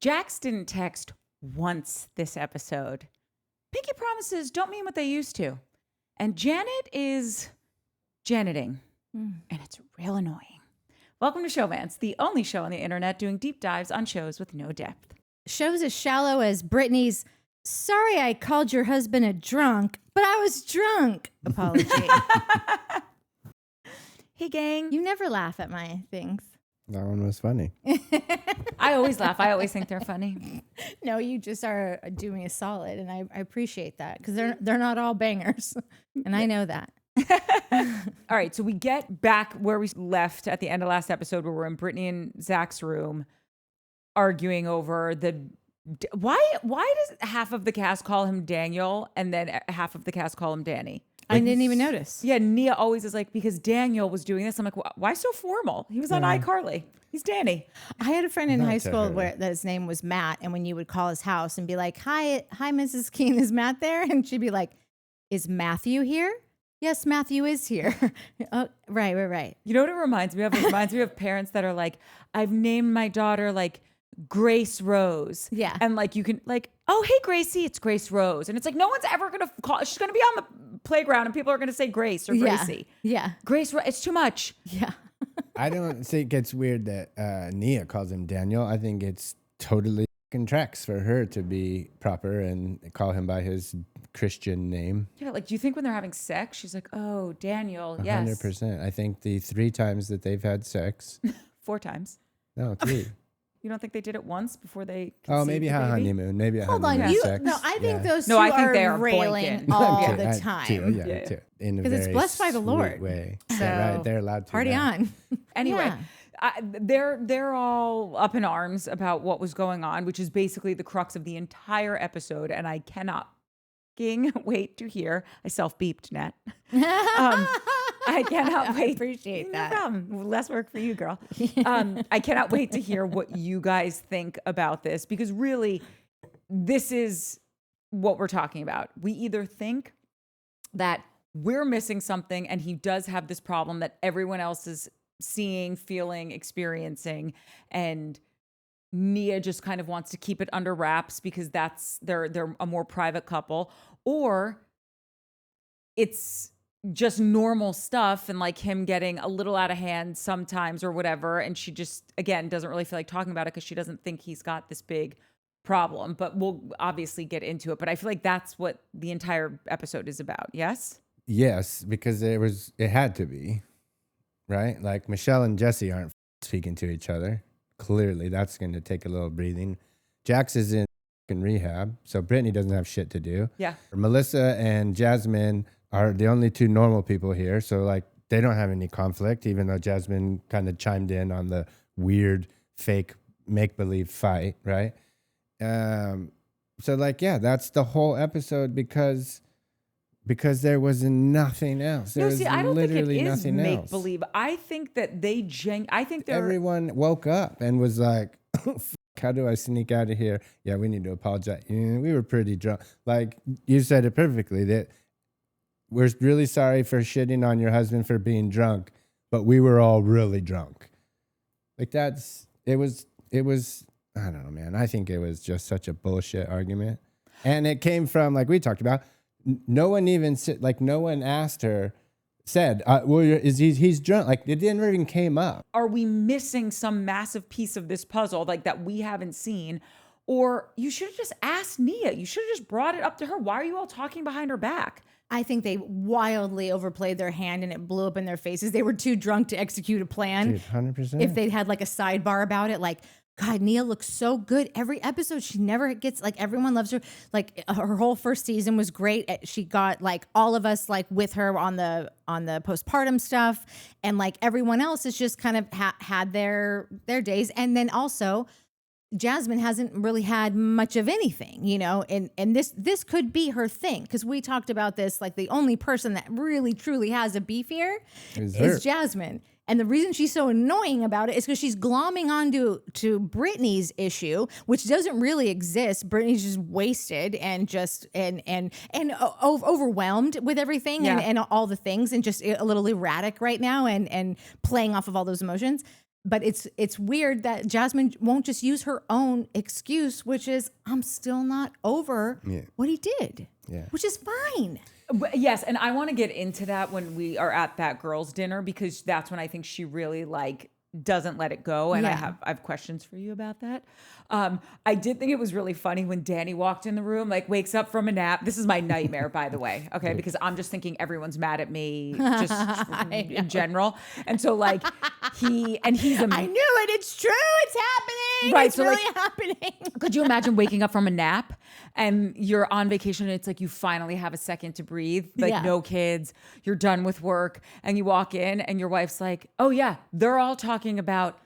Jax didn't text once this episode. Pinky promises don't mean what they used to. And Janet is Janiting. And it's real annoying. Welcome to Showmance, the only show on the internet doing deep dives on shows with no depth. Shows as shallow as Brittany's "sorry I called your husband a drunk, but I was drunk" apology. Hey, gang. You never laugh at my things. That one was funny. I always laugh. I always think they're funny. No, you just are doing a solid, and I appreciate that because they're not all bangers, and I know that. All right, so we get back where we left at the end of last episode, where we're in Brittany and Zach's room arguing over why does half of the cast call him Daniel and then half of the cast call him Danny? I didn't even notice. Yeah, Nia always is like, because Daniel was doing this. I'm like, why so formal? He was on iCarly. He's Danny. I had a friend in Not high to school her. where his name was Matt, and when you would call his house and be like, "Hi, Mrs. Keene, is Matt there?" And she'd be like, "Is Matthew here?" "Yes, Matthew is here." Oh, right. You know what it reminds me of? It reminds me of parents that are like, I've named my daughter like Grace Rose. Yeah. And like you can like, oh, hey, Gracie, it's Grace Rose. And it's like, no one's ever going to call. She's going to be on the playground and people are going to say Grace or Gracie. Yeah. Grace, it's too much. Yeah. I don't think it's weird that Nia calls him Daniel. I think it's totally fucking tracks for her to be proper and call him by his Christian name. Yeah, like, do you think when they're having sex, she's like, oh, Daniel, yes. 100%. I think the 3 times that they've had sex. 4 times. No, 3. You don't think they did it once before they Oh, maybe conceived a the baby? honeymoon. Maybe a Hold on, honeymoon you. sex. No, I think Yeah. those two No, I think are they are railing blanking. all Okay, the I- time. too, yeah, Yeah. too. In a 'Cause it's very blessed by the sweet Lord. way. So, Yeah, right. They're allowed to. Party now. on. Anyway, Yeah. they're all up in arms about what was going on, which is basically the crux of the entire episode. And I cannot wait to hear. I self-beeped, Nat. I cannot wait. I appreciate that. No problem. Less work for you, girl. I cannot wait to hear what you guys think about this, because really, this is what we're talking about. We either think that we're missing something and he does have this problem that everyone else is seeing, feeling, experiencing, and Nia just kind of wants to keep it under wraps because they're a more private couple, or it's just normal stuff and like him getting a little out of hand sometimes or whatever, and she just again doesn't really feel like talking about it because she doesn't think he's got this big problem. But we'll obviously get into it. But I feel like that's what the entire episode is about. Yes? Yes, because it had to be, right? Like Michelle and Jesse aren't speaking to each other. Clearly, that's going to take a little breathing. Jax is in rehab, so Brittany doesn't have shit to do. Yeah. Melissa and Jasmine are the only 2 normal people here, so like they don't have any conflict, even though Jasmine kind of chimed in on the weird fake make-believe fight, right? So like, yeah, that's the whole episode because there was nothing else. There No, was see, I don't think it literally is nothing make else. believe. I think that I think they're Everyone woke up and was like, how do I sneak out of here? Yeah, we need to apologize. We were pretty drunk. Like you said it perfectly, that we're really sorry for shitting on your husband for being drunk, but we were all really drunk. Like it was, I don't know, man. I think it was just such a bullshit argument. And it came from, like we talked about, no one even no one asked her, said, well, he's drunk. Like it never even came up. Are we missing some massive piece of this puzzle like that we haven't seen? Or you should have just asked Nia. You should have just brought it up to her. Why are you all talking behind her back? I think they wildly overplayed their hand and it blew up in their faces. They were too drunk to execute a plan. Dude, 100%. If they'd had like a sidebar about it, like, God, Nia looks so good every episode. She never gets, like, everyone loves her. Like her whole first season was great. She got like all of us like with her on the postpartum stuff, and like everyone else has just kind of had their days. And then also Jasmine hasn't really had much of anything, and this could be her thing, because we talked about this, like the only person that really truly has a beef here is Jasmine. And the reason she's so annoying about it is because she's glomming onto Brittany's issue, which doesn't really exist. Brittany's just wasted and just and overwhelmed with everything and all the things, and just a little erratic right now and playing off of all those emotions. but it's weird that Jasmine won't just use her own excuse, which is I'm still not over what he did, which is fine. But yes, and I want to get into that when we are at that girls' dinner, because that's when I think she really like doesn't let it go, and I have questions for you about that. I did think it was really funny when Danny walked in the room, like wakes up from a nap. This is my nightmare, by the way, okay? Because I'm just thinking everyone's mad at me, just in general, and so like he's I knew it. It's true. It's happening. Right, It's so, really like, happening. Could you imagine waking up from a nap and you're on vacation and it's like you finally have a second to breathe, like no kids, you're done with work, and you walk in and your wife's like, oh yeah, they're all talking about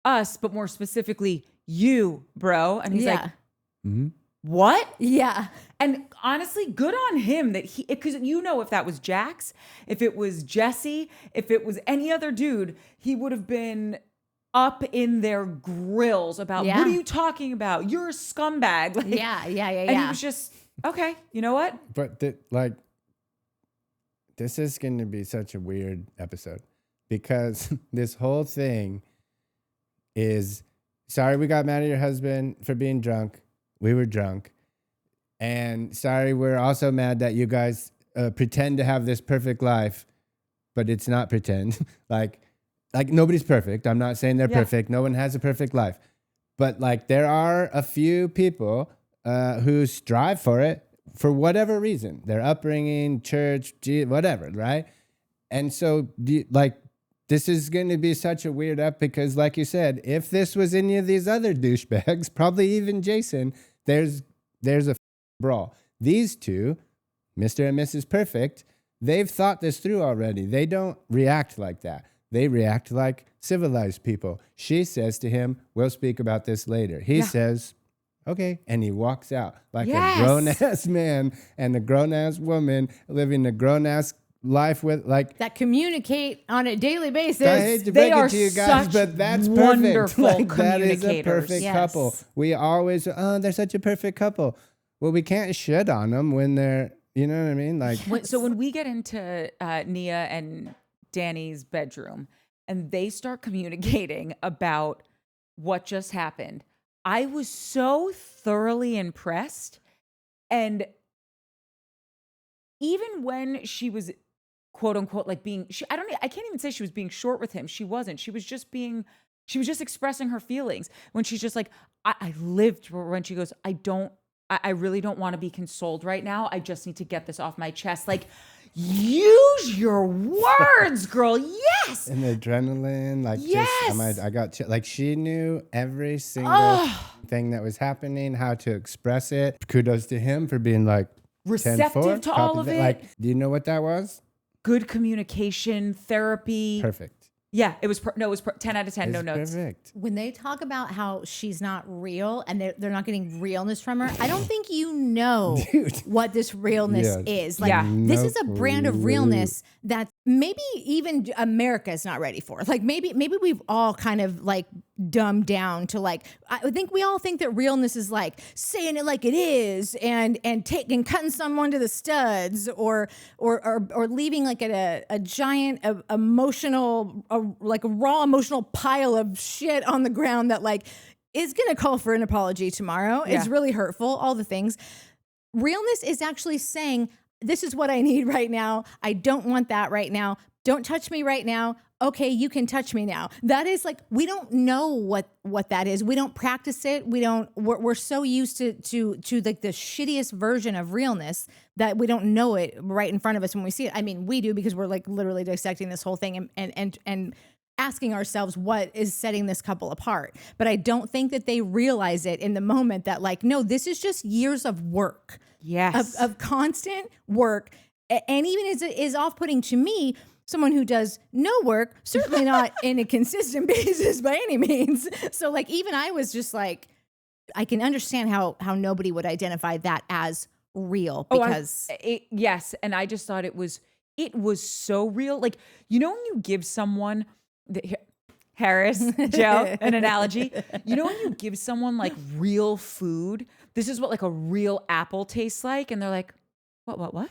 us, but more specifically you, bro. And he's like, what? Yeah. And honestly, good on him that because if that was Jax, if it was Jesse, if it was any other dude, he would have been up in their grills about, what are you talking about? You're a scumbag. Like, And he was just, okay, you know what? But this is going to be such a weird episode because this whole thing is, sorry we got mad at your husband for being drunk. We were drunk. And sorry, we're also mad that you guys pretend to have this perfect life, but it's not pretend. Like nobody's perfect. I'm not saying they're perfect. No one has a perfect life. But like there are a few people who strive for it for whatever reason. Their upbringing, church, whatever, right? And so this is going to be such a weird up because like you said, if this was any of these other douchebags, probably even Jason, there's a brawl. These two, Mr. and Mrs. Perfect, they've thought this through already. They don't react like that. They react like civilized people. She says to him, we'll speak about this later. He says, okay. And he walks out like a grown-ass man and a grown-ass woman living a grown-ass life with like that communicate on a daily basis. I hate to break it to you guys, but that's perfect. Like, that is a perfect couple. We always, they're such a perfect couple. Well, we can't shit on them when they're, you know what I mean? Like, so when we get into Nia and Danny's bedroom and they start communicating about what just happened, I was so thoroughly impressed. And even when she was quote unquote like I can't even say she was being short with him. She wasn't. She was just expressing her feelings when she's just like, I lived, when she goes, I really don't want to be consoled right now. I just need to get this off my chest. Like, use your words, girl. Yes. And the adrenaline, like, I got like, she knew every single thing that was happening, how to express it. Kudos to him for being like receptive to all of it. Like, do you know what that was? Good communication, therapy. Perfect. Yeah, it was 10 out of 10, no notes. Perfect. When they talk about how she's not real and they're not getting realness from her, I don't think you know what this realness is. Like, this is a brand of realness that maybe even America is not ready for. Like, maybe we've all kind of like dumbed down to like, I think we all think that realness is like saying it like it is and cutting someone to the studs or leaving like a giant emotional, like a raw emotional pile of shit on the ground that like is going to call for an apology tomorrow. Yeah. It's really hurtful, all the things. Realness is actually saying, this is what I need right now. I don't want that right now. Don't touch me right now. Okay, you can touch me now. That is like, we don't know what that is. We don't practice it. We're so used to like the shittiest version of realness that we don't know it right in front of us when we see it. I mean, we do, because we're like literally dissecting this whole thing and asking ourselves what is setting this couple apart. But I don't think that they realize it in the moment that like, no, this is just years of work. Yes. Of constant work. And even is off-putting to me, someone who does no work, certainly not in a consistent basis by any means. So like, even I was just like, I can understand how nobody would identify that as real, because yes. And I just thought it was so real. Like, when you give someone Harris, Joe, an analogy, when you give someone like real food, this is what like a real apple tastes like. And they're like, what?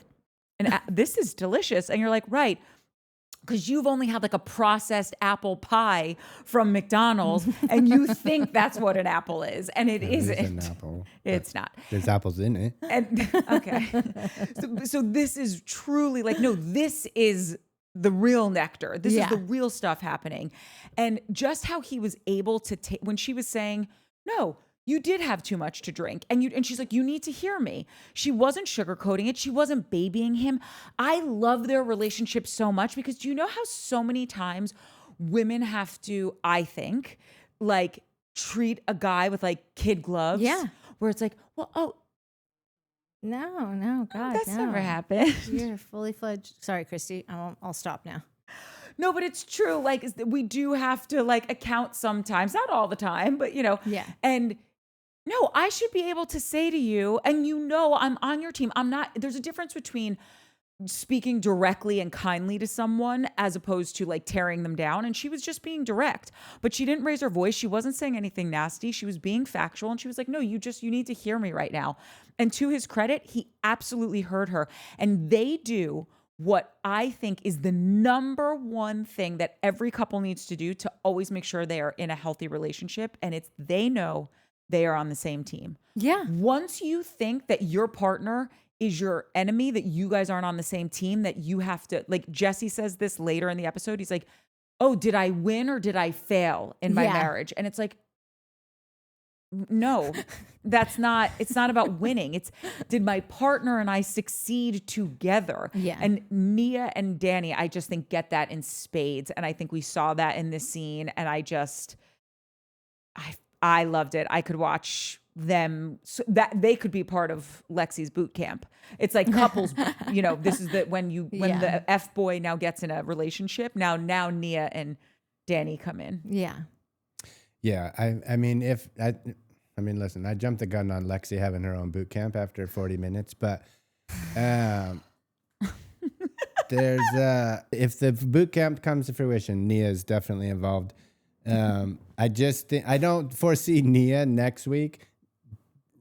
And this is delicious. And you're like, right. because you've only had like a processed apple pie from McDonald's and you think that's what an apple is. And it isn't. It is an apple. It's not. There's apples in it. And okay. So this is truly like, no, this is the real nectar. This is the real stuff happening. And just how he was able to take, when she was saying, no, you did have too much to drink. And she's like, you need to hear me. She wasn't sugarcoating it. She wasn't babying him. I love their relationship so much because do you know how so many times women have to, I think, like treat a guy with like kid gloves? Yeah. Where it's like, well, No, God, that's no. never happened. You're fully fledged. Sorry, Christy. I'll stop now. No, but it's true. Like we do have to like account sometimes, not all the time, but Yeah. And no, I should be able to say to you, and I'm on your team. I'm not, there's a difference between speaking directly and kindly to someone as opposed to like tearing them down. And she was just being direct, but she didn't raise her voice. She wasn't saying anything nasty. She was being factual. And she was like, no, you need to hear me right now. And to his credit, he absolutely heard her. And they do what I think is the number one thing that every couple needs to do to always make sure they are in a healthy relationship. And it's they know they are on the same team. Yeah. Once you think that your partner is your enemy, that you guys aren't on the same team, that you have to, like Jesse says this later in the episode, he's like, oh, did I win or did I fail in my marriage? And it's like, no, it's not about winning. It's did my partner and I succeed together? Yeah. And Nia and Danny, I just think get that in spades. And I think we saw that in this scene. And I loved it. I could watch them so that they could be part of Lexi's boot camp. It's like couples, this is when the F boy now gets in a relationship. Now Nia and Danny come in. Yeah. Yeah. I mean, listen, I jumped the gun on Lexi having her own boot camp after 40 minutes, but there's if the boot camp comes to fruition, Nia is definitely involved. I just think I don't foresee Nia next week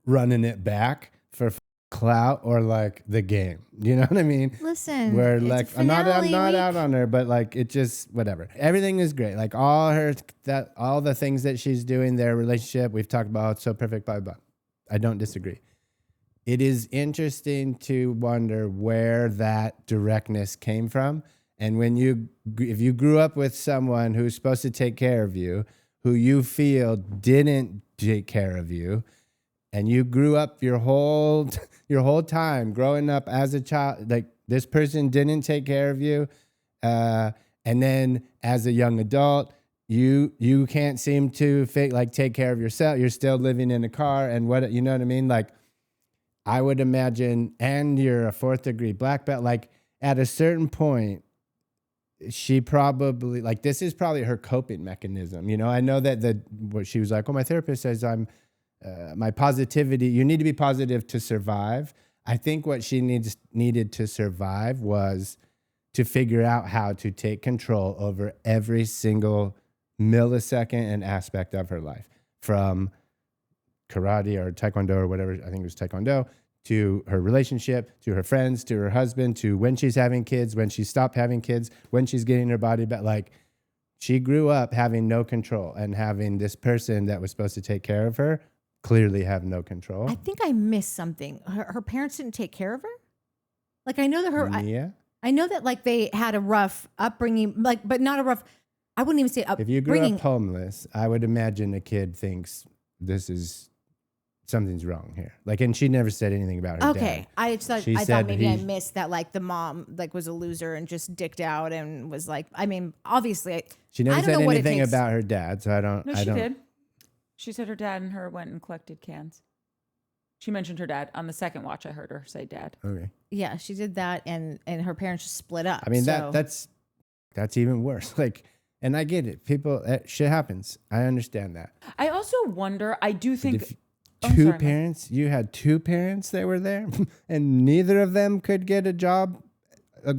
running it back for clout or like the game. You know what I mean? Listen, where it's like a I'm not finale out on her, but like it just whatever. Everything is great. Like all the things that she's doing, their relationship, we've talked about, it's so perfect, blah, blah, blah. I don't disagree. It is interesting to wonder where that directness came from. And if you grew up with someone who's supposed to take care of you, who you feel didn't take care of you, and you grew up your whole time growing up as a child, like this person didn't take care of you, and then as a young adult, you can't seem to take care of yourself. You're still living in a car, and what you know what I mean? Like, I would imagine, and you're a 4th degree black belt. Like at a certain point, she probably this is probably her coping mechanism. I know that what she was like, well, my therapist says I'm my positivity, you need to be positive to survive. I think what she needed to survive was to figure out how to take control over every single millisecond and aspect of her life, from karate or taekwondo or whatever, I think it was taekwondo, to her relationship, to her friends, to her husband, to when she's having kids, when she stopped having kids, when she's getting her body back. Like, she grew up having no control and having this person that was supposed to take care of her clearly have no control. I think I missed something. Her parents didn't take care of her? Like, I know that Yeah. I know that like they had a rough upbringing, but not a rough, I wouldn't even say upbringing. If you grew up homeless, I would imagine a kid thinks something's wrong here. Like, and she never said anything about her dad. I thought maybe I missed that, like the mom like was a loser and just dicked out and was like, I mean, obviously she never I don't said know anything what it takes. about her dad, so I don't. No, she did. She said her dad and her went and collected cans. She mentioned her dad on the second watch. I heard her say dad. Okay. Yeah, she did that, and her parents just split up. I mean, so. that's even worse. Like, and I get it. People, shit happens. I understand that. I also wonder. I do think parents. You had 2 parents that were there, and neither of them could get a job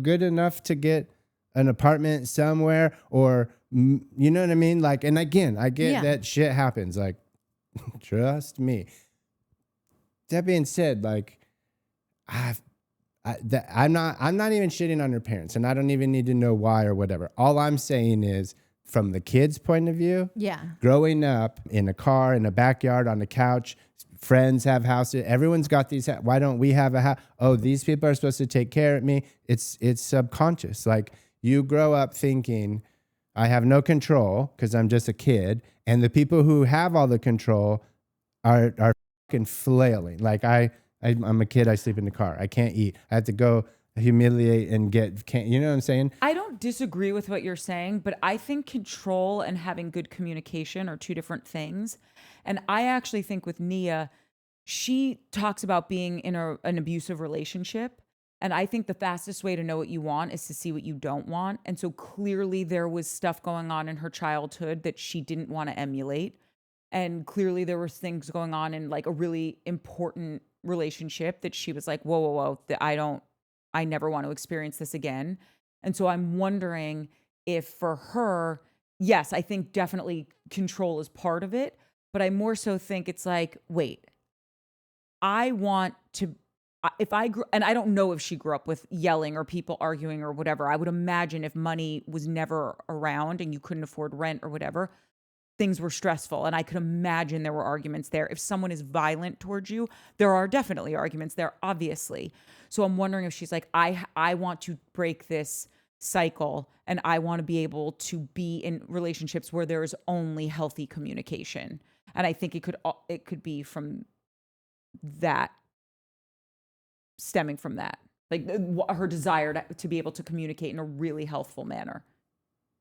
good enough to get an apartment somewhere, or you know what I mean? Like, and again, I get that shit happens. Like, trust me. That being said, like, I I'm not even shitting on her parents, and I don't even need to know why or whatever. All I'm saying is, from the kid's point of view, Yeah. growing up in a car, in a backyard, on the couch, friends have houses. Everyone's got these. Why don't we have a house? Oh, these people are supposed to take care of me. It's subconscious. Like, you grow up thinking, I have no control because I'm just a kid, and the people who have all the control are fucking flailing. Like, I'm a kid. I sleep in the car. I can't eat. I have to go humiliate and you know what I'm saying? I don't disagree with what you're saying, but I think control and having good communication are two different things. And I actually think with Nia, she talks about being in an abusive relationship. And I think the fastest way to know what you want is to see what you don't want. And so clearly there was stuff going on in her childhood that she didn't want to emulate. And clearly there were things going on in like a really important relationship that she was like, whoa, that I never want to experience this again. And so I'm wondering if for her, yes, I think definitely control is part of it, but I more so think it's like, wait, I want to, if I grew, and I don't know if she grew up with yelling or people arguing or whatever. I would imagine if money was never around and you couldn't afford rent or whatever, things were stressful. And I could imagine there were arguments there. If someone is violent towards you, there are definitely arguments there, obviously. So I'm wondering if she's like, I want to break this cycle and I want to be able to be in relationships where there is only healthy communication. And I think it could be from that, stemming from that, like her desire to be able to communicate in a really healthful manner.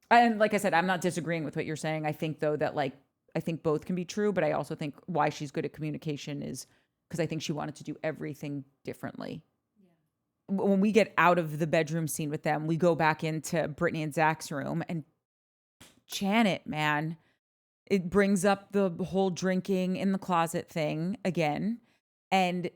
And like I said, I'm not disagreeing with what you're saying. I think though that like, I think both can be true, but I also think why she's good at communication is because I think she wanted to do everything differently. Yeah. When we get out of the bedroom scene with them, we go back into Brittany and Zach's room, and Janet, man, it brings up the whole drinking in the closet thing again. And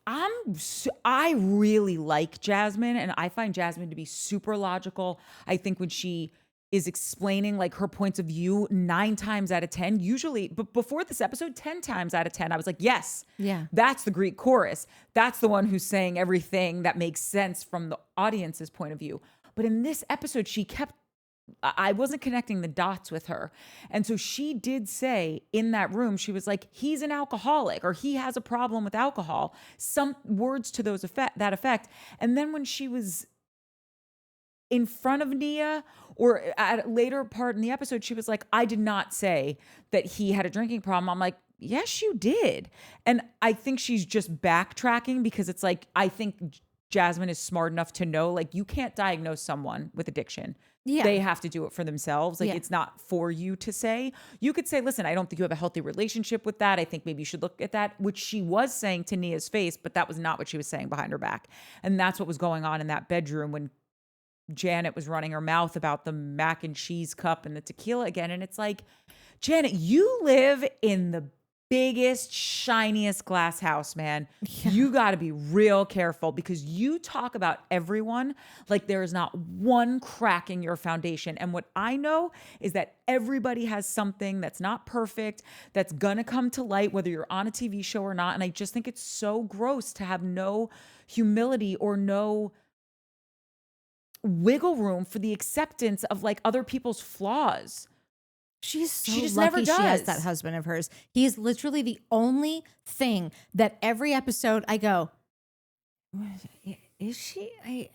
I really like Jasmine, and I find Jasmine to be super logical. I think when she is explaining like her points of view 9 times out of 10, usually, but before this episode, 10 times out of 10, I was like, yes, yeah, that's the Greek chorus. That's the one who's saying everything that makes sense from the audience's point of view. But in this episode, I wasn't connecting the dots with her. And so she did say in that room, she was like, he's an alcoholic or he has a problem with alcohol. Some words to that effect. And then when she was in front of Nia or at a later part in the episode, she was like, I did not say that he had a drinking problem. I'm like, yes, you did. And I think she's just backtracking because it's like, I think Jasmine is smart enough to know, like, you can't diagnose someone with addiction. Yeah. They have to do it for themselves. Like, it's not for you to say. You could say, listen, I don't think you have a healthy relationship with that. I think maybe you should look at that, which she was saying to Nia's face, but that was not what she was saying behind her back. And that's what was going on in that bedroom when Janet was running her mouth about the mac and cheese cup and the tequila again. And it's like, Janet, you live in the biggest, shiniest glass house, man. Yeah. You got to be real careful because you talk about everyone like there is not one crack in your foundation. And what I know is that everybody has something that's not perfect, that's going to come to light, whether you're on a TV show or not. And I just think it's so gross to have no humility or no wiggle room for the acceptance of like other people's flaws. She's so she just lucky never does. She has that husband of hers. He is literally the only thing that every episode I go, is she?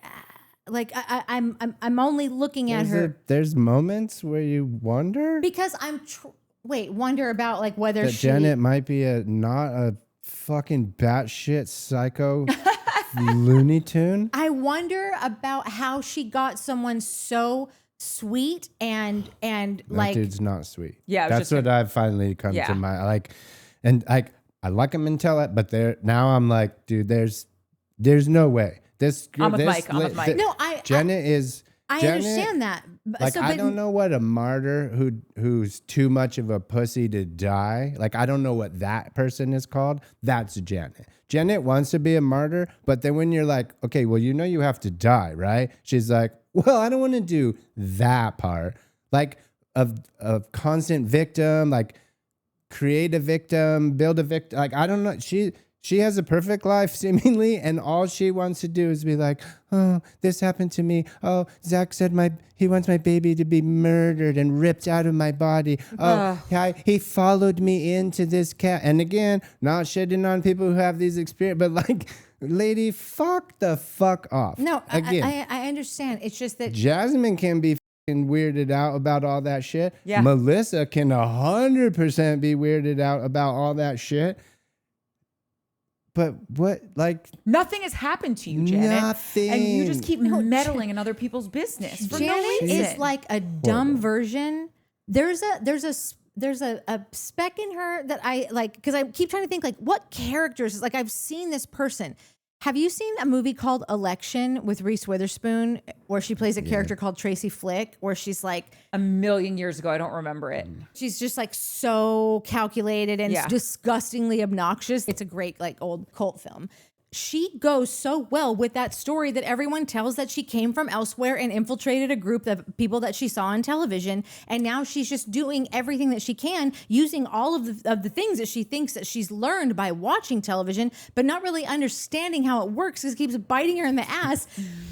I'm only looking at her. There's moments where you wonder because I'm wonder about like whether that Janet might be not a fucking batshit psycho Looney Tune. I wonder about how she got someone so sweet and that like dude's not sweet. Yeah, that's what I've finally come to my like, and like I like him and tell it, but now I'm like, dude, there's no way. I'm with Mike. No, Janet is. I understand that. Like, I don't know what a martyr who's too much of a pussy to die. Like, I don't know what that person is called. That's Janet. Janet wants to be a martyr, but then when you're like, okay, well, you have to die, right? She's like, well, I don't want to do that part. Like, of constant victim, like, create a victim, build a victim. Like, I don't know. She has a perfect life, seemingly, and all she wants to do is be like, oh, this happened to me. Oh, Zach said he wants my baby to be murdered and ripped out of my body. Oh, he followed me into this cat. And again, not shitting on people who have these experiences, but like, lady, fuck the fuck off. No, again, I understand. It's just that Jasmine can be fucking weirded out about all that shit. Yeah. Melissa can 100% be weirded out about all that shit. But what, like... Nothing has happened to you, Janet. Nothing. And you just keep meddling in other people's business for Janet no reason. is like a dumb version. There's a speck in her that I like, because I keep trying to think like what characters, like I've seen this person. Have you seen a movie called Election with Reese Witherspoon where she plays a character called Tracy Flick, where she's like a million years ago? I don't remember it. she's just like so calculated and disgustingly obnoxious. It's a great like old cult film. She goes so well with that story that everyone tells that she came from elsewhere and infiltrated a group of people that she saw on television. And now she's just doing everything that she can, using all of the things that she thinks that she's learned by watching television, but not really understanding how it works because it keeps biting her in the ass.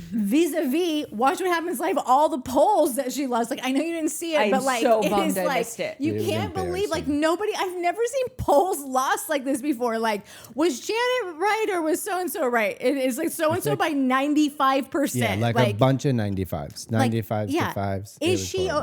Vis-a-vis, Watch What Happens Live, all the polls that she lost. Like, I know you didn't see it, but like, so it bummed is I like, missed it. you It was can't believe, like embarrassing. I've never seen polls lost like this before. Like, was Janet right or was so-and-so right? It is like so-and-so by 95%. Yeah, like a bunch of 95s. 95s to 5s. It Is was she, horrible.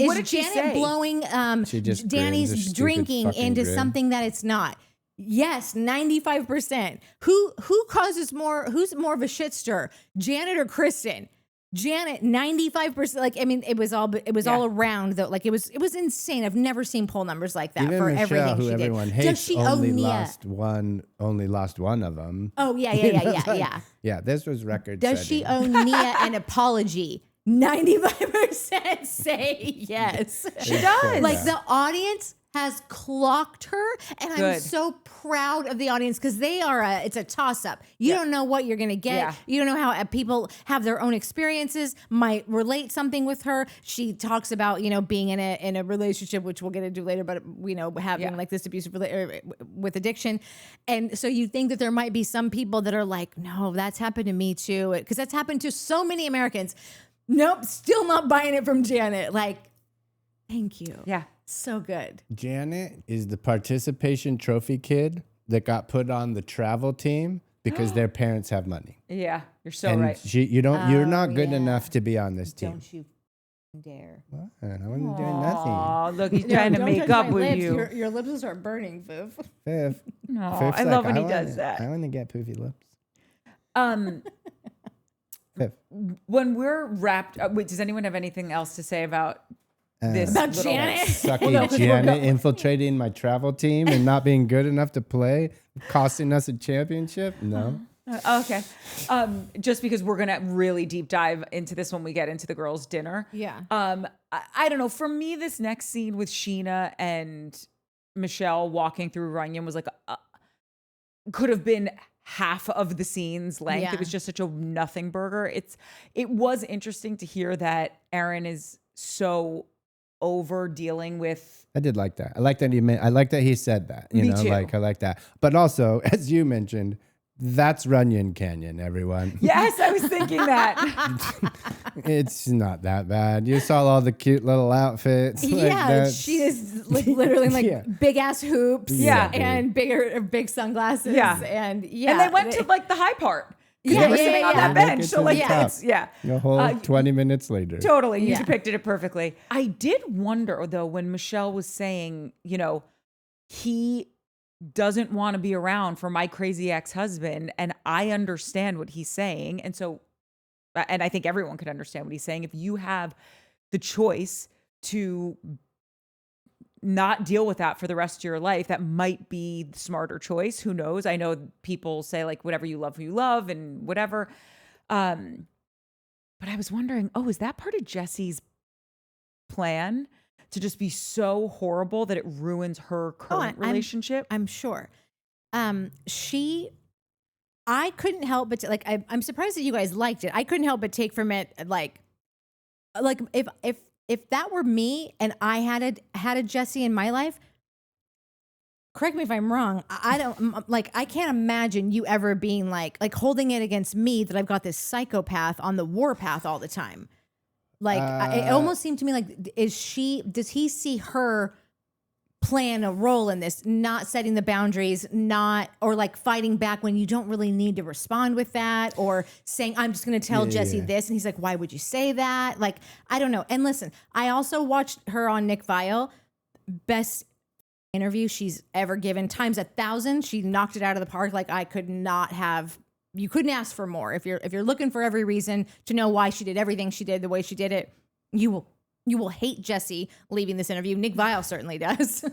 what did she Janet say? blowing She just grins, a Danny's stupid drinking fucking into grin. something that it's not? Yes, 95%. Who causes more? Who's more of a shit stir, Janet or Kristen? Janet, 95%. Like, I mean, it was all around though. Like, it was insane. I've never seen poll numbers like that Even for Michelle, everything who she everyone did. hates, she only owe Nia? lost one of them. Oh yeah. Yeah, this was record Does setting. she owe Nia an apology? 95% say yes. She does. Like the audience has clocked her, and I'm Good. so proud of the audience because it's a toss up. You don't know what you're gonna get. Yeah. You don't know how people have their own experiences, might relate something with her. She talks about being in a relationship, which we'll get into later, but having like this abusive with addiction, and so you think that there might be some people that are like, no, that's happened to me too, because that's happened to so many Americans. Nope, still not buying it from Janet. Like, thank you. Yeah. So good. Janet is the participation trophy kid that got put on the travel team because their parents have money. Yeah, you're so And right. you're not good yeah. enough to be on this team. Don't you dare. What? I wasn't doing nothing. Oh, look, he's trying to make up with you. Your lips will start burning, Viv. Fifth. No, Fifth's I like, love when he wanna- does that. I want to get poofy lips. Fifth. When we're wrapped up, wait, does anyone have anything else to say about this? About little- Janet? Sucky Janet infiltrating my travel team and not being good enough to play, costing us a championship? No. Okay. Just because we're going to really deep dive into this when we get into the girls' dinner. Yeah. I don't know. For me, this next scene with Sheena and Michelle walking through Runyon was like, could have been half of the scene's length. Yeah. It was just such a nothing burger. It was interesting to hear that Aaron is so over dealing with. I did like that. I like that he said that. Me too. I like that. But also, as you mentioned, that's Runyon Canyon, everyone. Yes, I was thinking that. It's not that bad. You saw all the cute little outfits. Yeah, she is like literally like Yeah. big ass hoops. Yeah. and big sunglasses. Yeah. and yeah, And they went to like the high part. 'Cause Yeah, they were yeah, sitting on yeah. that Make bench. it So to like the that's top. A whole 20 minutes later. Totally. You Yeah. depicted it perfectly. I did wonder though, when Michelle was saying, he doesn't want to be around for my crazy ex-husband. And I understand what he's saying. And so, and I think everyone could understand what he's saying. If you have the choice to not deal with that for the rest of your life, that might be the smarter choice. Who knows? I know people say like, whatever you love, who you love and whatever. But I was wondering, is that part of Jesse's plan to just be so horrible that it ruins her current relationship? I'm sure. I couldn't help but I'm surprised that you guys liked it. I couldn't help but take from it like if that were me and I had a Jesse in my life, correct me if I'm wrong. I don't like. I can't imagine you ever being like holding it against me that I've got this psychopath on the warpath all the time. Like it almost seemed to me like, does he see her playing a role in this, not setting the boundaries, or like fighting back when you don't really need to respond with that, or saying, I'm just going to tell Jesse this. And he's like, why would you say that? Like, I don't know. And listen, I also watched her on Nick Viall, best interview she's ever given, times 1,000. She knocked it out of the park. Like, you couldn't ask for more. If you're looking for every reason to know why she did everything she did the way she did it, you will hate Jesse leaving this interview. Nick Viall certainly does.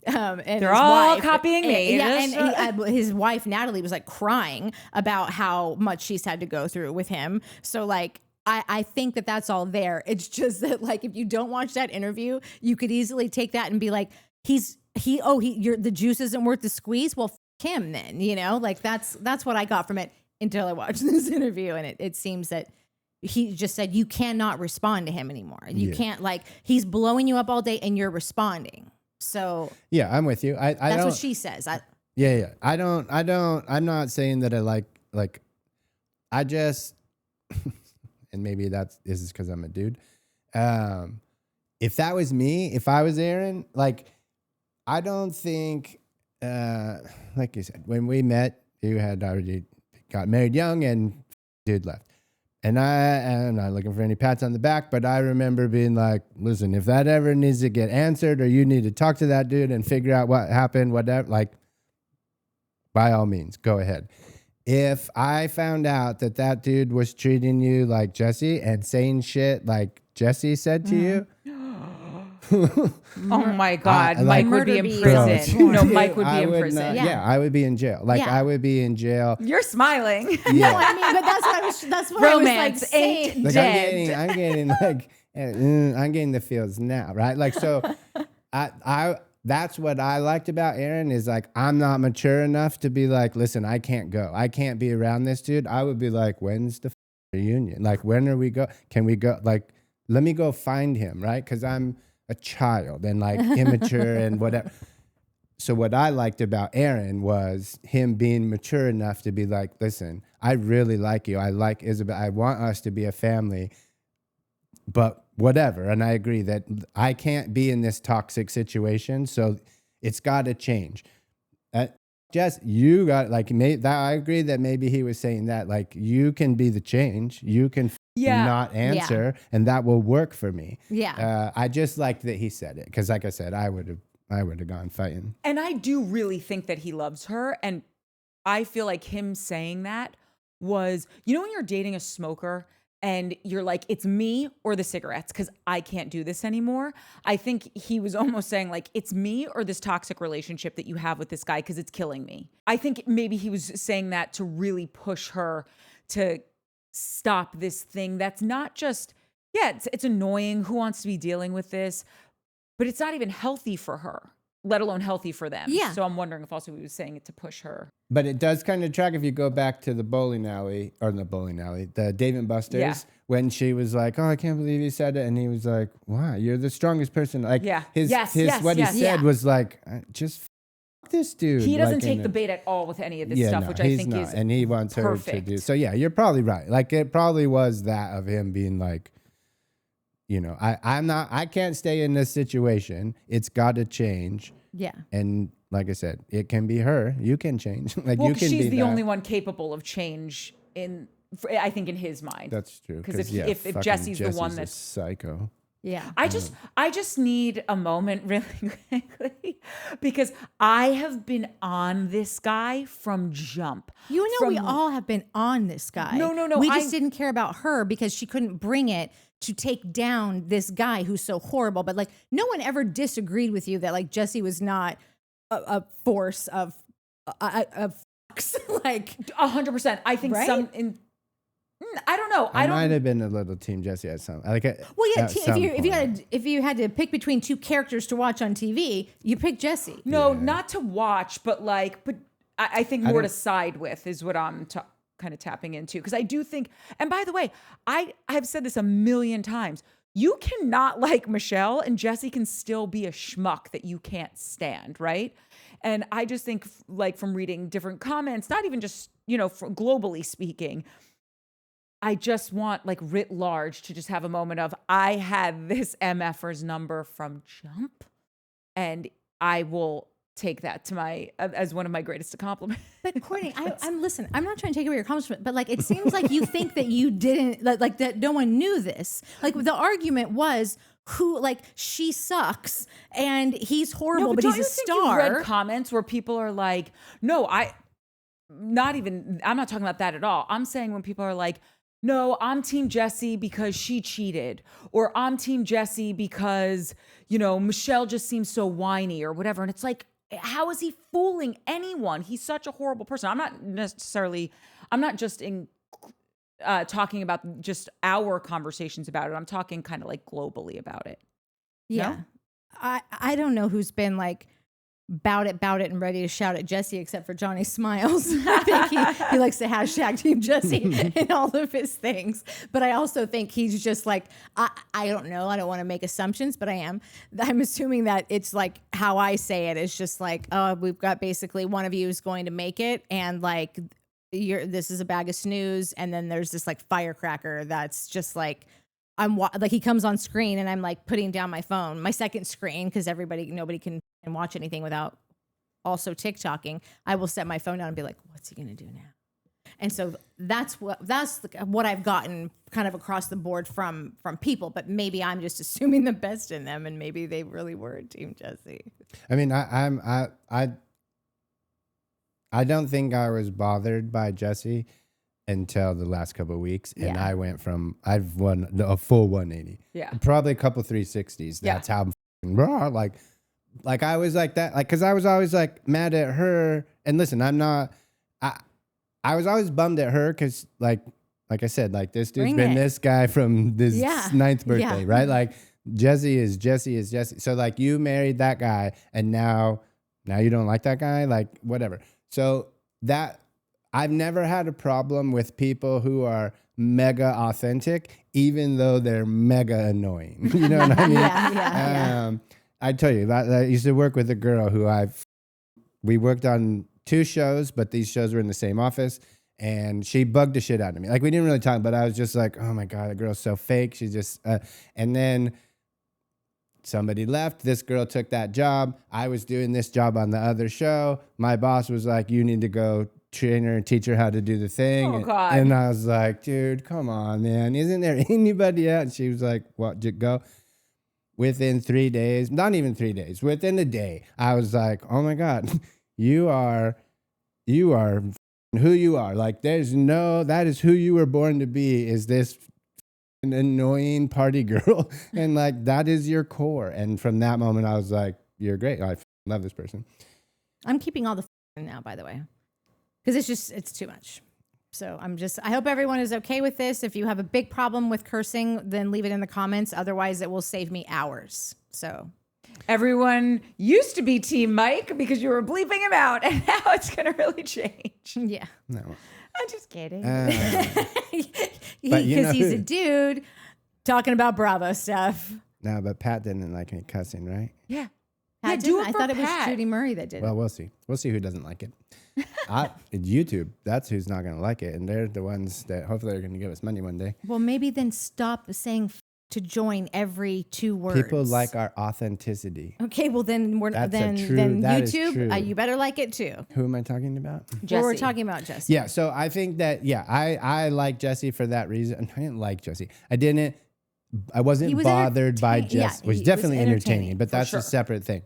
And they're all copying me. And his wife Natalie was like crying about how much she's had to go through with him. So like, I think that that's all there. It's just that like, if you don't watch that interview, you could easily take that and be like, the juice isn't worth the squeeze. Well, him then, you know, like that's what I got from it until I watched this interview. And it seems that he just said, you cannot respond to him anymore. You can't, like, he's blowing you up all day and you're responding. So yeah, I'm with you. That's what she says. I'm not saying that I just, and maybe this is because I'm a dude. If that was me, if I was Aaron, like, I don't think, like you said, when we met, you had already got married young and dude left. And I'm not looking for any pats on the back, but I remember being like, listen, if that ever needs to get answered or you need to talk to that dude and figure out what happened, whatever, like, by all means, go ahead. If I found out that dude was treating you like Jesse and saying shit like Jesse said to you, oh my God, Mike would be in prison. No, Mike would be in prison. Yeah, I would be in jail. Like, I would be in jail. You're smiling. No, I mean, but that's what Romance I was like saying. ain't dead. I'm getting the feels now, right? Like, so I that's what I liked about Aaron is like, I'm not mature enough to be like, listen, I can't go. I can't be around this dude. I would be like, when's the reunion? Like, when are we go? Can we go? Like, let me go find him, right? Because I'm a child and like immature and whatever. So what I liked about Aaron was him being mature enough to be like, listen, I really like you. I like Isabel. I want us to be a family, but whatever. And I agree that I can't be in this toxic situation. So it's got to change. Jess, you got like, I agree that maybe he was saying that, like, you can be the change. You can not answer, and that will work for me. Yeah. I just liked that he said it because, like I said, I would have gone fighting. And I do really think that he loves her, and I feel like him saying that was, you know, when you're dating a smoker and you're like, it's me or the cigarettes because I can't do this anymore. I think he was almost saying like, it's me or this toxic relationship that you have with this guy because it's killing me. I think maybe he was saying that to really push her to stop this thing that's not just, it's annoying. Who wants to be dealing with this? But it's not even healthy for her, let alone healthy for them. Yeah. So I'm wondering if also he was saying it to push her. But it does kind of track if you go back to the Dave and Buster's, when she was like, oh, I can't believe you said it. And he was like, why? You're the strongest person. Like, he said was like, just this dude. He doesn't take the bait at all with any of this stuff, which I think is and he wants perfect. her to do. So yeah, you're probably right. Like, it probably was that of him being like, you know, I can't stay in this situation. It's got to change. Yeah. And like I said, it can be her. You can change. Like, well, you can she's be the only one capable of change I think in his mind. That's true. Because if Jesse's the one that's a psycho. Yeah. I just need a moment really quickly because I have been on this guy from jump. You know, we all have been on this guy. No. We just didn't care about her because she couldn't bring it to take down this guy who's so horrible. But like, no one ever disagreed with you that like Jesse was not a force of like 100%. I think right? I don't know. I might have been a little team Jesse at some. Like, well, yeah. If you had to pick between two characters to watch on TV, you pick Jesse. No, not to watch, but I think more to side with is what I'm kind of tapping into, because I do think. And by the way, I have said this a million times. You cannot like Michelle, and Jesse can still be a schmuck that you can't stand, right? And I just think like from reading different comments, not even just, you know, globally speaking, I just want like writ large to just have a moment of, I had this MFer's number from jump, and I will take that to as one of my greatest accomplishments. But Courtney, I'm listen. I'm not trying to take away your accomplishment, but like it seems like you think that you didn't like that. No one knew this. Like the argument was she sucks and he's horrible, but he's a star. You've read comments where people are like, no, I'm not talking about that at all. I'm saying when people are like, no, I'm team Jessie because she cheated, or I'm team Jessie because, you know, Michelle just seems so whiny or whatever. And it's like, how is he fooling anyone? He's such a horrible person. I'm not just talking about just our conversations about it. I'm talking kind of like globally about it. Yeah. No? I don't know who's been like bout it and ready to shout at Jessie except for Johnny Smiles. I think he likes to hashtag Team Jessie in all of his things. But I also think he's just like, I don't know. I don't want to make assumptions, but I'm assuming that it's like how I say it is just like, oh, we've got basically one of you is going to make it. And like, this is a bag of snooze. And then there's this like firecracker that's just like, he comes on screen and I'm like putting down my phone, my second screen, because nobody can watch anything without also TikToking. I will set my phone down and be like, what's he gonna do now? And so that's what I've gotten kind of across the board from people. But maybe I'm just assuming the best in them, and maybe they really were Team Jessie. I mean, I don't think I was bothered by Jessie until the last couple of weeks, and I've won a full 180. Yeah, probably a couple 360s. That's how I'm raw. Like I was like that, like because I was always like mad at her. And listen, I was always bummed at her because like I said, like this dude's been this guy from this 9th birthday, right? Like Jessie is Jessie. So like you married that guy, and now you don't like that guy, like whatever. So that. I've never had a problem with people who are mega authentic, even though they're mega annoying. You know what I mean? Yeah. I tell you, I used to work with a girl who we worked on 2 shows, but these shows were in the same office, and she bugged the shit out of me. Like we didn't really talk, but I was just like, oh my God, that girl's so fake. She just, and then somebody left. This girl took that job. I was doing this job on the other show. My boss was like, you need to go train her and teach her how to do the thing. Oh, God. And I was like, dude, come on, man. Isn't there anybody else? And she was like, what, go? Within 3 days, not even 3 days, within a day, I was like, oh my God, you are who you are. Like that is who you were born to be, is this an annoying party girl. And like, that is your core. And from that moment, I was like, you're great. I love this person. I'm keeping all the now, by the way. Because it's too much. So I hope everyone is okay with this. If you have a big problem with cursing, then leave it in the comments. Otherwise, it will save me hours. So everyone used to be Team Mike because you were bleeping him out, and now it's going to really change. Yeah. No. I'm just kidding. Because he's a dude talking about Bravo stuff. No, but Pat didn't like me cussing, right? Yeah. I thought it was Judy Murray that did it. Well, we'll see. We'll see who doesn't like it. YouTube, that's who's not going to like it. And they're the ones that hopefully are going to give us money one day. Well, maybe then stop saying to join every 2 words. People like our authenticity. Okay, well then YouTube, you better like it too. Who am I talking about? Jessie. Well, we're talking about Jessie. Yeah, so I think that, I like Jessie for that reason. I didn't like Jessie. I wasn't bothered by Jessie. Yeah, it was definitely entertaining, but that's a separate thing.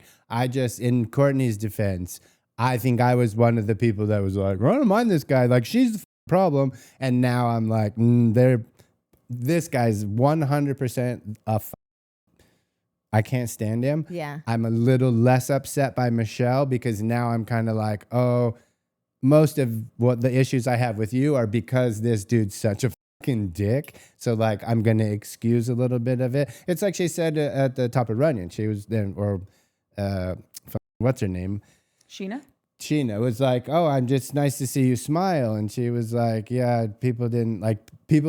in Courtney's defense, I think I was one of the people that was like, I don't mind this guy. Like, she's the problem. And now I'm like, this guy's 100% I can't stand him. Yeah. I'm a little less upset by Michelle because now I'm kind of like, oh, most of what the issues I have with you are because this dude's such a fucking dick. So like, I'm going to excuse a little bit of it. It's like she said at the top of Runyon. She was then, what's her name? Sheena was like, oh, I'm just nice to see you smile. And she was like, yeah, people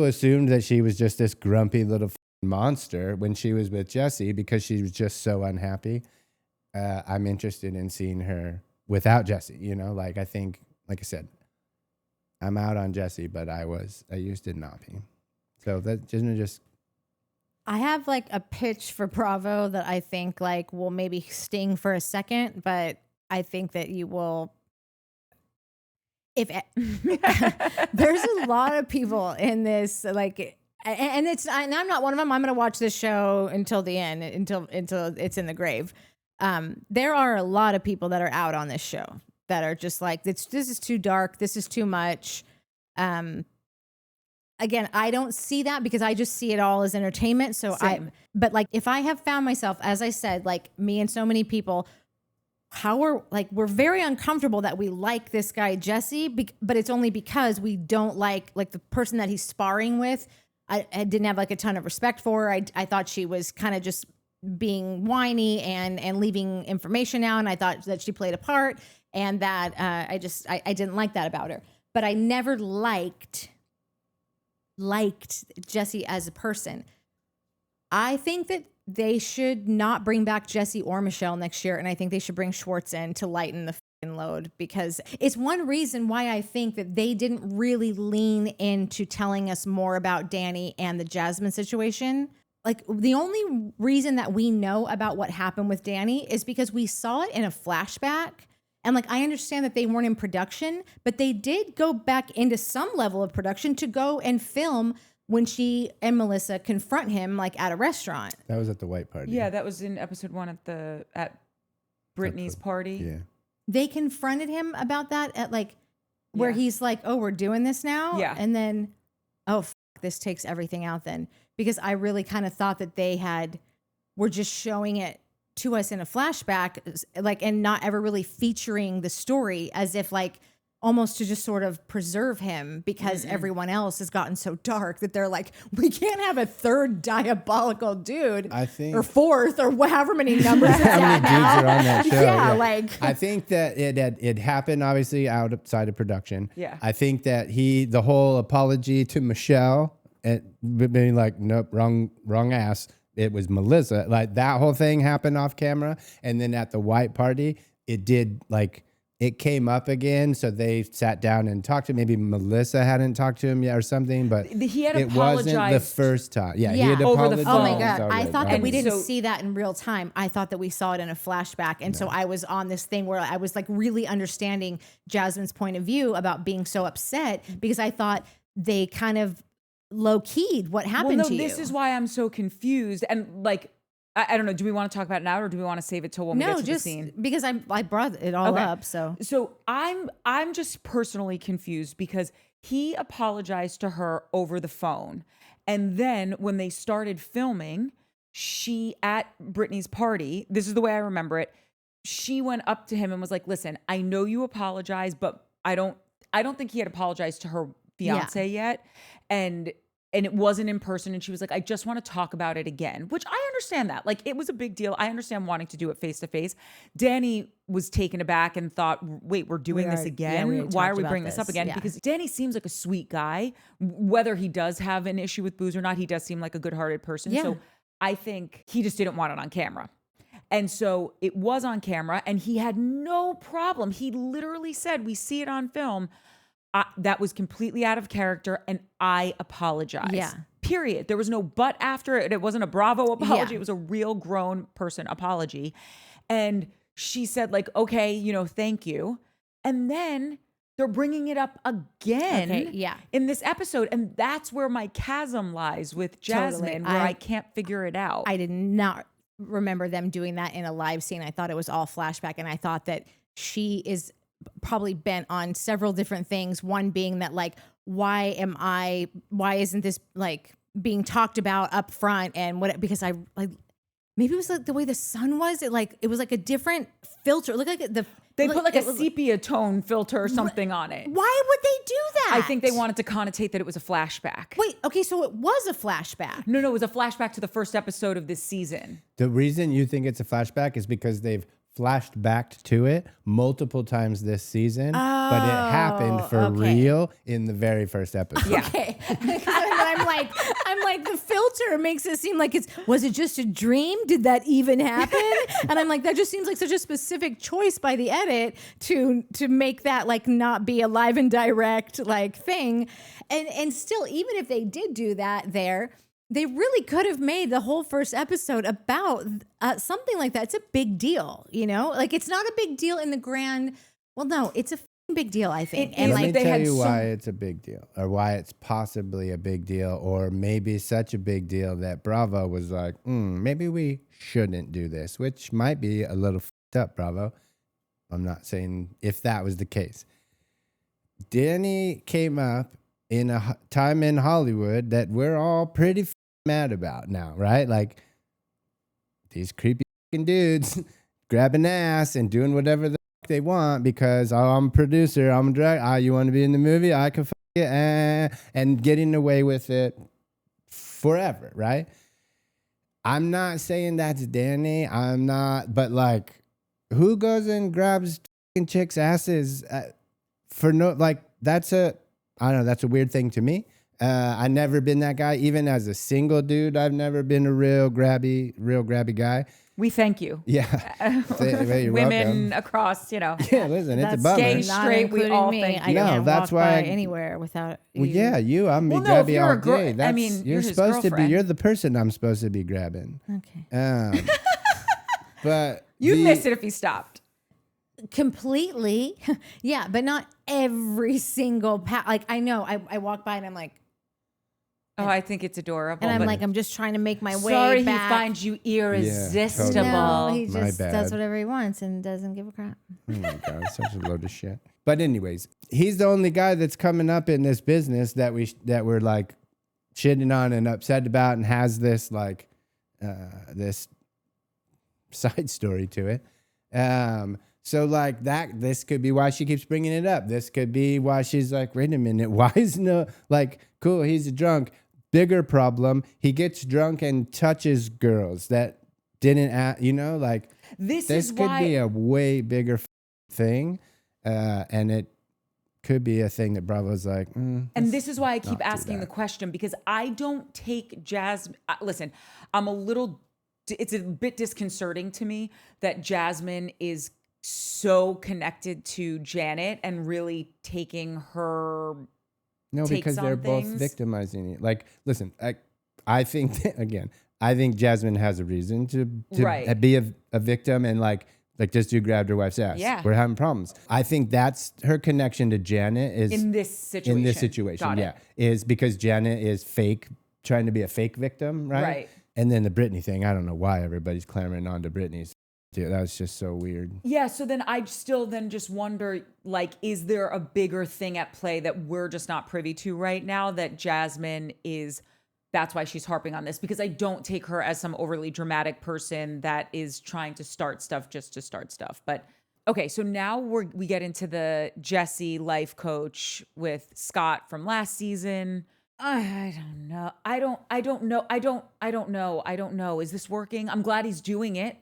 assumed that she was just this grumpy little monster when she was with Jessie because she was just so unhappy. I'm interested in seeing her without Jesse, you know, like I think, like I said, I'm out on Jesse, but I used to not be. So that just I have like a pitch for Bravo that I think like will maybe sting for a second, but I think that you will. If there's a lot of people in this, like, and I'm not one of them. I'm going to watch this show until the end, until it's in the grave. There are a lot of people that are out on this show that are just like, this is too dark. This is too much. Again, I don't see that because I just see it all as entertainment. So but like, if I have found myself, as I said, like me and so many people, we're very uncomfortable that we like this guy, Jesse, but it's only because we don't like the person that he's sparring with. I didn't have like a ton of respect for her. I thought she was kind of just being whiny and leaving information out. And I thought that she played a part and that I didn't like that about her, but I never liked Jesse as a person. I think that they should not bring back Jesse or Michelle next year. And I think they should bring Schwartz in to lighten the load, because it's one reason why I think that they didn't really lean into telling us more about Danny and the Jasmine situation. Like, the only reason that we know about what happened with Danny is because we saw it in a flashback. And like, I understand that they weren't in production, but they did go back into some level of production to go and film when she and Melissa confront him like at a restaurant. that was at the white party. Yeah, that was in episode 1 at Brittany's party. Yeah. They confronted him about that at like where he's like, "Oh, we're doing this now." Yeah. And then, this takes everything out then, because I really kind of thought that they were just showing it to us in a flashback, like, and not ever really featuring the story, as if like almost to just sort of preserve him, because everyone else has gotten so dark that they're like, we can't have a third diabolical dude, I think, or fourth, or however many numbers it's how many at dudes now. are on that show. Yeah, like I think that it happened obviously outside of production. Yeah. I think that the whole apology to Michelle and being like, nope, wrong ass. It was Melissa. Like, that whole thing happened off camera. And then at the white party, it came up again. So they sat down and talked to him. Maybe Melissa hadn't talked to him yet or something, but He had it wasn't the apologized first time. Yeah, he Yeah. had Over the apologized. phone. oh my God. I already, thought that right. we didn't So- see that in real time. I thought that we saw it in a flashback. And so I was on this thing where I was like really understanding Jasmine's point of view about being so upset, because I thought they kind of low-keyed what happened to you. This is why I'm so confused. And like, I don't know, do we want to talk about it now, or do we want to save it till when we get to the scene? because I brought it all Okay. up. So So I'm just personally confused, because he apologized to her over the phone. And then when they started filming, she, at Brittany's party, this is the way I remember it, she went up to him and was like, listen, I know you apologized, but I don't think he had apologized to her fiance yet. And it wasn't in person. And she was like, I just want to talk about it again, which I understand that. Like, it was a big deal. I understand wanting to do it face to face. Danny was taken aback and thought, wait, we're doing this again? we already Why are talked we about bringing this up this. again? Yeah. Because Danny seems like a sweet guy. Whether he does have an issue with booze or not, he does seem like a good-hearted person. Yeah. So I think he just didn't want it on camera. And so it was on camera, and he had no problem. He literally said, we see it on film, that was completely out of character, and I apologize. Yeah. Period. There was no but after it. It wasn't a Bravo apology. Yeah. It was a real grown person apology. And she said, like, okay, thank you. And then they're bringing it up again in this episode. And that's where my chasm lies with Jasmine, where I can't figure it out. I did not remember them doing that in a live scene. I thought it was all flashback, and I thought that she is probably bent on several different things. One being that, like, why isn't this like being talked about up front? And because I like, maybe it was like the way the sun was. It was like a different filter. It looked like they put like a sepia tone filter or something on it. Why would they do that? I think they wanted to connotate that it was a flashback. Wait, okay, so it was a flashback. No, it was a flashback to the first episode of this season. The reason you think it's a flashback is because they've flashed back to it multiple times this season, but it happened for real in the very first episode. Yeah. Okay. I'm like, the filter makes it seem like was it just a dream? Did that even happen? And I'm like, that just seems like such a specific choice by the edit to make that like not be a live and direct like thing. And still, even if they did do that there, they really could have made the whole first episode about something like that. It's a big deal, you know? Like, it's not a big deal in the grand, well, no, it's a big deal, I think. It and is. like, Let me they tell had you so- why it's a big deal, or why it's possibly a big deal, or maybe such a big deal that Bravo was like, maybe we shouldn't do this, which might be a little fucked up, Bravo. I'm not saying if that was the case. Danny came up in a time in Hollywood that we're all pretty mad about now, right? Like, these creepy dudes grabbing ass and doing whatever the they want because I'm a producer, I'm a director. You want to be in the movie? I can it, and getting away with it forever, right? I'm not saying that's Danny. I'm not, but like, who goes and grabs chicks' asses for no? Like, that's I don't know. That's a weird thing to me. I never been that guy. Even as a single dude, I've never been a real grabby guy. We thank you. Yeah. You're Women welcome. across, you know. Yeah, listen, it's a that's bummer. gay, not straight, we including all me. thank I you. No, can't that's walk why by I- anywhere without Well, you. yeah, I'm Well, be no, if grabby you're all a girl- day. I That's, mean, you're you're his supposed to be. girlfriend. You're the person I'm supposed to be grabbing. Okay. But You'd miss it if he stopped. Completely. Yeah, but not every single like, I know I walk by and I'm like, Oh, I think it's adorable. and I'm but like, I'm just trying to make my way sorry back. he finds you irresistible. totally. No, he My just bad. does whatever he wants and doesn't give a crap. Oh my God, such a load of shit. But anyways, he's the only guy that's coming up in this business that we're like shitting on and upset about, and has this like this side story to it. So like that, this could be why she keeps bringing it up. This could be why she's like, wait a minute, why is like, cool, he's a drunk. Bigger problem, he gets drunk and touches girls that didn't like This this is could why be a way bigger thing, and it could be a thing that Bravo's like. And this is why I keep not do asking the that. question, because I don't take Jasmine. Listen, it's a bit disconcerting to me that Jasmine is so connected to Janet and really taking her. No, takes because they're on both things. victimizing it. Like, listen, I think again, I think Jasmine has a reason to Right. be a victim, and like this dude grabbed her wife's ass. Yeah. We're having problems. I think that's her connection to Janet is In this situation. Got it. yeah, is because Janet is trying to be a fake victim, right? Right. And then the Brittany thing, I don't know why everybody's clamoring on to Brittany's. Dude, that was just so weird. Yeah, so then I still just wonder, like, is there a bigger thing at play that we're just not privy to right now, that Jasmine that's why she's harping on this? Because I don't take her as some overly dramatic person that is trying to start stuff just to start stuff. But okay, so now we get into the Jessie life coach with Scott from last season. I don't know. Is this working? I'm glad he's doing it.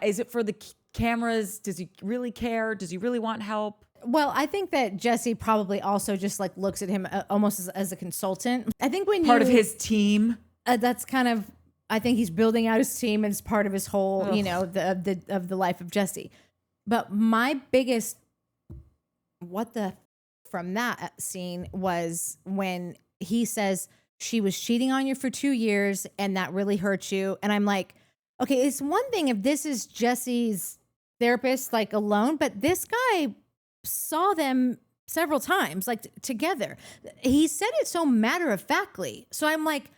Is it for the cameras? Does he really care? Does he really want help? Well, I think that Jessie probably also just like looks at him almost as a consultant. I think when Part of his team. that's kind of, I think he's building out his team as part of his whole, of the life of Jessie. But my biggest from that scene was when he says she was cheating on you for 2 years and that really hurt you. And I'm like, okay, it's one thing if this is Jessie's therapist, like alone, but this guy saw them several times, like together. He said it so matter-of-factly. So I'm like,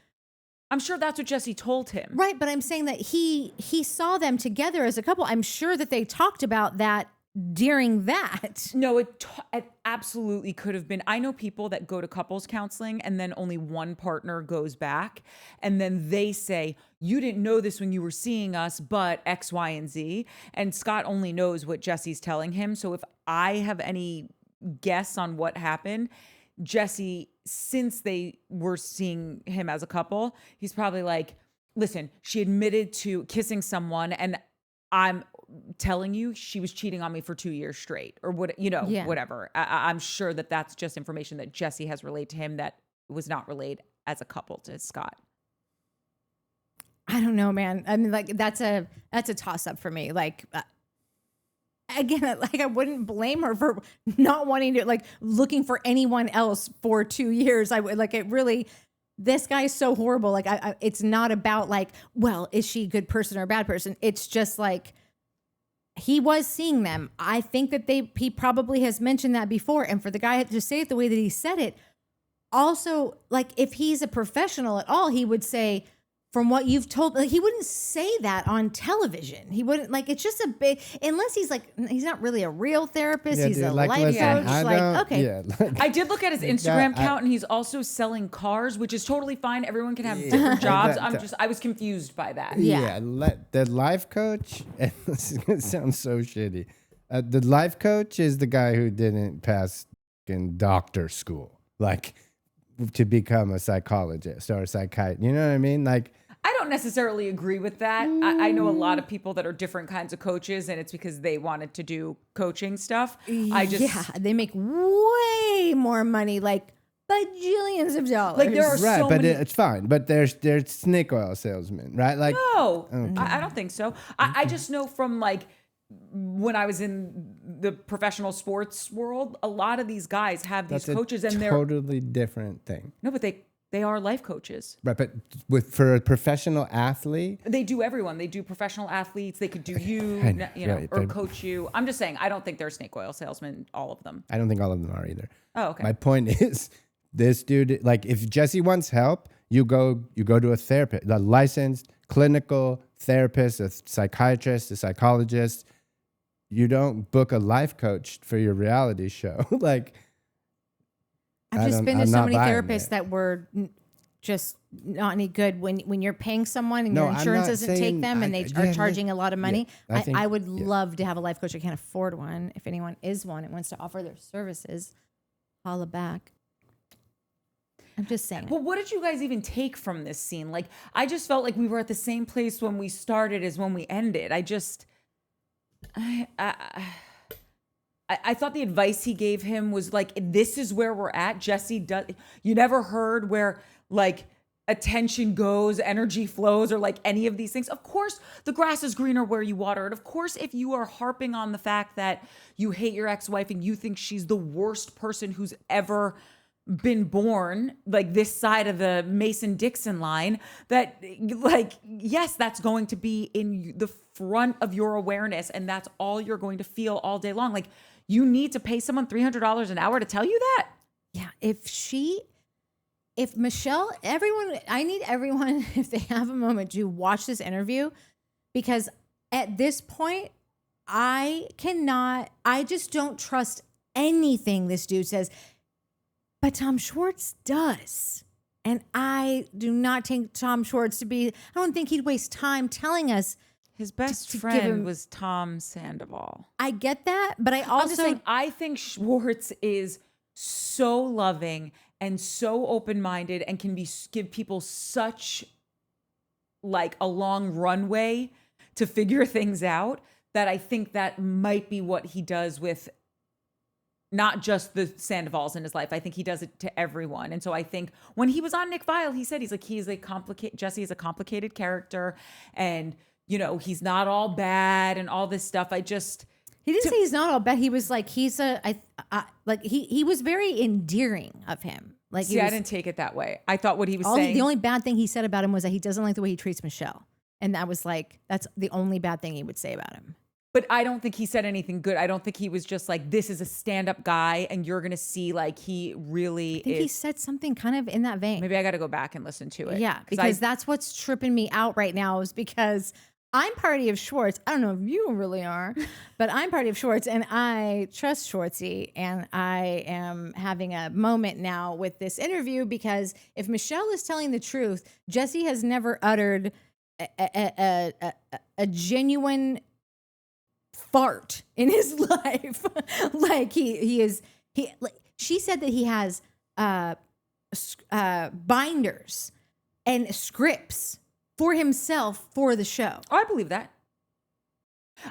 I'm sure that's what Jessie told him. right, but I'm saying that he saw them together as a couple. I'm sure that they talked about that during that. No, it absolutely could have been. I know people that go to couples counseling and then only one partner goes back, and then they say, you didn't know this when you were seeing us, but X, Y, and Z. And Scott only knows what Jessie's telling him. So if I have any guess on what happened, Jessie, since they were seeing him as a couple, he's probably like, listen, she admitted to kissing someone, and I'm telling you she was cheating on me for 2 years straight, or whatever. I'm sure that that's just information that Jessie has relayed to him that was not relayed as a couple to Scott? I don't know, man. I mean, like that's a toss up for me. Like again, like I wouldn't blame her for not wanting to, like looking for anyone else for 2 years. I would like it really. This guy is so horrible. Like it's not about like, well, is she a good person or a bad person? It's just like he was seeing them. I think that he probably has mentioned that before. And for the guy to say it the way that he said it, also like if he's a professional at all, he would say, from what you've told, like he wouldn't say that on television. He wouldn't, like, it's just a big, unless he's like, he's not really a real therapist. Yeah, he's dude, a like, life listen, coach. I Like, don't- okay. yeah, like- I did look at his Instagram I- account, and he's also selling cars, which is totally fine. Everyone can have different jobs. I was confused by that. Yeah. The life coach, and this is gonna sound so shitty. The life coach is the guy who didn't pass in doctor school, like to become a psychologist or a psychiatrist. You know what I mean? Like, I don't necessarily agree with that. I know a lot of people that are different kinds of coaches, and it's because they wanted to do coaching stuff. Yeah, they make way more money, like bajillions of dollars. Like, there are right, so but many. it's fine. But there's snake oil salesmen, right? Like, No, I don't think so. I just know from like when I was in the professional sports world, a lot of these guys have these that's coaches, a and they're totally different thing. no, but they are life coaches. Right, but for a professional athlete, They do everyone. They do professional athletes. They could do you, I know, you know, right, or but- coach you. I'm just saying, I don't think they're snake oil salesmen, all of them. I don't think all of them are either. Oh, okay. My point is, this dude, like, if Jesse wants help, you go to a therapist, a licensed clinical therapist, a psychiatrist, a psychologist. You don't book a life coach for your reality show. Like, I've just been to I'm so not many buying therapists it. that were just not any good when you're paying someone and No, your I'm insurance not doesn't take saying- them and they yeah, are charging a lot of money. I think- I would yeah. love to have a life coach. I can't afford one. If anyone is one and wants to offer their services, holla back. I'm just saying. Well, what did you guys even take from this scene? Like, I just felt like we were at the same place when we started as when we ended. I thought the advice he gave him was like, this is where we're at. Jesse does. You never heard where like attention goes, energy flows, or like any of these things. Of course, the grass is greener where you water it. Of course, if you are harping on the fact that you hate your ex-wife and you think she's the worst person who's ever been born, like this side of the Mason-Dixon line, that like, yes, that's going to be in the front of your awareness, and that's all you're going to feel all day long. Like, you need to pay someone $300 an hour to tell you that? Yeah, if Michelle, I need everyone, if they have a moment, to watch this interview, because at this point, I just don't trust anything this dude says. But Tom Schwartz does. And I do not take Tom Schwartz to be, I don't think he'd waste time telling us. His best to give friend him- was Tom Sandoval. I get that, but I I'm also just saying, I think Schwartz is so loving and so open-minded and can give people such like a long runway to figure things out, that I think that might be what he does with not just the Sandovals in his life. I think he does it to everyone. And so I think when he was on Nick Viall, he said, Jesse is a complicated character, and you know, he's not all bad and all this stuff. he didn't say he's not all bad. He was like, he was very endearing of him. Like, See, I didn't take it that way. I thought what he was saying. the only bad thing he said about him was that he doesn't like the way he treats Michelle. And that was like, that's the only bad thing he would say about him. But I don't think he said anything good. I don't think he was just like, this is a stand-up guy, and you're going to see like he really I think he said something kind of in that vein. Maybe I got to go back and listen to it. Yeah, because that's what's tripping me out right now, is because I'm party of Schwartz. I don't know if you really are, but I'm party of Schwartz, and I trust Schwartzy, and I am having a moment now with this interview, because if Michelle is telling the truth, Jesse has never uttered a genuine fart in his life. Like she said that he has binders and scripts for himself for the show. Oh, I believe that.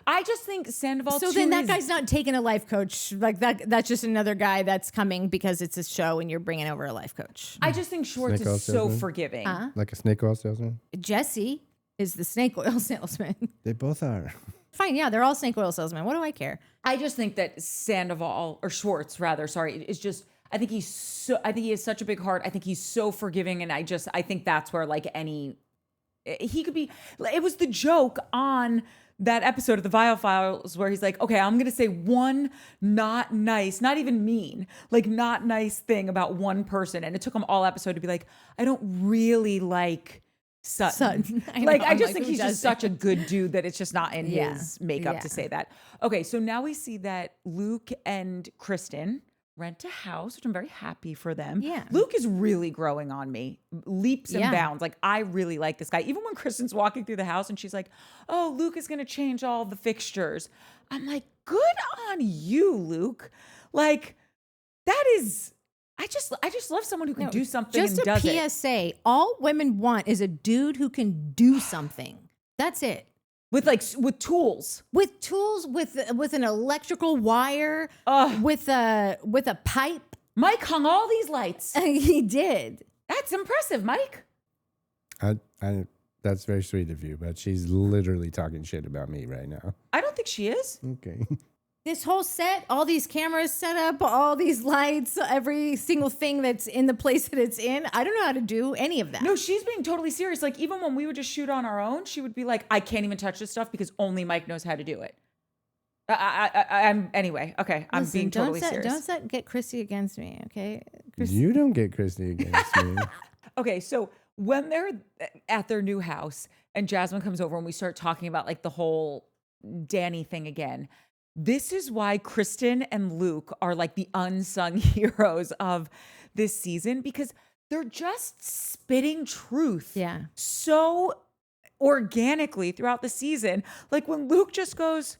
I just think Sandoval. So too then that is- guy's not taking a life coach like that. That's just another guy that's coming because it's a show and you're bringing over a life coach. I just think Schwartz Snake oil is so salesman? forgiving. Like a snake oil salesman. Jesse is the snake oil salesman. They both are. Fine, yeah, they're all snake oil salesmen. What do I care? I just think that Sandoval or Schwartz rather, sorry, is just. I think he has such a big heart. I think he's so forgiving, and I think that's where like he could be. It was the joke on that episode of the Vial Files where he's like, okay, I'm going to say one not nice, not even mean, like not nice thing about one person. And it took him all episode to be like, I don't really like Sutton. I know, Like, I I'm just like, think who he's just does such a good dude that it's just not in Yeah. his makeup Yeah. to say that. Okay, so now we see that Luke and Kristen rent a house, which I'm very happy for them. Yeah. Luke is really growing on me, leaps and Yeah. bounds. Like, I really like this guy. Even when Kristen's walking through the house and she's like, oh, Luke is going to change all the fixtures. I'm like, good on you, Luke. Like, that is, I just love someone who can do something Just and does a it. PSA. All women want is a dude who can do something. That's it. With tools. With tools, with an electrical wire, with a pipe. Mike hung all these lights. He did. That's impressive, Mike. That's very sweet of you, but she's literally talking shit about me right now. I don't think she is. Okay. This whole set, all these cameras set up, all these lights, every single thing that's in the place that it's in. I don't know how to do any of that. No, she's being totally serious. Like, even when we would just shoot on our own, she would be like, I can't even touch this stuff because only Mike knows how to do it. I'm anyway. Okay, I'm Listen, being totally serious. Don't get Chrissy against me, okay? You don't get Christy against me. Okay, so when they're at their new house and Jasmine comes over and we start talking about like the whole Danny thing again, this is why Kristen and Luke are like the unsung heroes of this season because they're just spitting truth. Yeah. So organically throughout the season. Like when Luke just goes,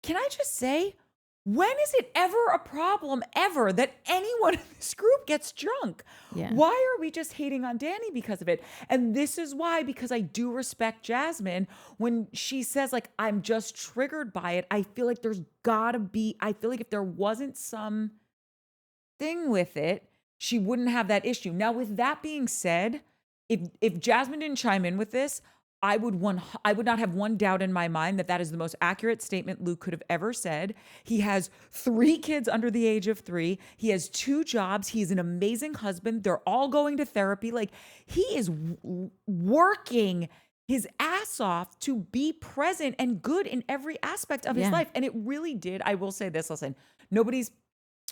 can I just say, when is it ever a problem ever that anyone in this group gets drunk? Yeah. Why are we just hating on Danny because of it? And this is why, because I do respect Jasmine when she says like, I'm just triggered by it. I feel like there's gotta be, I feel like if there wasn't some thing with it, she wouldn't have that issue. Now, with that being said, if Jasmine didn't chime in with this, I would not have one doubt in my mind that that is the most accurate statement Luke could have ever said. He has 3 kids under the age of 3. He has 2 jobs. He's an amazing husband. They're all going to therapy. Like he is working his ass off to be present and good in every aspect of his life. And it really did. I will say this, listen, nobody's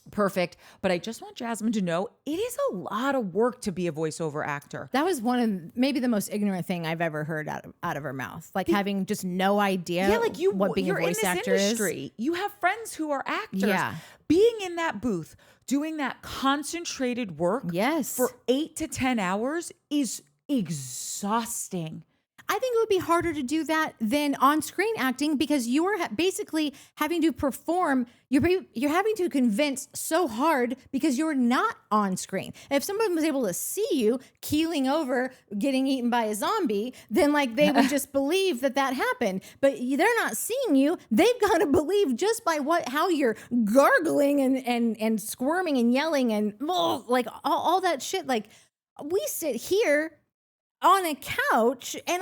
perfect, but I just want Jasmine to know it is a lot of work to be a voiceover actor. That was one of maybe the most ignorant thing I've ever heard out of her mouth. Like having just no idea like what being a you're voice in this actor industry. is. You have friends who are actors. Yeah. Being in that booth, doing that concentrated work Yes. for 8 to 10 hours is exhausting. I think it would be harder to do that than on-screen acting because you are basically having to perform. You're having to convince so hard because you're not on screen. If someone was able to see you keeling over, getting eaten by a zombie, then like they would just believe that happened. But they're not seeing you. They've got to believe just by how you're gargling and squirming and yelling and like all that shit. Like we sit here on a couch, and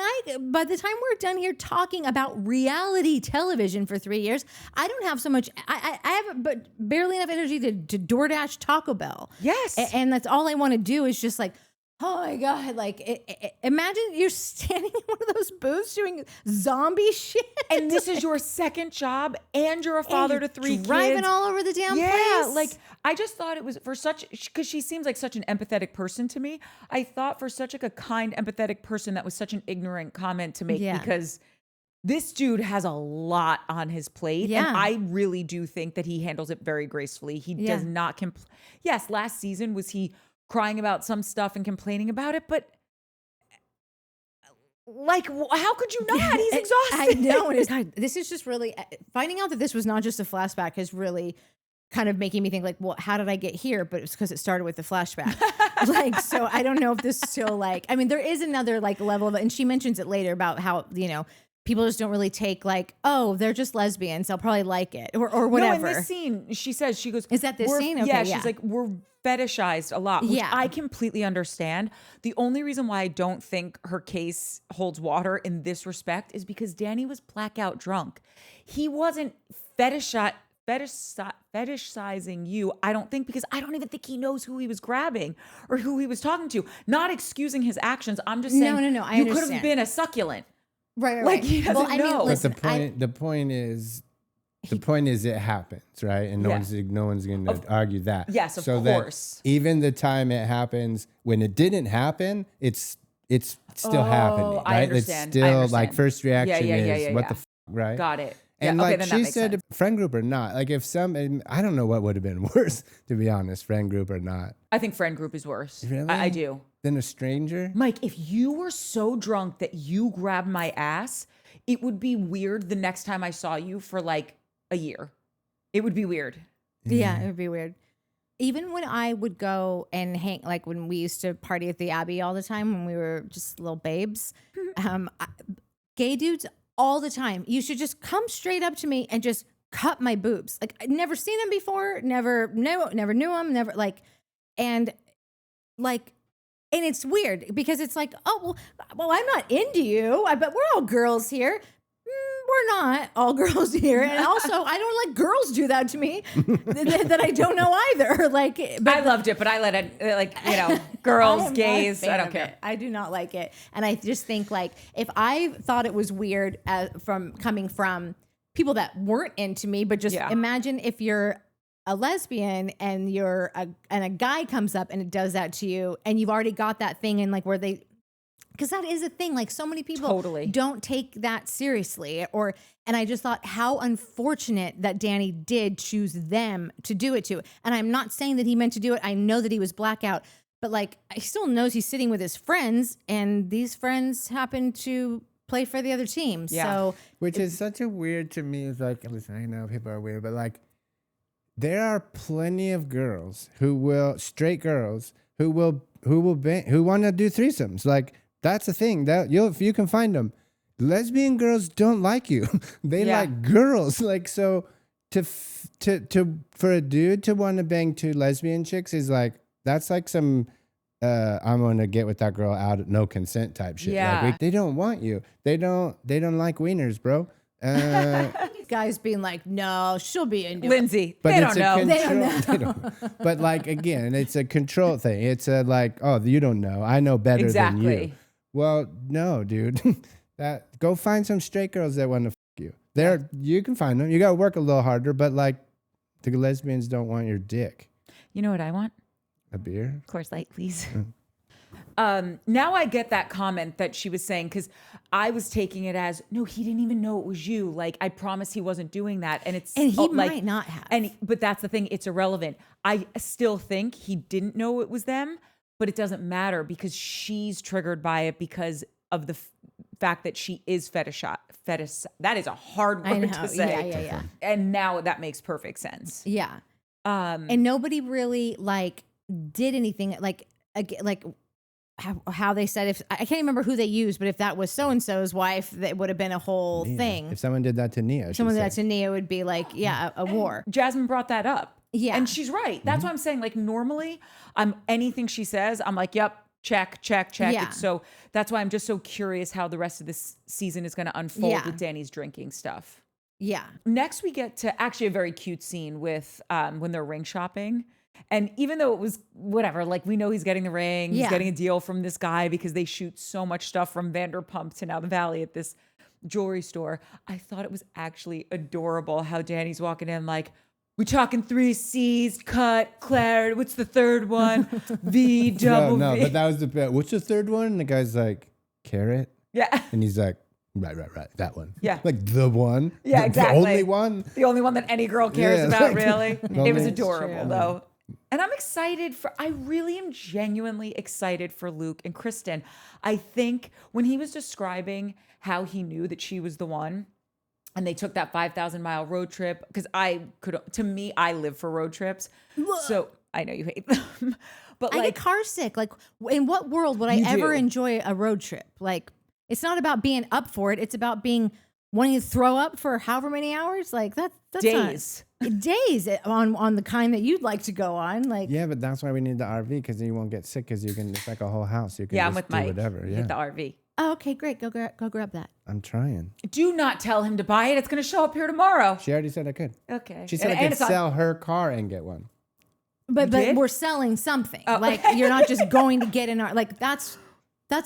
by the time we're done here talking about reality television for 3 years, I don't have so much. I have but barely enough energy to DoorDash Taco Bell. Yes, and that's all I want to do is just like, oh my god! Like, imagine you're standing in one of those booths doing zombie shit, and this is your second job, and you're a father to 3 kids, driving all over the damn place. Like I just thought it was for such because she seems like such an empathetic person to me. I thought for such like a kind, empathetic person that was such an ignorant comment to make because this dude has a lot on his plate, and I really do think that he handles it very gracefully. He does not Yes, last season was he crying about some stuff and complaining about it, but like, how could you not? He's exhausted. I know. And this is just really finding out that this was not just a flashback is really kind of making me think like, well, how did I get here? But it's because it started with the flashback. Like, so I don't know if this is still like, I mean, there is another like level of, and she mentions it later about how, people just don't really take like, oh, they're just lesbians, they'll probably like it or whatever. No, in this scene, she says, she goes, Is that this "We're-" scene? Okay, yeah, yeah. she's like, we're fetishized a lot, which Yeah. I completely understand. The only reason why I don't think her case holds water in this respect is because Danny was blackout drunk. He wasn't fetishizing you, I don't think, because I don't even think he knows who he was grabbing or who he was talking to. Not excusing his actions. I'm just saying, No, I you could have understand. been a succulent. Right. Like, he doesn't know. But listen, the point is it happens, right? And no Yeah. one's going to argue that. Yes, of so course. That even the time it happens, when it didn't happen, it's still happening, I right? understand. It's I still understand. like first reaction is yeah. what the right? Got it. And yeah, okay, like then that she makes said, sense. friend group or not, like if and I don't know what would have been worse, to be honest, friend group or not. I think friend group is worse. Really? I do. Than a stranger? Mike, if you were so drunk that you grabbed my ass, it would be weird the next time I saw you for like a year. It would be weird. Yeah, it would be weird. Even when I would go and hang, like when we used to party at the Abbey all the time when we were just little babes, gay dudes all the time. You should just come straight up to me and just cut my boobs. Like I'd never seen them before, never knew them, never like, and it's weird because it's like, oh, well, I'm not into you, but we're all girls here. We're not all girls here. And also, I don't let girls do that to me that I don't know either. Like, but I loved it, but I let it, girls, gays, I don't care. I do not like it. And I just think like, if I thought it was weird coming from people that weren't into me, but just imagine if you're a lesbian and a guy comes up and it does that to you and you've already got that thing and like where they, because that is a thing. Like so many people Totally. don't take that seriously. And I just thought how unfortunate that Danny did choose them to do it to. And I'm not saying that he meant to do it. I know that he was blackout, but like he still knows he's sitting with his friends, and these friends happen to play for the other team. Yeah. So Which is such a weird to me. It's like, listen, I know people are weird, but like there are plenty of girls straight girls who want to do threesomes. Like that's the thing that you can find them. Lesbian girls don't like you. They like girls. Like, so for a dude to want to bang two lesbian chicks is like, that's like some, I'm going to get with that girl out of no consent type shit. Yeah. Like, they don't want you. They don't like wieners, bro. guys being like, no, she'll be into it. Lindsay, But they it's don't know. They don't know. But like, again, it's a control thing. It's a like, oh, you don't know. I know better than Exactly. you. Well, no, dude. Go find some straight girls that want to fuck you. You can find them. You got to work a little harder, but like the lesbians don't want your dick. You know what I want? A beer? Of course, Light, please. Now I get that comment that she was saying, because I was taking it as, no, he didn't even know it was you. Like, I promise he wasn't doing that. And he might not have. But that's the thing. It's irrelevant. I still think he didn't know it was them, but it doesn't matter because she's triggered by it because of the fact that she is fetish. That is a hard word to say. Yeah. And now that makes perfect sense. Yeah. And nobody really like did anything like how they said, if I can't remember who they used, but if that was so-and-so's wife, that would have been a whole thing. If someone did that to Nia, Someone did that to Nia, it would be like, a war. Jasmine brought that up. Yeah. And she's right. That's why I'm saying, like, normally anything she says, I'm like, yep, check. Yeah. So that's why I'm just so curious how the rest of this season is going to unfold with Danny's drinking stuff. Yeah. Next, we get to actually a very cute scene with when they're ring shopping. And even though it was whatever, like we know he's getting the ring, he's getting a deal from this guy because they shoot so much stuff from Vanderpump to now the Valley at this jewelry store. I thought it was actually adorable how Danny's walking in like, we talking 3 C's, cut, clarity. What's the third one? V, double No, V. but that was the bit. What's the third one? And the guy's like, carrot. Yeah. And he's like, right. That one. Yeah. Like the one. Yeah, exactly. The only one. The only one that any girl cares Yeah, about, like, really. no, It was it's adorable, true. though. And I'm excited I really am genuinely excited for Luke and Kristen. I think when he was describing how he knew that she was the one, and they took that 5,000-mile road trip, because I live for road trips. So I know you hate them. But I like, get car sick. Like, in what world would I You ever do. enjoy a road trip? Like, It's not about being up for it. It's about wanting to throw up for however many hours. Like that's Days. days on the kind that you'd like to go on. Like, Yeah, but that's why we need the RV, because you won't get sick, because you can, it's like a whole house. You can Yeah, I'm just with do Mike. whatever. Yeah, Get the RV. oh, okay, great. Go grab that. I'm trying. Do not tell him to buy it. It's going to show up here tomorrow. She already said I could. Okay. She said I could sell her car and get one. But did? we're selling something. Oh. Like you're not just going to get in our like that's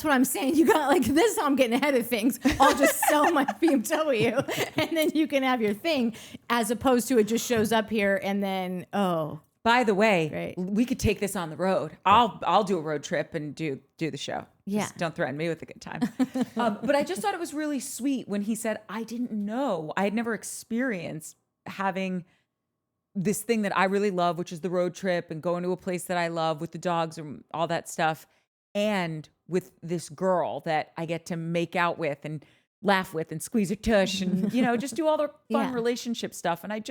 what I'm saying. You got like this. I'm getting ahead of things. I'll just sell my BMW and then you can have your thing, as opposed to it just shows up here and then By the way, Great. we could take this on the road. I'll do a road trip and do the show. Yeah. Just don't threaten me with a good time. But I just thought it was really sweet when he said, I didn't know. I had never experienced having this thing that I really love, which is the road trip and going to a place that I love with the dogs and all that stuff. And with this girl that I get to make out with and laugh with and squeeze her tush and, just do all the fun Yeah. relationship stuff. And I'm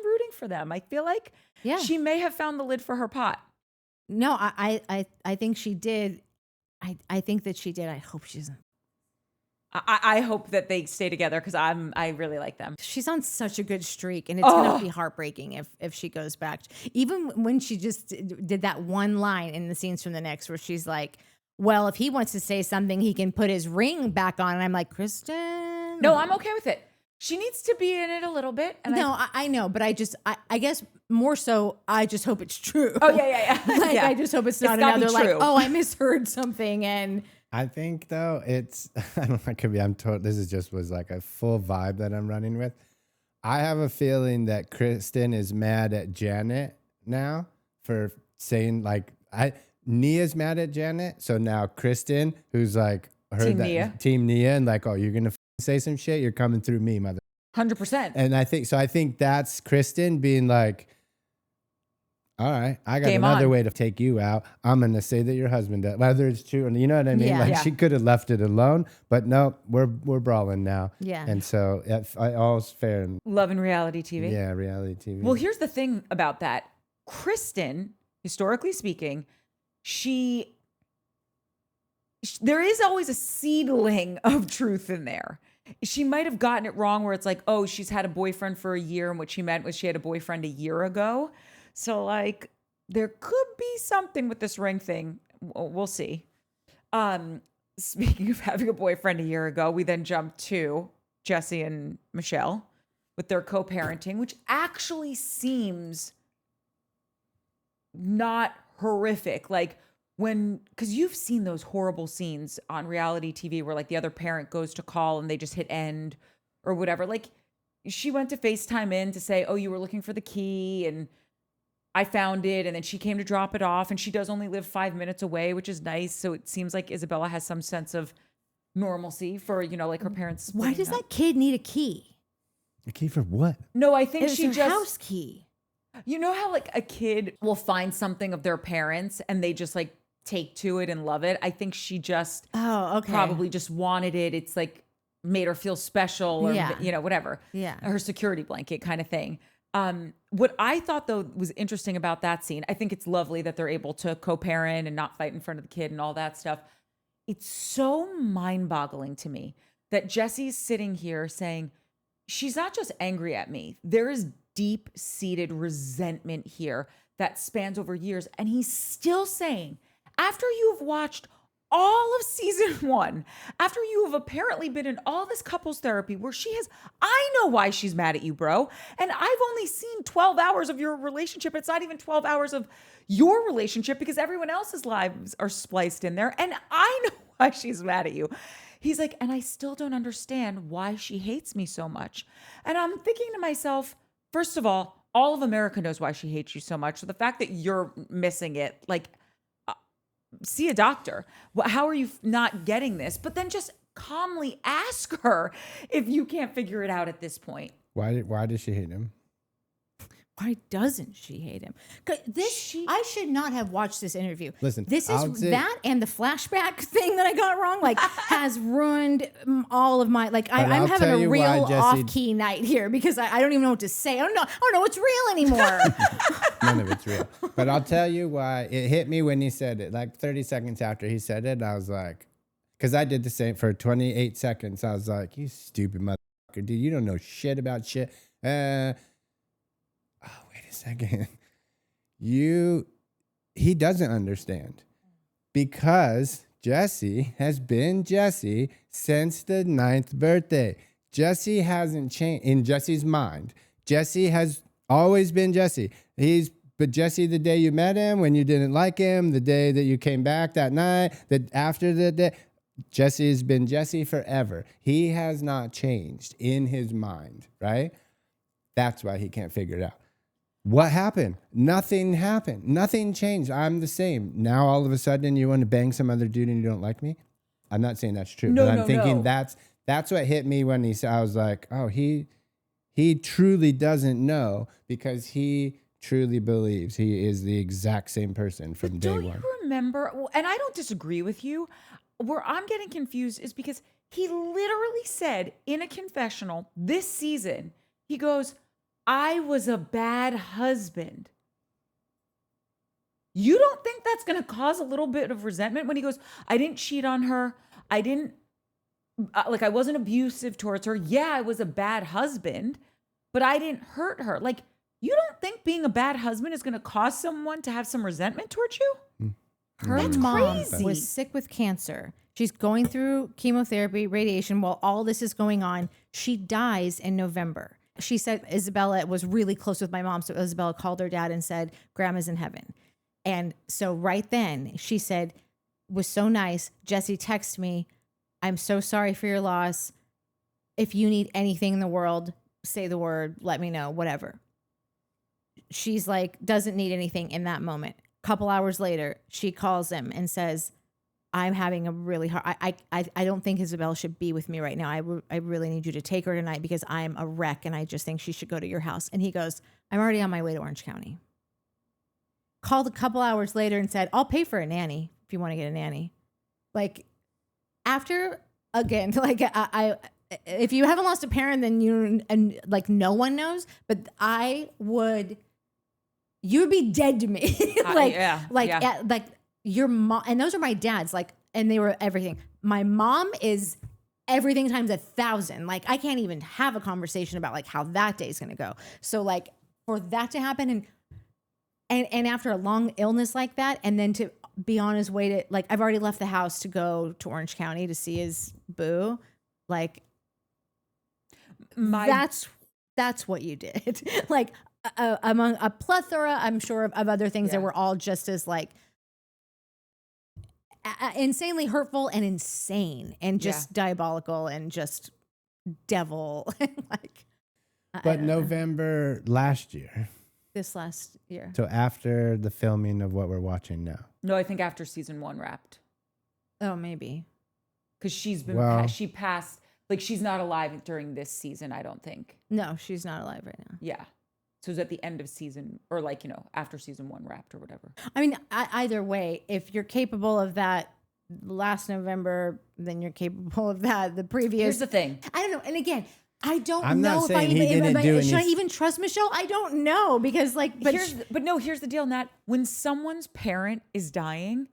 rooting for them. I feel like she may have found the lid for her pot. no, I think she did. I think that she did. I hope she doesn't. I hope that they stay together because I really like them. She's on such a good streak, and it's gonna be heartbreaking if she goes back. Even when she just did that one line in the Scenes from the Next, where she's like, "Well, if he wants to say something, he can put his ring back on." And I'm like, Kristen, No, I'm okay with it. She needs to be in it a little bit. And no, I know, but I guess more so, I just hope it's true. Oh yeah. Like, Yeah. I just hope it's It's not gotta be another like, true. oh, I misheard something, and I think though it's I don't know, it could be this is just was like a full vibe that I'm running with. I have a feeling that Kristen is mad at Janet now for saying like Nia's mad at Janet. So now Kristen, who's like heard Team Nia and like, oh, you're gonna say some shit, you're coming through me, mother. 100%. And I think that's Kristen being like, all right, I got Game another on. way to take you out. I'm going to say that your husband does. Whether it's true, and you know what I mean? Yeah. Like Yeah. she could have left it alone, but no, we're brawling now. Yeah. And so all's fair. And Love and reality TV. yeah, reality TV. Well, here's the thing about that. Kristen, historically speaking, there is always a seedling of truth in there. She might have gotten it wrong where it's like, oh, she's had a boyfriend for a year, and what she meant was she had a boyfriend a year ago. So like there could be something with this ring thing. We'll see. Speaking of having a boyfriend a year ago, we then jumped to Jesse and Michelle with their co-parenting, which actually seems not horrific. Like because you've seen those horrible scenes on reality TV where like the other parent goes to call and they just hit end or whatever. Like she went to FaceTime in to say, oh, you were looking for the key and I found it. And then she came to drop it off, and she does only live 5 minutes away, which is nice. So it seems like Isabella has some sense of normalcy for, like her parents. why splitting does up. that kid need a key? a key for what? No, I think It's she her just house key. You know how like a kid will find something of their parents and they just like take to it and love it? I think she just Oh, okay. probably just wanted it. It's like made her feel special or, Yeah. whatever. Yeah. Her security blanket kind of thing. What I thought though was interesting about that scene, I think it's lovely that they're able to co-parent and not fight in front of the kid and all that stuff. It's so mind-boggling to me that Jesse's sitting here saying, she's not just angry at me. There is deep-seated resentment here that spans over years. And he's still saying, after you've watched all of season 1, after you have apparently been in all this couples therapy where I know why she's mad at you, bro. And I've only seen 12 hours of your relationship. It's not even 12 hours of your relationship because everyone else's lives are spliced in there. And I know why she's mad at you. He's like, and I still don't understand why she hates me so much. And I'm thinking to myself, first of all of America knows why she hates you so much. So the fact that you're missing it, like, see a doctor. How are you not getting this? But then just calmly ask her if you can't figure it out at this point. Why did she hate him? Why doesn't she hate him? 'Cause I should not have watched this interview. Listen, this I'll is say- that and the flashback thing that I got wrong. Like, has ruined all of my. Like, I'm I'll having tell a you real why, Jessie- off-key night here because I don't even know what to say. I don't know what's real anymore. None of it's real. But I'll tell you why it hit me when he said it. Like 30 seconds after he said it, I was like, Because I did the same for 28 seconds. I was like, you stupid motherfucker, dude. You don't know shit about shit. Oh, wait a second. He doesn't understand. Because Jesse has been Jesse since the 9th birthday. Jesse hasn't changed in Jesse's mind. Jesse has always been Jesse. But Jesse, the day you met him, when you didn't like him, the day that you came back that night, that after the day, Jesse has been Jesse forever. He has not changed in his mind, right? That's why he can't figure it out. What happened? Nothing happened. Nothing changed. I'm the same. Now all of a sudden you want to bang some other dude and you don't like me? I'm not saying that's true, but I'm thinking that's what hit me when he said, I was like, oh, he truly doesn't know because he truly believes he is the exact same person from day one. Don't you remember? And I don't disagree with you. Where I'm getting confused is because he literally said in a confessional this season, he goes, I was a bad husband. You don't think that's going to cause a little bit of resentment when he goes, I didn't cheat on her. I didn't, I wasn't abusive towards her. Yeah, I was a bad husband, but I didn't hurt her. Like, you don't think being a bad husband is going to cause someone to have some resentment towards you? Her mom was sick with cancer. She's going through chemotherapy, radiation. While all this is going on, she dies in November. She said Isabella was really close with my mom. So Isabella called her dad and said, Grandma's in heaven. And so right then she said, was so nice. Jesse texted me, I'm so sorry for your loss. If you need anything in the world, say the word, let me know, whatever. She's like, doesn't need anything in that moment. Couple hours later, she calls him and says, I'm having a really hard, I don't think Isabella should be with me right now. I really need you to take her tonight because I'm a wreck and I just think she should go to your house. And he goes, I'm already on my way to Orange County. Called a couple hours later and said, I'll pay for a nanny if you want to get a nanny. Like, after, again, like, if you haven't lost a parent, then and like no one knows, but you would be dead to me. Like your mom, and those are my dad's, like, and they were everything. My mom is everything times 1,000. Like, I can't even have a conversation about like how that day's gonna go. So like for that to happen and after a long illness like that, and then to be on his way to, like, I've already left the house to go to Orange County to see his boo. Like, that's what you did. Like, among a plethora, I'm sure, of other things that were all just as like insanely hurtful and insane and just diabolical and just devil. Like, but November last year. This last year. So after the filming of what we're watching now. No, I think after season 1 wrapped. Oh, maybe. Because she's been, she passed, like, she's not alive during this season, I don't think. No, she's not alive right now. Yeah. So it was at the end of season, or like, after season 1 wrapped or whatever. I mean, either way, if you're capable of that last November, then you're capable of that the previous. Here's the thing. I don't know. And again, I don't I'm know not if I saying he didn't do should I even trust Michelle? I don't know, because like, here's the deal, Nat. When someone's parent is dying,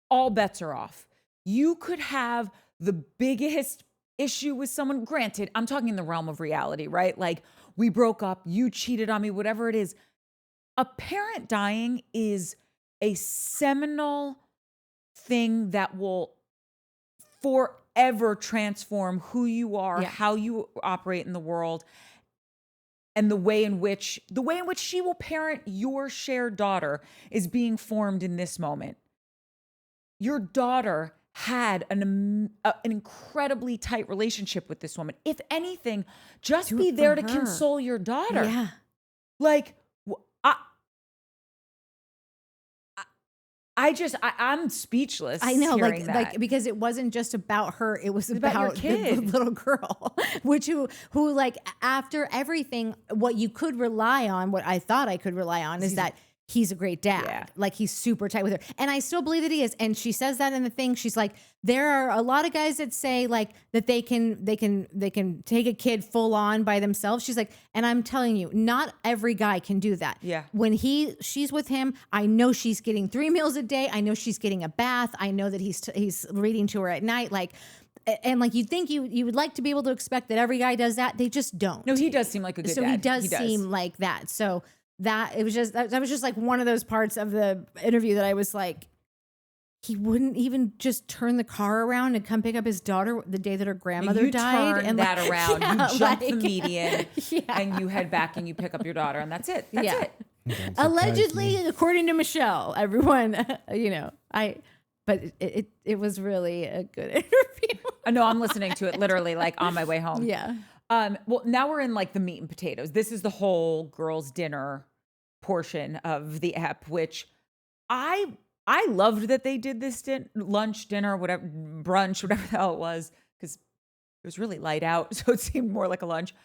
all bets are off. You could have the biggest issue with someone. Granted, I'm talking in the realm of reality, right? Like, we broke up, you cheated on me, whatever it is. A parent dying is a seminal thing that will forever transform who you are, how you operate in the world, and the way in which she will parent your shared daughter is being formed in this moment. Your daughter had an incredibly tight relationship with this woman. If anything, just be there to console your daughter. Yeah. Like, I'm speechless. I know, like because it wasn't just about her; it was about the little girl, who like, after everything, what you could rely on, what I thought I could rely on, is that he's a great dad. Yeah. Like he's super tight with her. And I still believe that he is. And she says that in the thing. She's like, there are a lot of guys that say like that they can take a kid full on by themselves. She's like, and I'm telling you, not every guy can do that. Yeah. When she's with him, I know she's getting 3 meals a day. I know she's getting a bath. I know that he's reading to her at night. Like, and like you'd think you would like to be able to expect that every guy does that. They just don't. No, he does seem like a good dad. He does seem like that. So that was just like one of those parts of the interview that I was like, he wouldn't even just turn the car around and come pick up his daughter the day that her grandmother died. Turn and that like, around. yeah, You jump the median yeah. and you head back and you pick up your daughter, and that's it. That's Yeah. it. Don't surprise Allegedly, me. according to Michelle, everyone, but it was really a good interview. No, I'm listening to it literally like on my way home. Yeah. Well, now we're in like the meat and potatoes. This is the whole girls' dinner portion of the ep, which I loved that they did this lunch, dinner, whatever, brunch, whatever the hell it was, because it was really light out, so it seemed more like a lunch.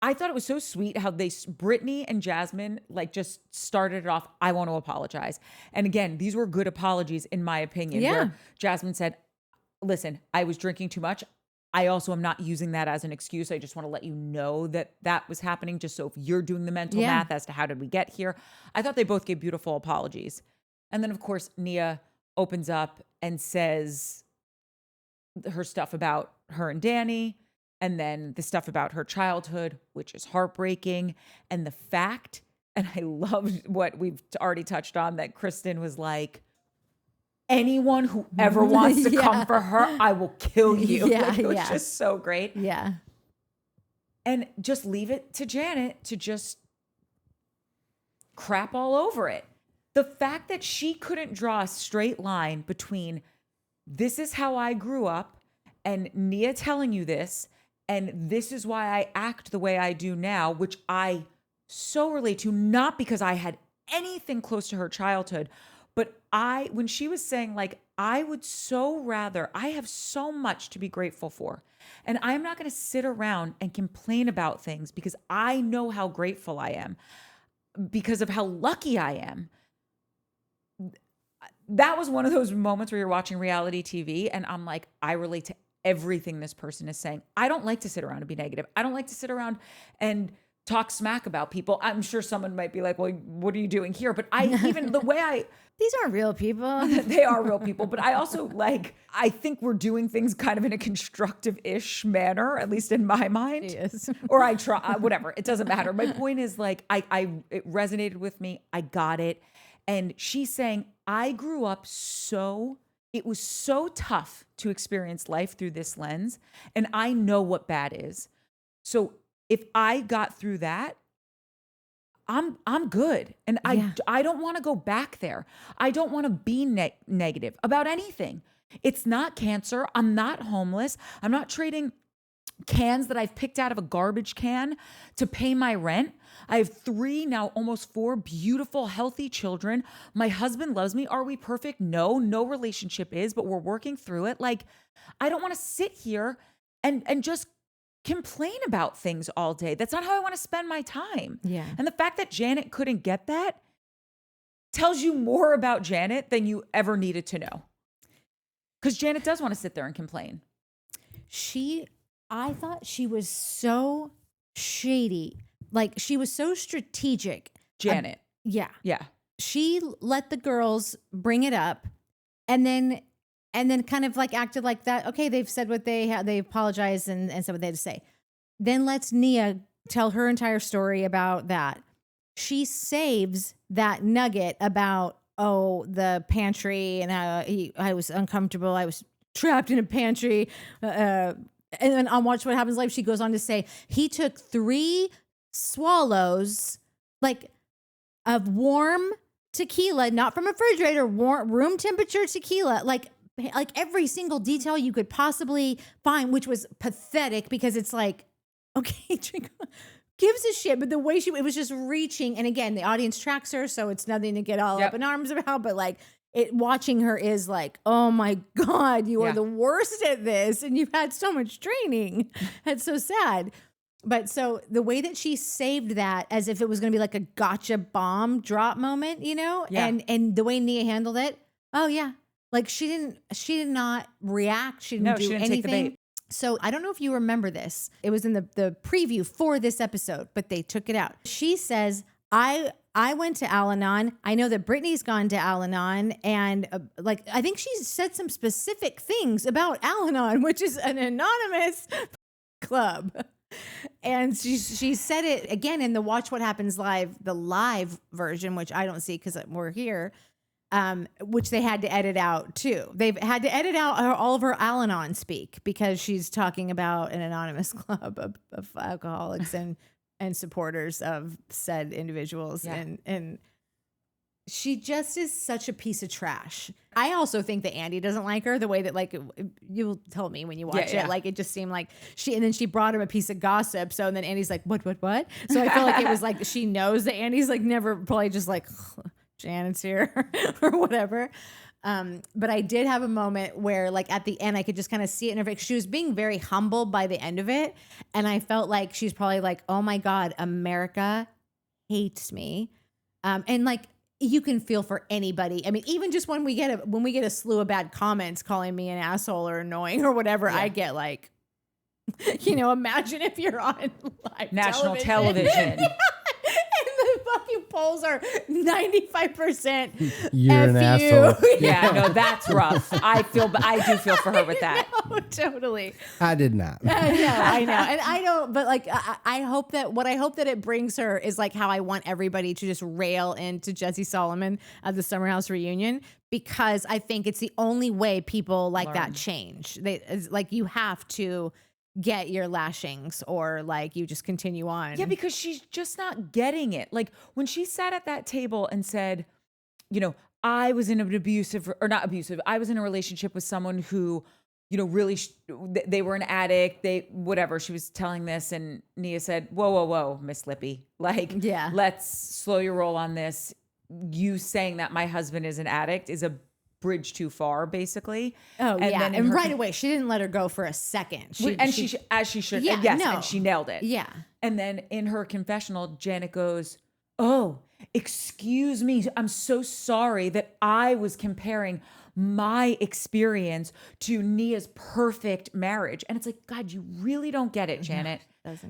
I thought it was so sweet how Brittany and Jasmine like just started it off. I want to apologize. And again, these were good apologies in my opinion. Yeah. Where Jasmine said, listen, I was drinking too much. I also am not using that as an excuse. I just want to let you know that was happening, just so if you're doing the mental math as to how did we get here. I thought they both gave beautiful apologies. And then of course, Nia opens up and says her stuff about her and Danny, and then the stuff about her childhood, which is heartbreaking. And the fact, and I loved what we've already touched on, that Kristen was like, anyone who ever wants to come for her, I will kill you. Yeah, Like, it was just so great. Yeah. And just leave it to Janet to just crap all over it. The fact that she couldn't draw a straight line between this is how I grew up and Nia telling you this, and this is why I act the way I do now, which I so relate to, not because I had anything close to her childhood, but when she was saying like, I would so rather, I have so much to be grateful for. And I'm not going to sit around and complain about things because I know how grateful I am because of how lucky I am. That was one of those moments where you're watching reality TV and I'm like, I relate to everything this person is saying. I don't like to sit around and be negative. I don't like to sit around and talk smack about people. I'm sure someone might be like, well, what are you doing here? But These aren't real people. they are real people. But I also I think we're doing things kind of in a constructive-ish manner, at least in my mind. Yes. Or I try, whatever. It doesn't matter. My point is like, it resonated with me. I got it. And she's saying, I grew up it was so tough to experience life through this lens. And I know what bad is. So if I got through that, I'm good. And I don't want to go back there. I don't want to be negative about anything. It's not cancer. I'm not homeless. I'm not trading cans that I've picked out of a garbage can to pay my rent. I have 3, now almost 4 beautiful, healthy children. My husband loves me. Are we perfect? No relationship is, but we're working through it. Like, I don't want to sit here and just complain about things all day. That's not how I want to spend my time. Yeah. And the fact that Janet couldn't get that tells you more about Janet than you ever needed to know. Because Janet does want to sit there and complain. I thought she was so shady. Like, she was so strategic. Janet. Yeah. Yeah. She let the girls bring it up and then kind of like acted like that. Okay, they've said what they apologized and said what they had to say. Then lets Nia tell her entire story about that. She saves that nugget about, the pantry and how I was uncomfortable. I was trapped in a pantry. And then on Watch What Happens Live, she goes on to say, he took 3 swallows, like, of warm tequila, not from a refrigerator, warm room temperature tequila, like every single detail you could possibly find, which was pathetic because it's like, okay, drink, gives a shit. But the way it was just reaching. And again, the audience tracks her, so it's nothing to get all up in arms about, but like, watching her is like, oh my God, you are the worst at this. And you've had so much training. It's so sad. But so the way that she saved that as if it was going to be like a gotcha bomb drop moment, you know, Yeah. and the way Nia handled it, oh yeah, like she did not react, she didn't do she didn't take the anything. bait. So I don't know if you remember this. It was in the preview for this episode, but they took it out. She says, I went to Al-Anon. I know that Brittany's gone to Al-Anon. And like, I think she said some specific things about Al-Anon, which is an anonymous club. And she said it again in the Watch What Happens Live, the live version, which I don't see because we're here, which they had to edit out too. They've had to edit out all of her Al-Anon speak because she's talking about an anonymous club of alcoholics and supporters of said individuals. Yeah. And she just is such a piece of trash. I also think that Andy doesn't like her the way that, like, you'll tell me when you watch it. Like, it just seemed like and then she brought him a piece of gossip. So, and then Andy's like, what? So I feel like it was like, she knows that Andy's like never probably just like, Janet's here or whatever. But I did have a moment where, like, at the end, I could just kind of see it in her face. She was being very humble by the end of it. And I felt like she's probably like, oh my God, America hates me. And like, you can feel for anybody. I mean, even just when we get a slew of bad comments calling me an asshole or annoying or whatever, I get like, you know, imagine if you're on live National television. And the fucking polls are 95%. You're an F you. asshole. Yeah, no, that's rough. I do feel for her with that. No, totally. I did not. I know. And I don't, but like, I hope that it brings her is like how I want everybody to just rail into Jesse Solomon at the Summer House reunion, because I think it's the only way people like that change. It's like, you have to get your lashings or like you just continue on. Yeah, because she's just not getting it. Like when she sat at that table and said, you know, I was in an abusive or not abusive. I was in a relationship with someone who, you know, really, they were an addict. Whatever. She was telling this and Nia said, whoa, Miss Lippy. Like, yeah, let's slow your roll on this. You saying that my husband is an addict is a bridge too far, basically. Oh, and yeah. then And right away, she didn't let her go for a second. As she should. Yeah, Yes, no. and she nailed it. Yeah. And then in her confessional, Janet goes, oh, excuse me. I'm so sorry that I was comparing my experience to Nia's perfect marriage. And it's like, God, you really don't get it, Janet.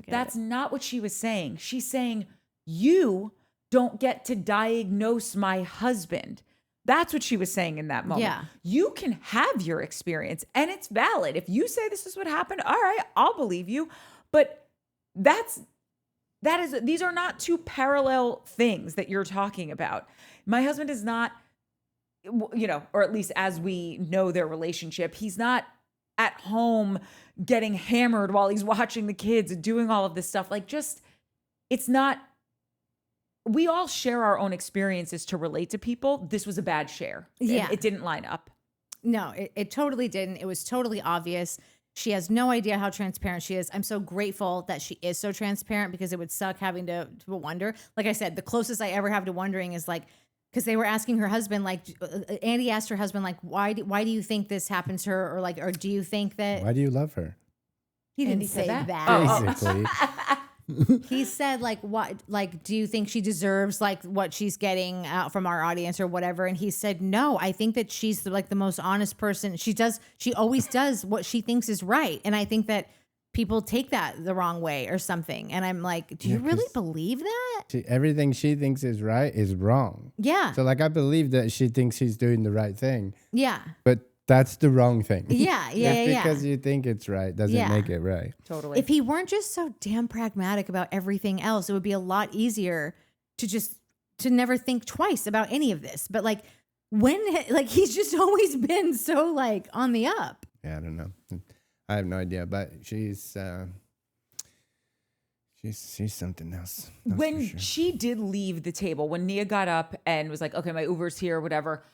That's not what she was saying. She's saying, you don't get to diagnose my husband. That's what she was saying in that moment. Yeah. You can have your experience and it's valid. If you say this is what happened, all right, I'll believe you. But these are not two parallel things that you're talking about. My husband is not, you know, or at least as we know their relationship, he's not at home getting hammered while he's watching the kids and doing all of this stuff. Like, just, it's not. We all share our own experiences to relate to people. This was a bad share. Yeah. It didn't line up. No, it totally didn't. It was totally obvious. She has no idea how transparent she is. I'm so grateful that she is so transparent, because it would suck having to wonder. Like I said, the closest I ever have to wondering is like, because they were asking her husband, like, Andy asked her husband, like, why do you think this happens to her? Or like, or do you think that. Why do you love her? He didn't Andy say said that. Basically. He said, like, what, like, do you think she deserves like what she's getting out from our audience or whatever? And he said, no, I think that she's like the most honest person. She always does what she thinks is right. And I think that people take that the wrong way or something. And I'm like, do you really believe that? Everything she thinks is right is wrong. Yeah. So like, I believe that she thinks she's doing the right thing. Yeah. But that's the wrong thing. Yeah. Just because you think it's right doesn't make it right. Totally. If he weren't just so damn pragmatic about everything else, it would be a lot easier to never think twice about any of this. But like, he's just always been so like on the up. Yeah, I don't know. I have no idea, but she's something else. When she did leave the table, when Nia got up and was like, okay, my Uber's here or whatever,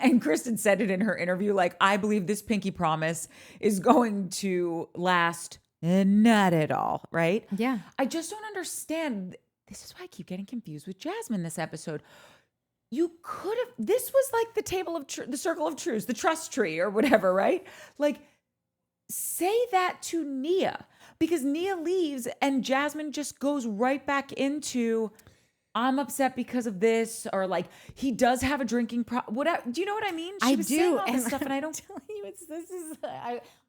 and Kristen said it in her interview, like, I believe this pinky promise is going to last not at all, right? Yeah. I just don't understand. This is why I keep getting confused with Jasmine this episode. You could have, this was like the table of, the circle of truths, the trust tree or whatever, right? Like, say that to Nia, because Nia leaves and Jasmine just goes right back into, I'm upset because of this, or like he does have a drinking problem. Whatever. Do you know what I mean? She I was do, saying all this and stuff, and I don't. telling you,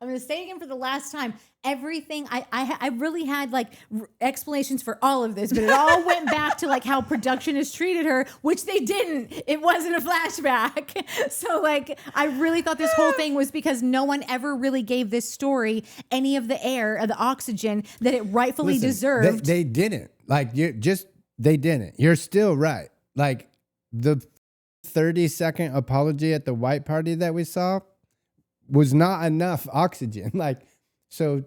I'm going to say it again for the last time. Everything I really had like explanations for all of this, but it all went back to like how production has treated her, which they didn't. It wasn't a flashback. So like I really thought this whole thing was because no one ever really gave this story any of the air or the oxygen that it rightfully deserved. They didn't. Like they didn't. You're still right. Like the 30-second apology at the white party that we saw was not enough oxygen. Like, so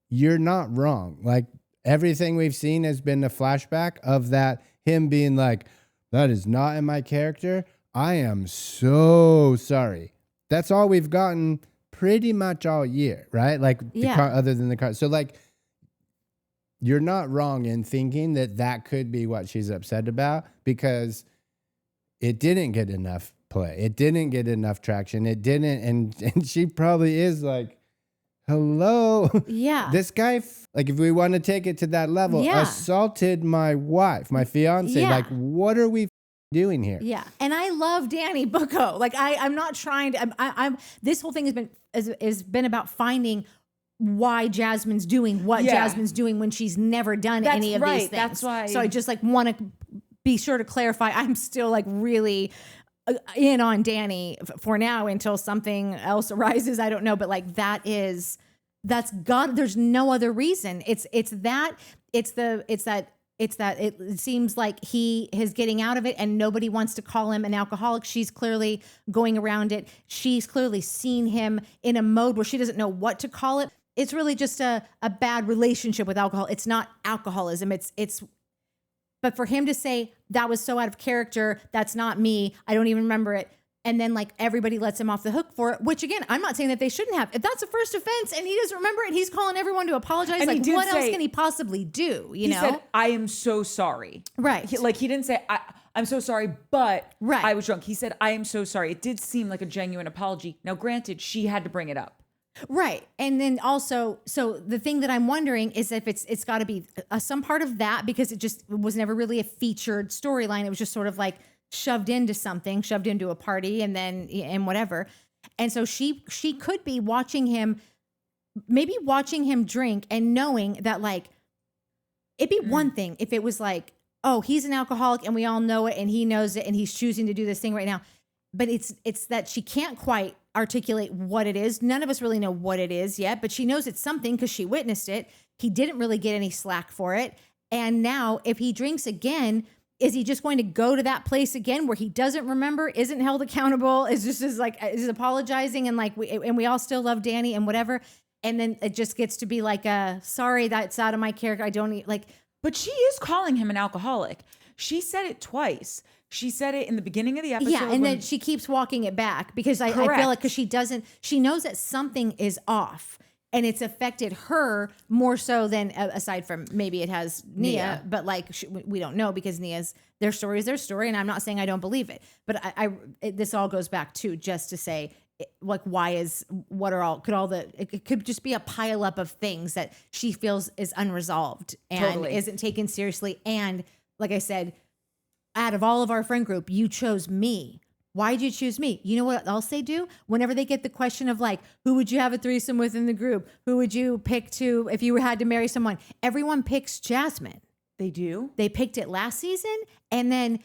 you're not wrong. Like everything we've seen has been a flashback of that, him being like, that is not in my character. I am so sorry. That's all we've gotten pretty much all year, right? Like other than the car. So like, you're not wrong in thinking that that could be what she's upset about, because it didn't get enough play. It didn't get enough traction. It didn't. And she probably is like, hello. Yeah. This guy, like if we want to take it to that level, assaulted my wife, my fiance. Yeah. Like, what are we doing here? Yeah. And I love Danny Bucco. Like I'm not trying to, I'm this whole thing has been about finding why Jasmine's doing what Jasmine's doing when she's never done any of these things. That's why. So I just like want to be sure to clarify. I'm still like really in on Danny for now until something else arises. I don't know, but like that's God. There's no other reason. It seems like he is getting out of it and nobody wants to call him an alcoholic. She's clearly going around it. She's clearly seen him in a mode where she doesn't know what to call it. It's really just a bad relationship with alcohol. It's not alcoholism. But for him to say that was so out of character, that's not me, I don't even remember it. And then like everybody lets him off the hook for it, which again, I'm not saying that they shouldn't have. If that's a first offense and he doesn't remember it, he's calling everyone to apologize. And like what else can he possibly do? He said, I am so sorry. Right. He didn't say, I'm so sorry, but right. I was drunk. He said, I am so sorry. It did seem like a genuine apology. Now, granted, she had to bring it up. Right. And then also, so the thing that I'm wondering is if it's got to be some part of that, because it just was never really a featured storyline. It was just sort of like shoved into a party and whatever. And so she could be watching him drink and knowing that like, it'd be one thing if it was like, oh, he's an alcoholic and we all know it and he knows it and he's choosing to do this thing right now. But it's that she can't quite articulate what it is. None of us really know what it is yet, but she knows it's something because she witnessed it. He didn't really get any slack for it. And now if he drinks again, is he just going to go to that place again where he doesn't remember, isn't held accountable, is apologizing and like we all still love Danny and whatever. And then it just gets to be like sorry, that's out of my character. I don't need like. But she is calling him an alcoholic. She said it twice. She said it in the beginning of the episode. Yeah, and then she keeps walking it back because I feel like because she knows that something is off and it's affected her more so than aside from maybe it has Nia. But like we don't know because their story is their story, and I'm not saying I don't believe it, but this all goes back to just to say like it could just be a pile up of things that she feels is unresolved and isn't taken seriously, and like I said. Out of all of our friend group, you chose me. Why'd you choose me? You know what else they do? Whenever they get the question of like, who would you have a threesome with in the group? Who would you pick to if you had to marry someone? Everyone picks Jasmine. They do? They picked it last season. And then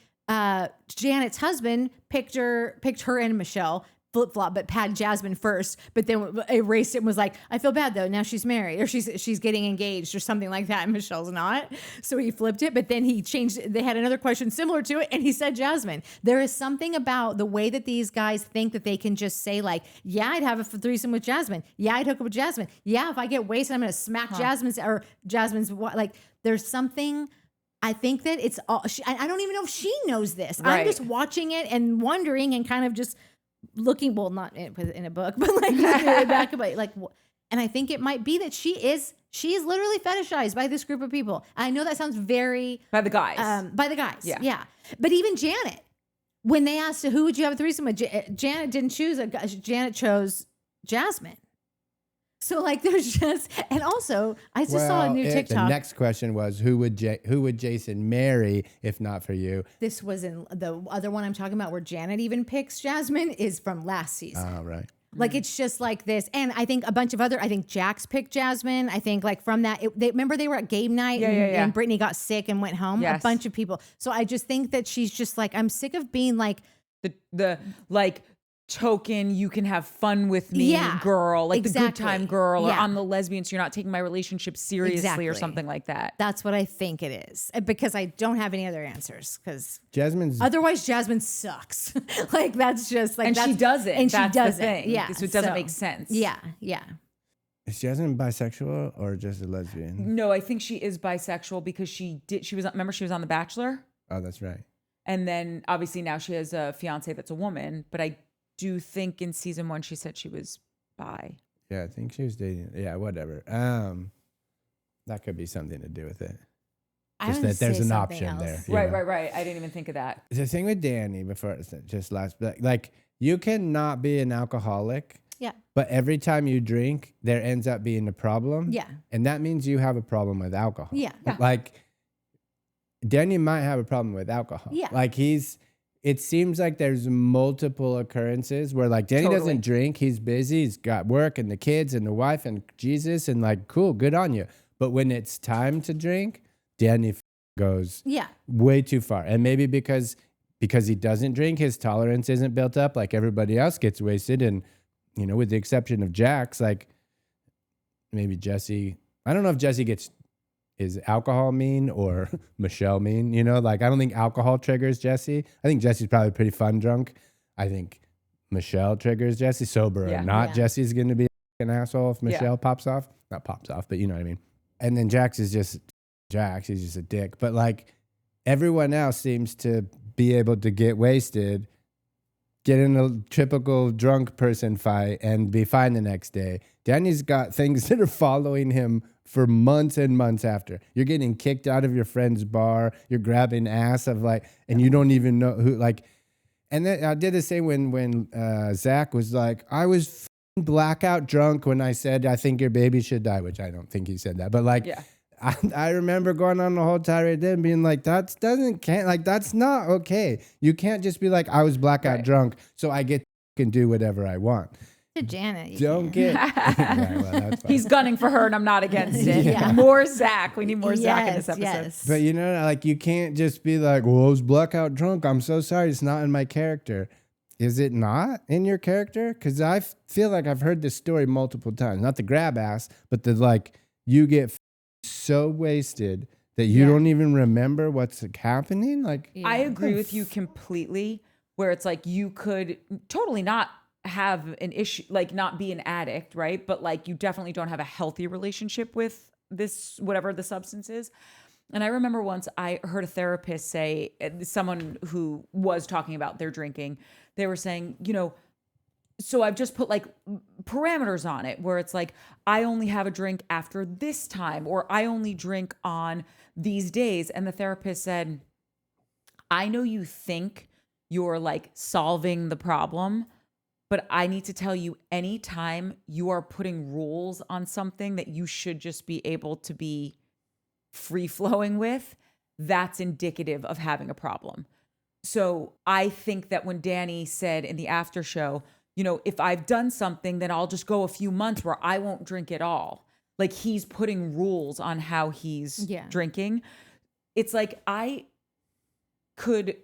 Janet's husband picked her and Michelle. Flip-flop, but had Jasmine first, but then erased it and was like, I feel bad though, now she's married or she's getting engaged or something like that, and Michelle's not. So he flipped it, but then he changed it. They had another question similar to it and he said Jasmine. There is something about the way that these guys think that they can just say like, yeah, I'd have a threesome with Jasmine. Yeah, I'd hook up with Jasmine. Yeah, if I get wasted, I'm going to smack Jasmine's like, there's something. I think that it's all, I don't even know if she knows this. Right. I'm just watching it and wondering and kind of just looking, well, not in a book, but like back about like, and I think it might be that she is literally fetishized by this group of people. I know that sounds very by the guys, yeah. But even Janet, when they asked her, who would you have a threesome with, Janet didn't choose Janet chose Jasmine. So like there's just, and also I just saw a new The TikTok. next question was who would Jason marry if not for you? This was in the other one I'm talking about where Janet even picks Jasmine is from last season. Oh, right. Like it's just like this, and I think a bunch of other. I think Jax picked Jasmine. I think like from that, remember they were at game night and Brittany got sick and went home. Yes. A bunch of people. So I just think that she's just like I'm sick of being like the like token you can have fun with me girl, like the good time girl, or I'm the lesbian, so you're not taking my relationship seriously or something like that. That's what I think it is, because I don't have any other answers. Because Otherwise, Jasmine sucks. Like that's just like, and she doesn't. And that's she doesn't. The thing. Yeah, so it doesn't make sense. Yeah. is Jasmine bisexual or just a lesbian? No, I think she is bisexual because she was on The Bachelor. Oh, that's right. And then obviously now she has a fiance that's a woman, but I do think in season 1 she said she was bi. Yeah, I think she was dating. Yeah, whatever. That could be something to do with it. Just that there's an option there. Right. I didn't even think of that. The thing with Danny like you cannot be an alcoholic. Yeah. But every time you drink, there ends up being a problem. Yeah. And that means you have a problem with alcohol. Yeah. Like Danny might have a problem with alcohol. Yeah. Like it seems like there's multiple occurrences where like Danny doesn't drink. He's busy. He's got work and the kids and the wife and Jesus and like, cool, good on you. But when it's time to drink, Danny goes way too far. And maybe because he doesn't drink, his tolerance isn't built up like everybody else gets wasted. And, you know, with the exception of Jax, like maybe Jesse, I don't know if Jesse is alcohol mean or Michelle mean, you know, like I don't think alcohol triggers Jesse. I think Jesse's probably pretty fun drunk. I think Michelle triggers Jesse sober or not. Jesse's going to be an asshole if Michelle pops off, not pops off, but you know what I mean? And then Jax is just Jax. He's just a dick. But like everyone else seems to be able to get wasted, get in a typical drunk person fight and be fine the next day. Danny's got things that are following him for months and months after. You're getting kicked out of your friend's bar. You're grabbing ass of like, and you don't even know who, like, and then I did the same when Zach was like, I was blackout drunk when I said, I think your baby should die, which I don't think he said that, but like, I remember going on the whole tirade and being like, that's not okay. You can't just be like, I was blackout drunk, so I get to do whatever I want. To Janet. Don't get. That's He's gunning for her, and I'm not against it. More Zach. We need more Zach in this episode. Yes. But you know, like you can't just be like, well, I was blackout drunk. I'm so sorry. It's not in my character. Is it not in your character? Because I feel like I've heard this story multiple times. Not the grab ass, but the like you get so wasted that you don't even remember what's happening. Like I agree with you completely. Where it's like you could totally not have an issue, like not be an addict, right? But like you definitely don't have a healthy relationship with this, whatever the substance is. And I remember once I heard a therapist say, someone who was talking about their drinking, they were saying, you know, so I've just put like parameters on it where it's like, I only have a drink after this time, or I only drink on these days. And the therapist said, I know you think you're like solving the problem, but I need to tell you, anytime you are putting rules on something that you should just be able to be free flowing with, that's indicative of having a problem. So I think that when Danny said in the after show, you know, if I've done something, then I'll just go a few months where I won't drink at all. Like he's putting rules on how he's drinking. It's like I could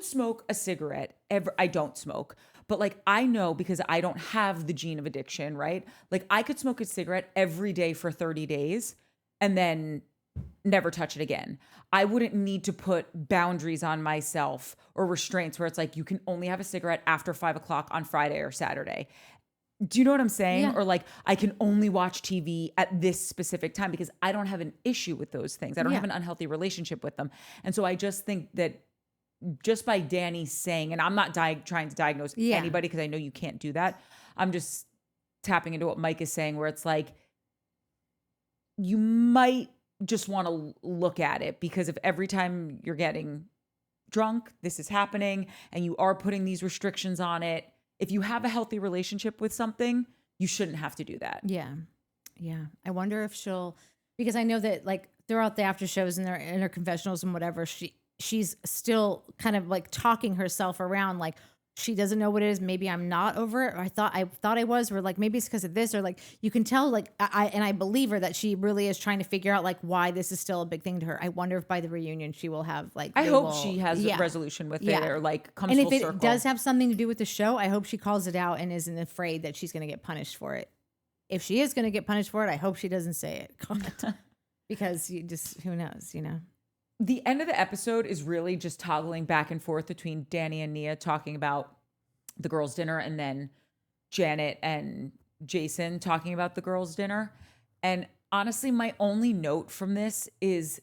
smoke a cigarette. I don't smoke. But like, I know because I don't have the gene of addiction, right? Like I could smoke a cigarette every day for 30 days and then never touch it again. I wouldn't need to put boundaries on myself or restraints where it's like, you can only have a cigarette after 5 o'clock on Friday or Saturday. Do you know what I'm saying? Yeah. Or like, I can only watch TV at this specific time because I don't have an issue with those things. I don't have an unhealthy relationship with them. And so I just think that just by Danny saying, and I'm not trying to diagnose anybody because I know you can't do that. I'm just tapping into what Mike is saying where it's like, you might just want to look at it because if every time you're getting drunk, this is happening and you are putting these restrictions on it, if you have a healthy relationship with something, you shouldn't have to do that. Yeah. Yeah. I wonder if she'll, because I know that like throughout the after shows and in her confessionals and whatever, she's still kind of like talking herself around, like she doesn't know what it is. Maybe I'm not over it. Or I thought I was, or like, maybe it's because of this, or like, you can tell, like, I believe her that she really is trying to figure out like why this is still a big thing to her. I wonder if by the reunion she will have like, I hope she has a resolution with it, or like comes and full if it circle. does have something to do with the show, I hope she calls it out and isn't afraid that she's going to get punished for it. If she is going to get punished for it, I hope she doesn't say it. God. Because you just, who knows, you know? The end of the episode is really just toggling back and forth between Danny and Nia talking about the girls' dinner, and then Janet and Jason talking about the girls' dinner. And honestly, my only note from this is,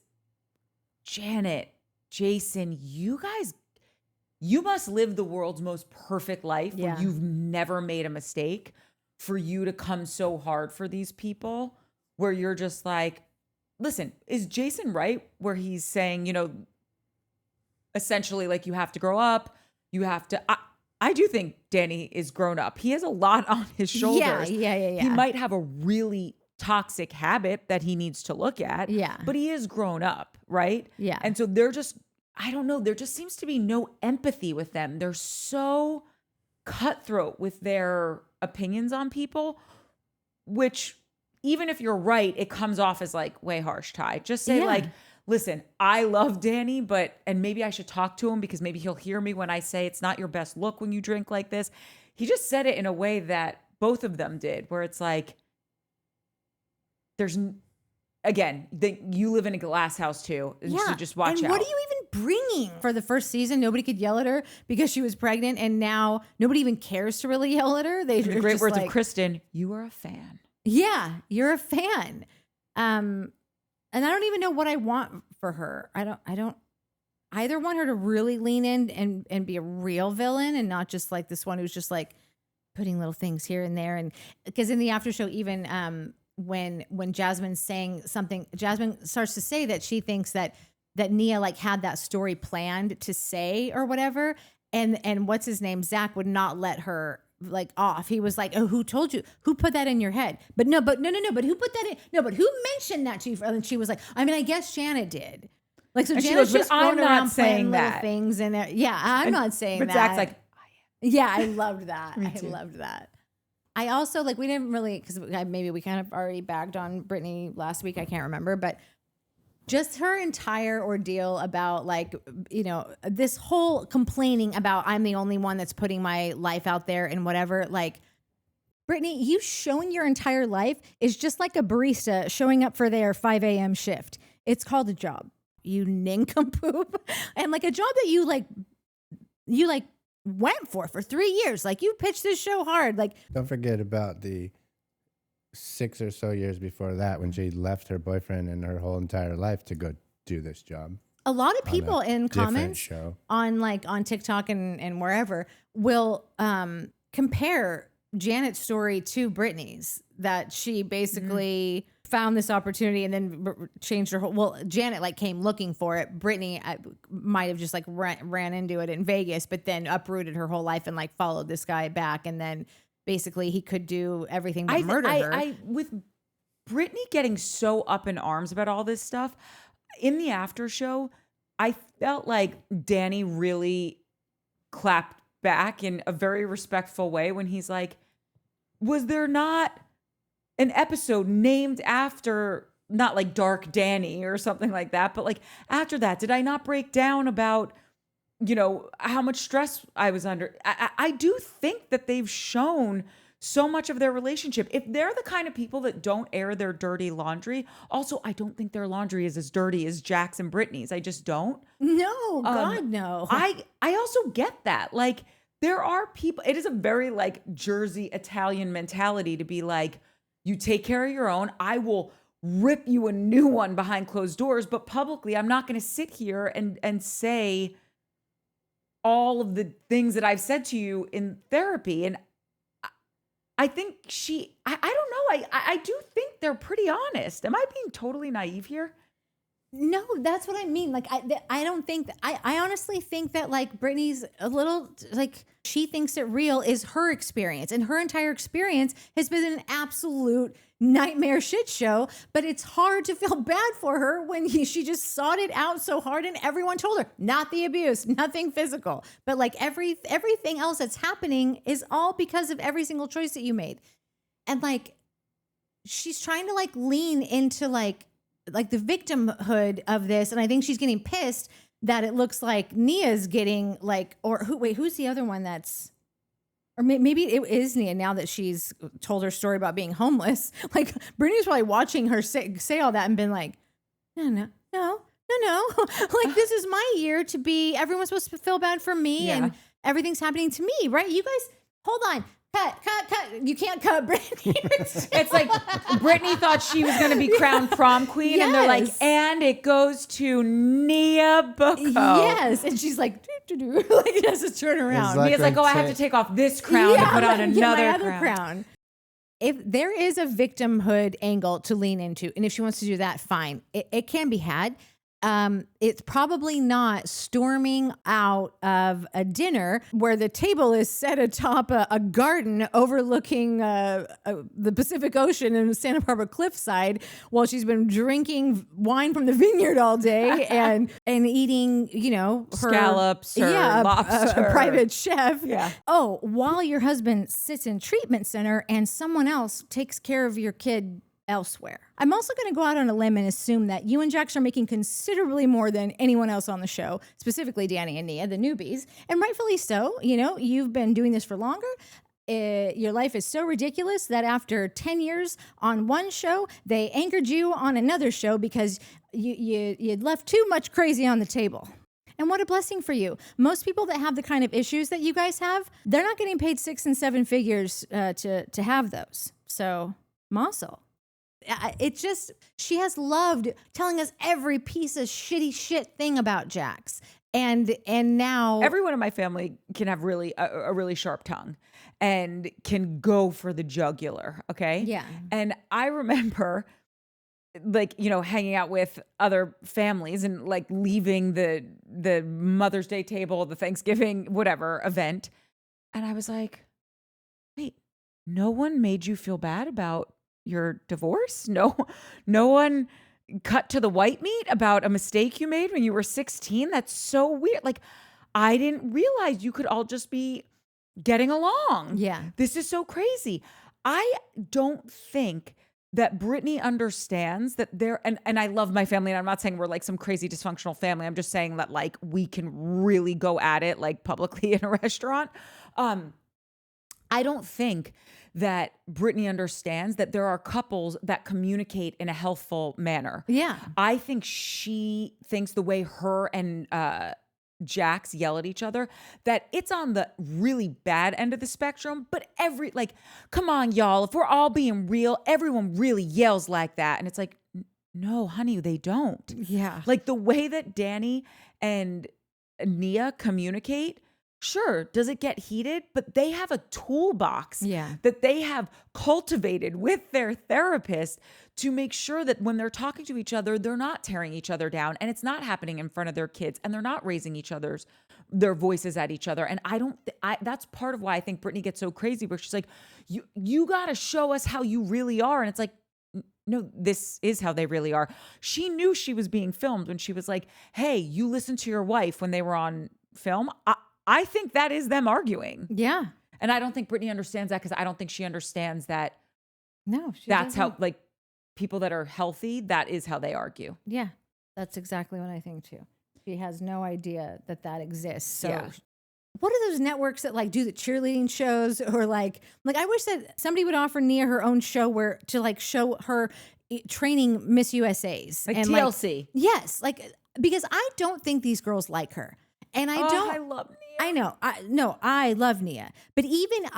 Janet, Jason, you guys, you must live the world's most perfect life where you've never made a mistake, for you to come so hard for these people, where you're just like, listen, is Jason right where he's saying, you know, essentially like, you have to grow up, you have to, I do think Danny is grown up. He has a lot on his shoulders. Yeah. He might have a really toxic habit that he needs to look at. Yeah. But he is grown up, right? Yeah. And so they're just, I don't know, there just seems to be no empathy with them. They're so cutthroat with their opinions on people, which, even if you're right, it comes off as like way harsh, Ty. Just say like, listen, I love Danny, and maybe I should talk to him because maybe he'll hear me when I say it's not your best look when you drink like this. He just said it in a way that both of them did, where it's like, again, you live in a glass house too. So just watch out. And what are you even bringing? For the first season, nobody could yell at her because she was pregnant, and now nobody even cares to really yell at her. The great words of Kristen, you are a fan. Yeah, you're a fan. And I don't even know what I want for her. I don't either want her to really lean in and be a real villain, and not just like this one who's just like putting little things here and there. And because in the after show, even when Jasmine's saying something, Jasmine starts to say that she thinks that Nia like had that story planned to say or whatever. And what's his name? Zach would not let her like off. He was like, oh, who told you? Who put that in your head? But no, but who put that in? No, but who mentioned that to you? And she was like, I mean, I guess Janet did. Like, so Janet's just going around playing little things. And I'm not saying that. But Zach's like, yeah, I loved that. I loved that. I also like, we didn't really, because maybe we kind of already bagged on Brittany last week. I can't remember, but just her entire ordeal about like, you know, this whole complaining about I'm the only one that's putting my life out there and whatever. Like, Brittany, you showing your entire life is just like a barista showing up for their 5 a.m. shift. It's called a job, you nincompoop. And like a job that you went for 3 years. Like, you pitched this show hard. Like, don't forget about the 6 or so years before that, when she left her boyfriend and her whole entire life to go do this job. A lot of people in comments on TikTok and wherever will compare Janet's story to Brittany's, that she basically found this opportunity and then changed her whole, well, Janet like came looking for it. Brittany might have just like ran into it in Vegas, but then uprooted her whole life and like followed this guy back, and then basically he could do everything but murder her. With Brittany getting so up in arms about all this stuff, in the after show, I felt like Danny really clapped back in a very respectful way when he's like, was there not an episode named after, not like Dark Danny or something like that, but like after that, did I not break down about, you know, how much stress I was under? I do think that they've shown so much of their relationship. If they're the kind of people that don't air their dirty laundry, also, I don't think their laundry is as dirty as Jack's and Brittany's. I just don't. No, God, no. I also get that. Like, there are people, it is a very like Jersey Italian mentality to be like, you take care of your own. I will rip you a new one behind closed doors, but publicly, I'm not going to sit here and say all of the things that I've said to you in therapy. And I think I don't know. I do think they're pretty honest. Am I being totally naive here? No, that's what I mean. Like, I don't think that, I honestly think that like Brittany's a little like, she thinks it real is her experience, and her entire experience has been an absolute nightmare shit show. But it's hard to feel bad for her when she just sought it out so hard, and everyone told her not the abuse, nothing physical, but like everything else that's happening is all because of every single choice that you made. And like, she's trying to like lean into like the victimhood of this, and I think she's getting pissed that it looks like Nia's getting like, or who's the other one that's, or maybe it is Nia now that she's told her story about being homeless. Like Brittany's probably watching her say all that and been like, no. Like, this is my year to be, everyone's supposed to feel bad for me, and everything's happening to me, right? You guys, hold on. Cut. You can't cut Brittany. It's like Brittany thought she was going to be crowned prom queen. Yes. And they're like, and it goes to Nia Bucco. Yes. And she's like, like, just to turn around. Like Nia's like, oh, I have to take off this crown to put on another crown. If there is a victimhood angle to lean into, and if she wants to do that, fine. It can be had. It's probably not storming out of a dinner where the table is set atop a garden overlooking the Pacific Ocean and Santa Barbara cliffside while she's been drinking wine from the vineyard all day and eating, her scallops or lobster. A private chef. Yeah. Oh, while your husband sits in treatment center and someone else takes care of your kid elsewhere. I'm also going to go out on a limb and assume that you and Jax are making considerably more than anyone else on the show, specifically Danny and Nia, the newbies, and rightfully so. You've been doing this for longer. Your life is so ridiculous that after 10 years on one show, they anchored you on another show because you'd left too much crazy on the table. And what a blessing for you. Most people that have the kind of issues that you guys have, they're not getting paid 6 and 7 figures to have those. So, Mossel. It's just, she has loved telling us every piece of shitty shit thing about Jax. And now everyone in my family can have really a really sharp tongue and can go for the jugular. Okay. Yeah. And I remember like, hanging out with other families and like leaving the Mother's Day table, the Thanksgiving, whatever event. And I was like, wait, no one made you feel bad about your divorce? No one cut to the white meat about a mistake you made when you were 16? That's so weird. Like, I didn't realize you could all just be getting along. Yeah. This is so crazy. I don't think that Brittany understands that and I love my family, and I'm not saying we're like some crazy dysfunctional family. I'm just saying that like we can really go at it like publicly in a restaurant. I don't think that Brittany understands that there are couples that communicate in a healthful manner. Yeah. I think she thinks the way her and Jax yell at each other, that it's on the really bad end of the spectrum, but come on, y'all, if we're all being real, everyone really yells like that. And it's like, no, honey, they don't. Yeah. Like the way that Danny and Nia communicate, sure, does it get heated? But they have a toolbox that they have cultivated with their therapist to make sure that when they're talking to each other, they're not tearing each other down, and it's not happening in front of their kids, and they're not raising their voices at each other. And that's part of why I think Brittany gets so crazy, where she's like, you got to show us how you really are. And it's like, no, this is how they really are. She knew she was being filmed when she was like, hey, you listened to your wife when they were on film. I think that is them arguing. Yeah. And I don't think Brittany understands that, because I don't think she understands that. No, that's how, like, people that are healthy, that is how they argue. Yeah, that's exactly what I think too. She has no idea that exists. So yeah. What are those networks that like do the cheerleading shows, or like I wish that somebody would offer Nia her own show where to like show her training Miss USAs. Like and TLC. Like, yes. Like, because I don't think these girls like her. And I love Nia. I know. I love Nia. But even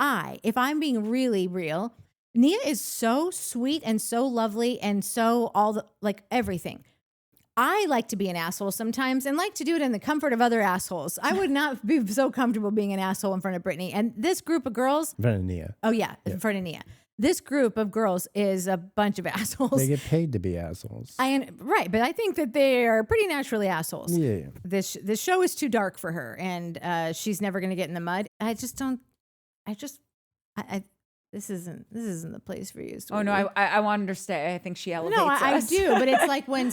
if I'm being really real, Nia is so sweet and so lovely and so everything. I like to be an asshole sometimes and like to do it in the comfort of other assholes. I would not be so comfortable being an asshole in front of Brittany. And this group of girls. In front of Nia. Oh, yeah, in front of Nia. this group of girls is a bunch of assholes. They get paid to be assholes. Right, but I think that they are pretty naturally assholes. Yeah. This show is too dark for her, and she's never going to get in the mud. I just don't. This isn't the place for you. Sweetie. Oh no, I wanted her to stay. I think she elevates No, I us. do, but it's like when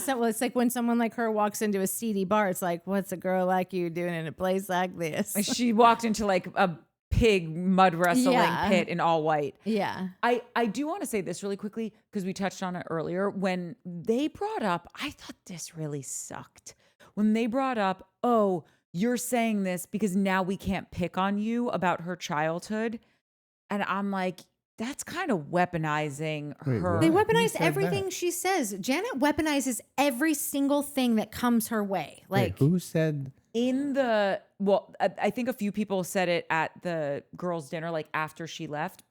someone like her walks into a seedy bar. It's like, what's a girl like you doing in a place like this? She walked into like a pig mud wrestling pit in all white. Yeah. I do want to say this really quickly because we touched on it earlier. When they brought up, I thought this really sucked. When they brought up, oh, you're saying this because now we can't pick on you about her childhood. And I'm like, that's kind of weaponizing her. They Who weaponize said everything that? she says. Janet weaponizes every single thing that comes her way. Like, Wait, who said? I think a few people said it at the girls' dinner, like after she left,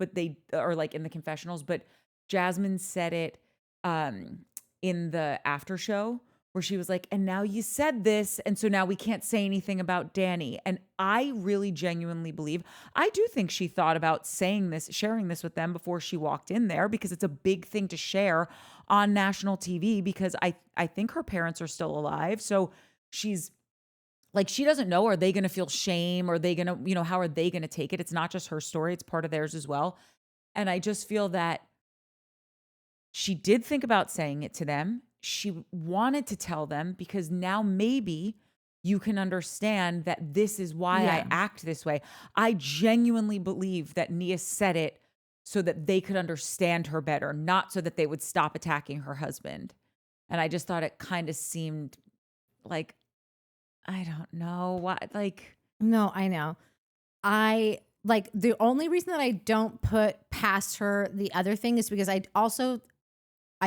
or like in the confessionals, but Jasmine said it in the after show where she was like, and now you said this, and so now we can't say anything about Danny. And I really genuinely believe, I do think she thought about saying this, sharing this with them before she walked in there, because it's a big thing to share on national TV, because I think her parents are still alive. So she's like, she doesn't know, are they going to feel shame? Are they going to, how are they going to take it? It's not just her story. It's part of theirs as well. And I just feel that she did think about saying it to them. She wanted to tell them because now maybe you can understand that this is why I act this way. I genuinely believe that Nia said it so that they could understand her better, not so that they would stop attacking her husband. And I just thought it kind of seemed like, I don't know what, like. no, I know. The only reason that I don't put past her the other thing is because I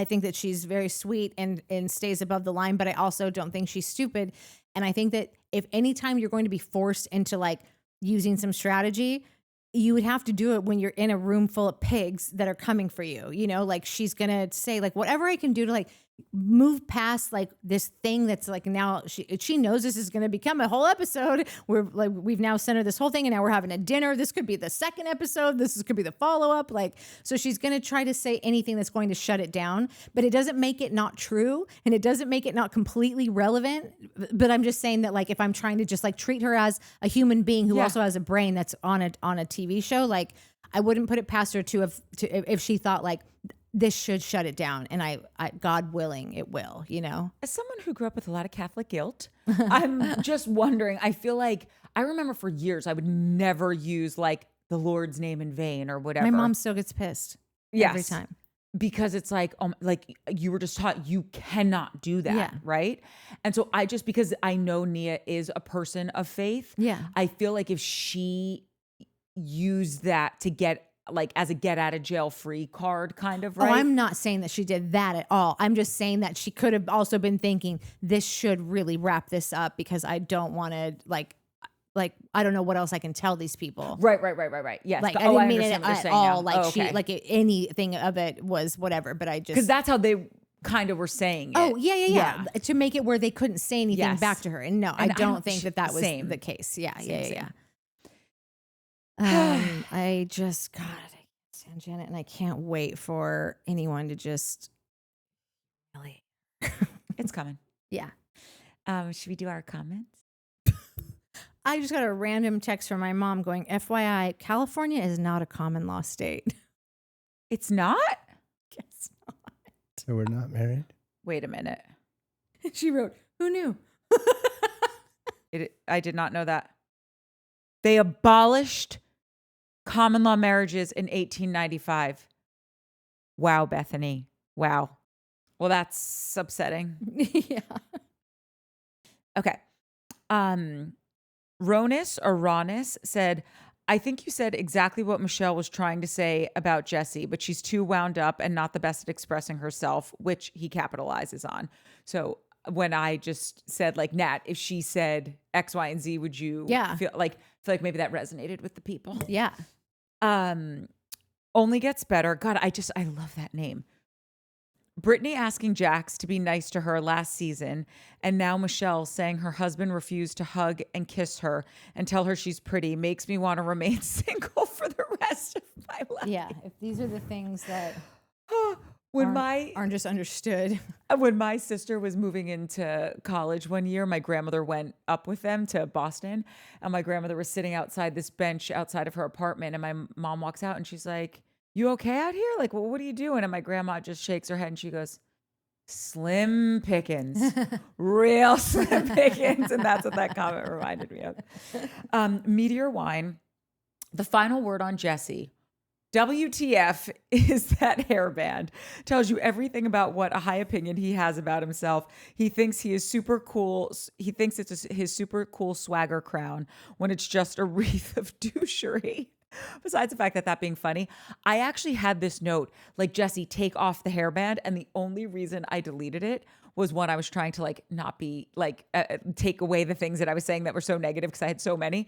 think that she's very sweet and stays above the line, but I also don't think she's stupid. And I think that if anytime you're going to be forced into like using some strategy, you would have to do it when you're in a room full of pigs that are coming for you. Like she's going to say like, whatever I can do to like move past like this thing that's like, now she knows this is going to become a whole episode. We've now centered this whole thing and now we're having a dinner. This could be the second episode. Could be the follow-up. So she's going to try to say anything that's going to shut it down, but it doesn't make it not true. And it doesn't make it not completely relevant. But I'm just saying that like, if I'm trying to just like treat her as a human being who also has a brain that's on a TV show, like I wouldn't put it past her if she thought like, this should shut it down. And I God willing, it will, As someone who grew up with a lot of Catholic guilt, I'm just wondering, I feel like, I remember for years, I would never use like the Lord's name in vain or whatever. My mom still gets pissed every time. Because it's like, like you were just taught you cannot do that, right? And so because I know Nia is a person of faith, I feel like if she used that to get like as a get out of jail free card kind of, right? Oh, I'm not saying that she did that at all. I'm just saying that she could have also been thinking this should really wrap this up because I don't want to like I don't know what else I can tell these people. Right. Yes. Like I didn't mean it at all. Like anything of it was whatever. But I just because that's how they kind of were saying it. Oh yeah. To make it where they couldn't say anything back to her. And no, I don't think that was the case. Yeah. I just, God, I can't stand Janet, and I can't wait for anyone to just really. It's coming. Yeah. Should we do our comments? I just got a random text from my mom going, FYI, California is not a common law state. It's not? Guess not. So we're not married? Wait a minute. She wrote, who knew? I did not know that. They abolished common law marriages in 1895. Wow, Bethany. Wow. Well, that's upsetting. Yeah. Okay. Ronis said, I think you said exactly what Michelle was trying to say about Jessie, but she's too wound up and not the best at expressing herself, which he capitalizes on. So when I just said like, Nat, if she said X, Y, and Z, would you feel like maybe that resonated with the people? Yeah. Only Gets Better. God, I love that name. Brittany asking Jax to be nice to her last season, and now Michelle saying her husband refused to hug and kiss her and tell her she's pretty makes me want to remain single for the rest of my I love Yeah, if these are the things that when aren't just understood. when my sister was moving into college one year, my grandmother went up with them to Boston, and my grandmother was sitting outside this bench outside of her apartment, and my mom walks out and she's like, "You okay out here? Like, well, what are you doing?" And my grandma just shakes her head and she goes, "Slim pickings, real slim pickings," and that's what that comment reminded me of. Meteor Wine. The final word on Jesse. WTF is that hairband. Tells you everything about what a high opinion he has about himself. He thinks he is super cool. He thinks it's his super cool swagger crown when it's just a wreath of douchery. Besides the fact that being funny, I actually had this note like, Jesse, take off the hairband. And the only reason I deleted it was when I was trying to like not be like take away the things that I was saying that were so negative because I had so many.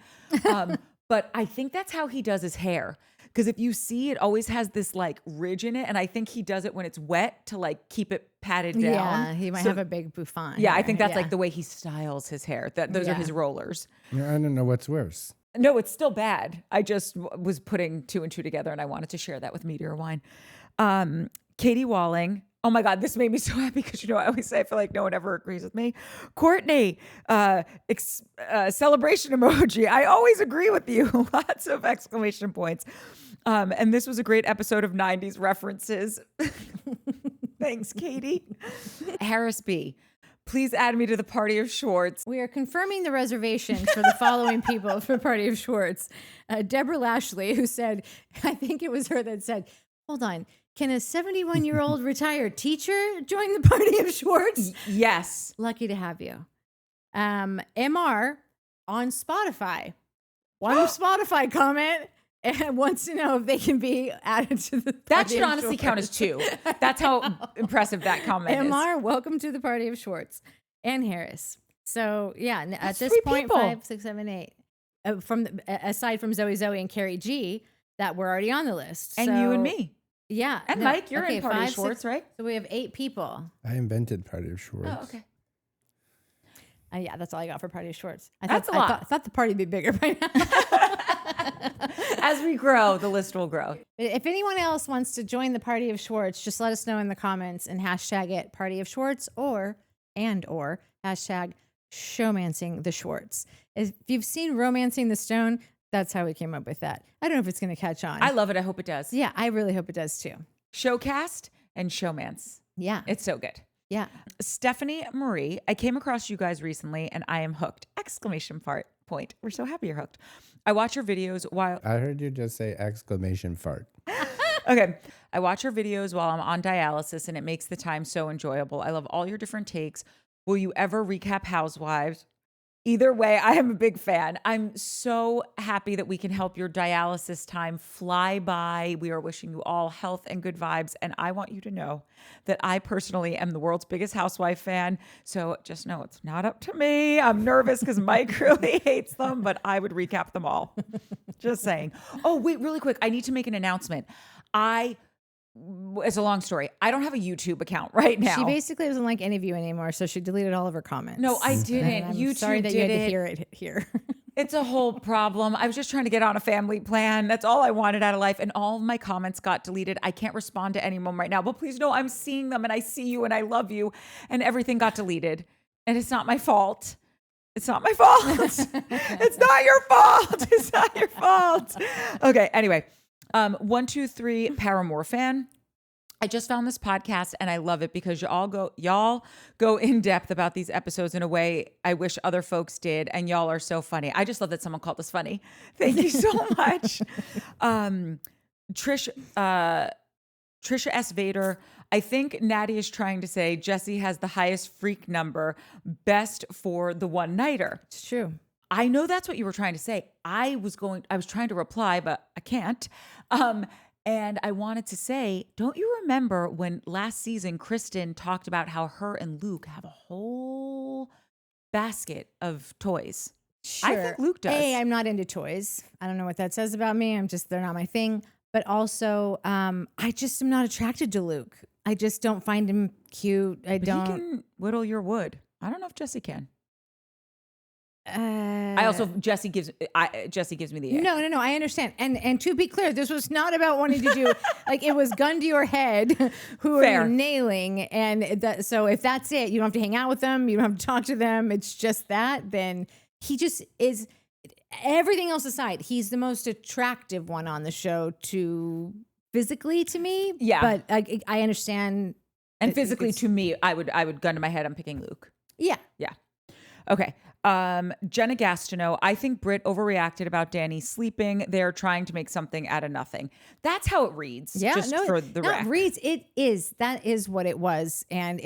But I think that's how he does his hair. Because if you see, it always has this like ridge in it. And I think he does it when it's wet to like keep it patted down. Yeah, he might have a big bouffant. Yeah, I here. think that's like the way he styles his hair. Those are his rollers. Yeah, I don't know what's worse. No, it's still bad. I just was putting 2 and 2 together and I wanted to share that with Meteor Wine. Katie Walling. Oh my God, this made me so happy because, I always say I feel like no one ever agrees with me. Courtney, celebration emoji. I always agree with you. Lots of exclamation points. And this was a great episode of 90s references. Thanks, Katie. Harris B. Please add me to the party of Schwartz. We are confirming the reservations for the following people for Party of Schwartz. Deborah Lashley, who said, I think it was her that said, hold on, can a 71-year-old retired teacher join the Party of Schwartz? Yes. Lucky to have you. MR on Spotify. One Spotify comment and wants to know if they can be added to the That Party should of honestly Schwartz. count as 2. That's how impressive that comment is. MR, welcome to the Party of Schwartz and Harris. So yeah, at That's this 3 point, people. 5, 6, 7, 8. Aside from Zoe and Carrie G, that were already on the list, And so, you and me. yeah, And Mike, you're in Party of Schwartz, right? So we have 8 people. I invented Party of Schwartz. Oh, okay. Yeah, that's all I got for Party of Schwartz. That's a lot. I thought the party would be bigger by now. As we grow, the list will grow. If anyone else wants to join the Party of Schwartz, just let us know in the comments and hashtag it Party of Schwartz or hashtag Showmancing the Schwartz. If you've seen Romancing the Stone, that's how we came up with that. I don't know if it's going to catch on. I love it. I hope it does. Yeah, I really hope it does too. Showcast and Showmance. Yeah. It's so good. Yeah. Stephanie Marie, I came across you guys recently and I am hooked. Exclamation point. We're so happy you're hooked. I watch your videos while... I heard you just say exclamation fart. Okay. I watch your videos while I'm on dialysis and it makes the time so enjoyable. I love all your different takes. Will you ever recap Housewives? Either way, I am a big fan. I'm so happy that we can help your dialysis time fly by. We are wishing you all health and good vibes. And I want you to know that I personally am the world's biggest housewife fan. So just know it's not up to me. I'm nervous because Mike really hates them, but I would recap them all. Just saying. Oh, wait, really quick. I need to make an announcement. It's a long story. I don't have a YouTube account right now. She basically doesn't like any of you anymore, so she deleted all of her comments. No, I And didn't. I'm YouTube sorry that did you had to it. hear it here. It's a whole problem. I was just trying to get on a family plan. That's all I wanted out of life. And all of my comments got deleted. I can't respond to anyone right now, but please know I'm seeing them and I see you and I love you and everything got deleted. And it's not my fault. It's not my fault. It's not your fault. It's not your fault. Okay. Anyway, 123 Paramore fan. I just found this podcast and I love it because y'all go in depth about these episodes in a way I wish other folks did. And y'all are so funny. I just love that someone called us funny. Thank you so much. Trisha S. Vader. I think Natty is trying to say Jesse has the highest freak number, best for the one nighter. It's true. I know that's what you were trying to say. I was trying to reply, but I can't. And I wanted to say, don't you remember when last season Kristen talked about how her and Luke have a whole basket of toys? Sure. I think Luke does. I'm not into toys. I don't know what that says about me. They're not my thing. But also, I just am not attracted to Luke. I just don't find him cute. But he can whittle your wood. I don't know if Jesse can. I also Jesse gives me the ick. No. I understand. And to be clear, this was not about wanting to do like it was gun to your head. Who Fair. are you nailing? And so if that's it, you don't have to hang out with them. You don't have to talk to them. It's just that. Then he just is. Everything else aside, he's the most attractive one on the show to physically to me. Yeah. But I understand. And physically to me, I would gun to my head. I'm picking Luke. Yeah. Yeah. Okay. Jenna Gastineau, I think Britt overreacted about Danny sleeping. They're trying to make something out of nothing. That's how it reads. Yeah, just no, for the not rec. reads. It is. That is what it was. And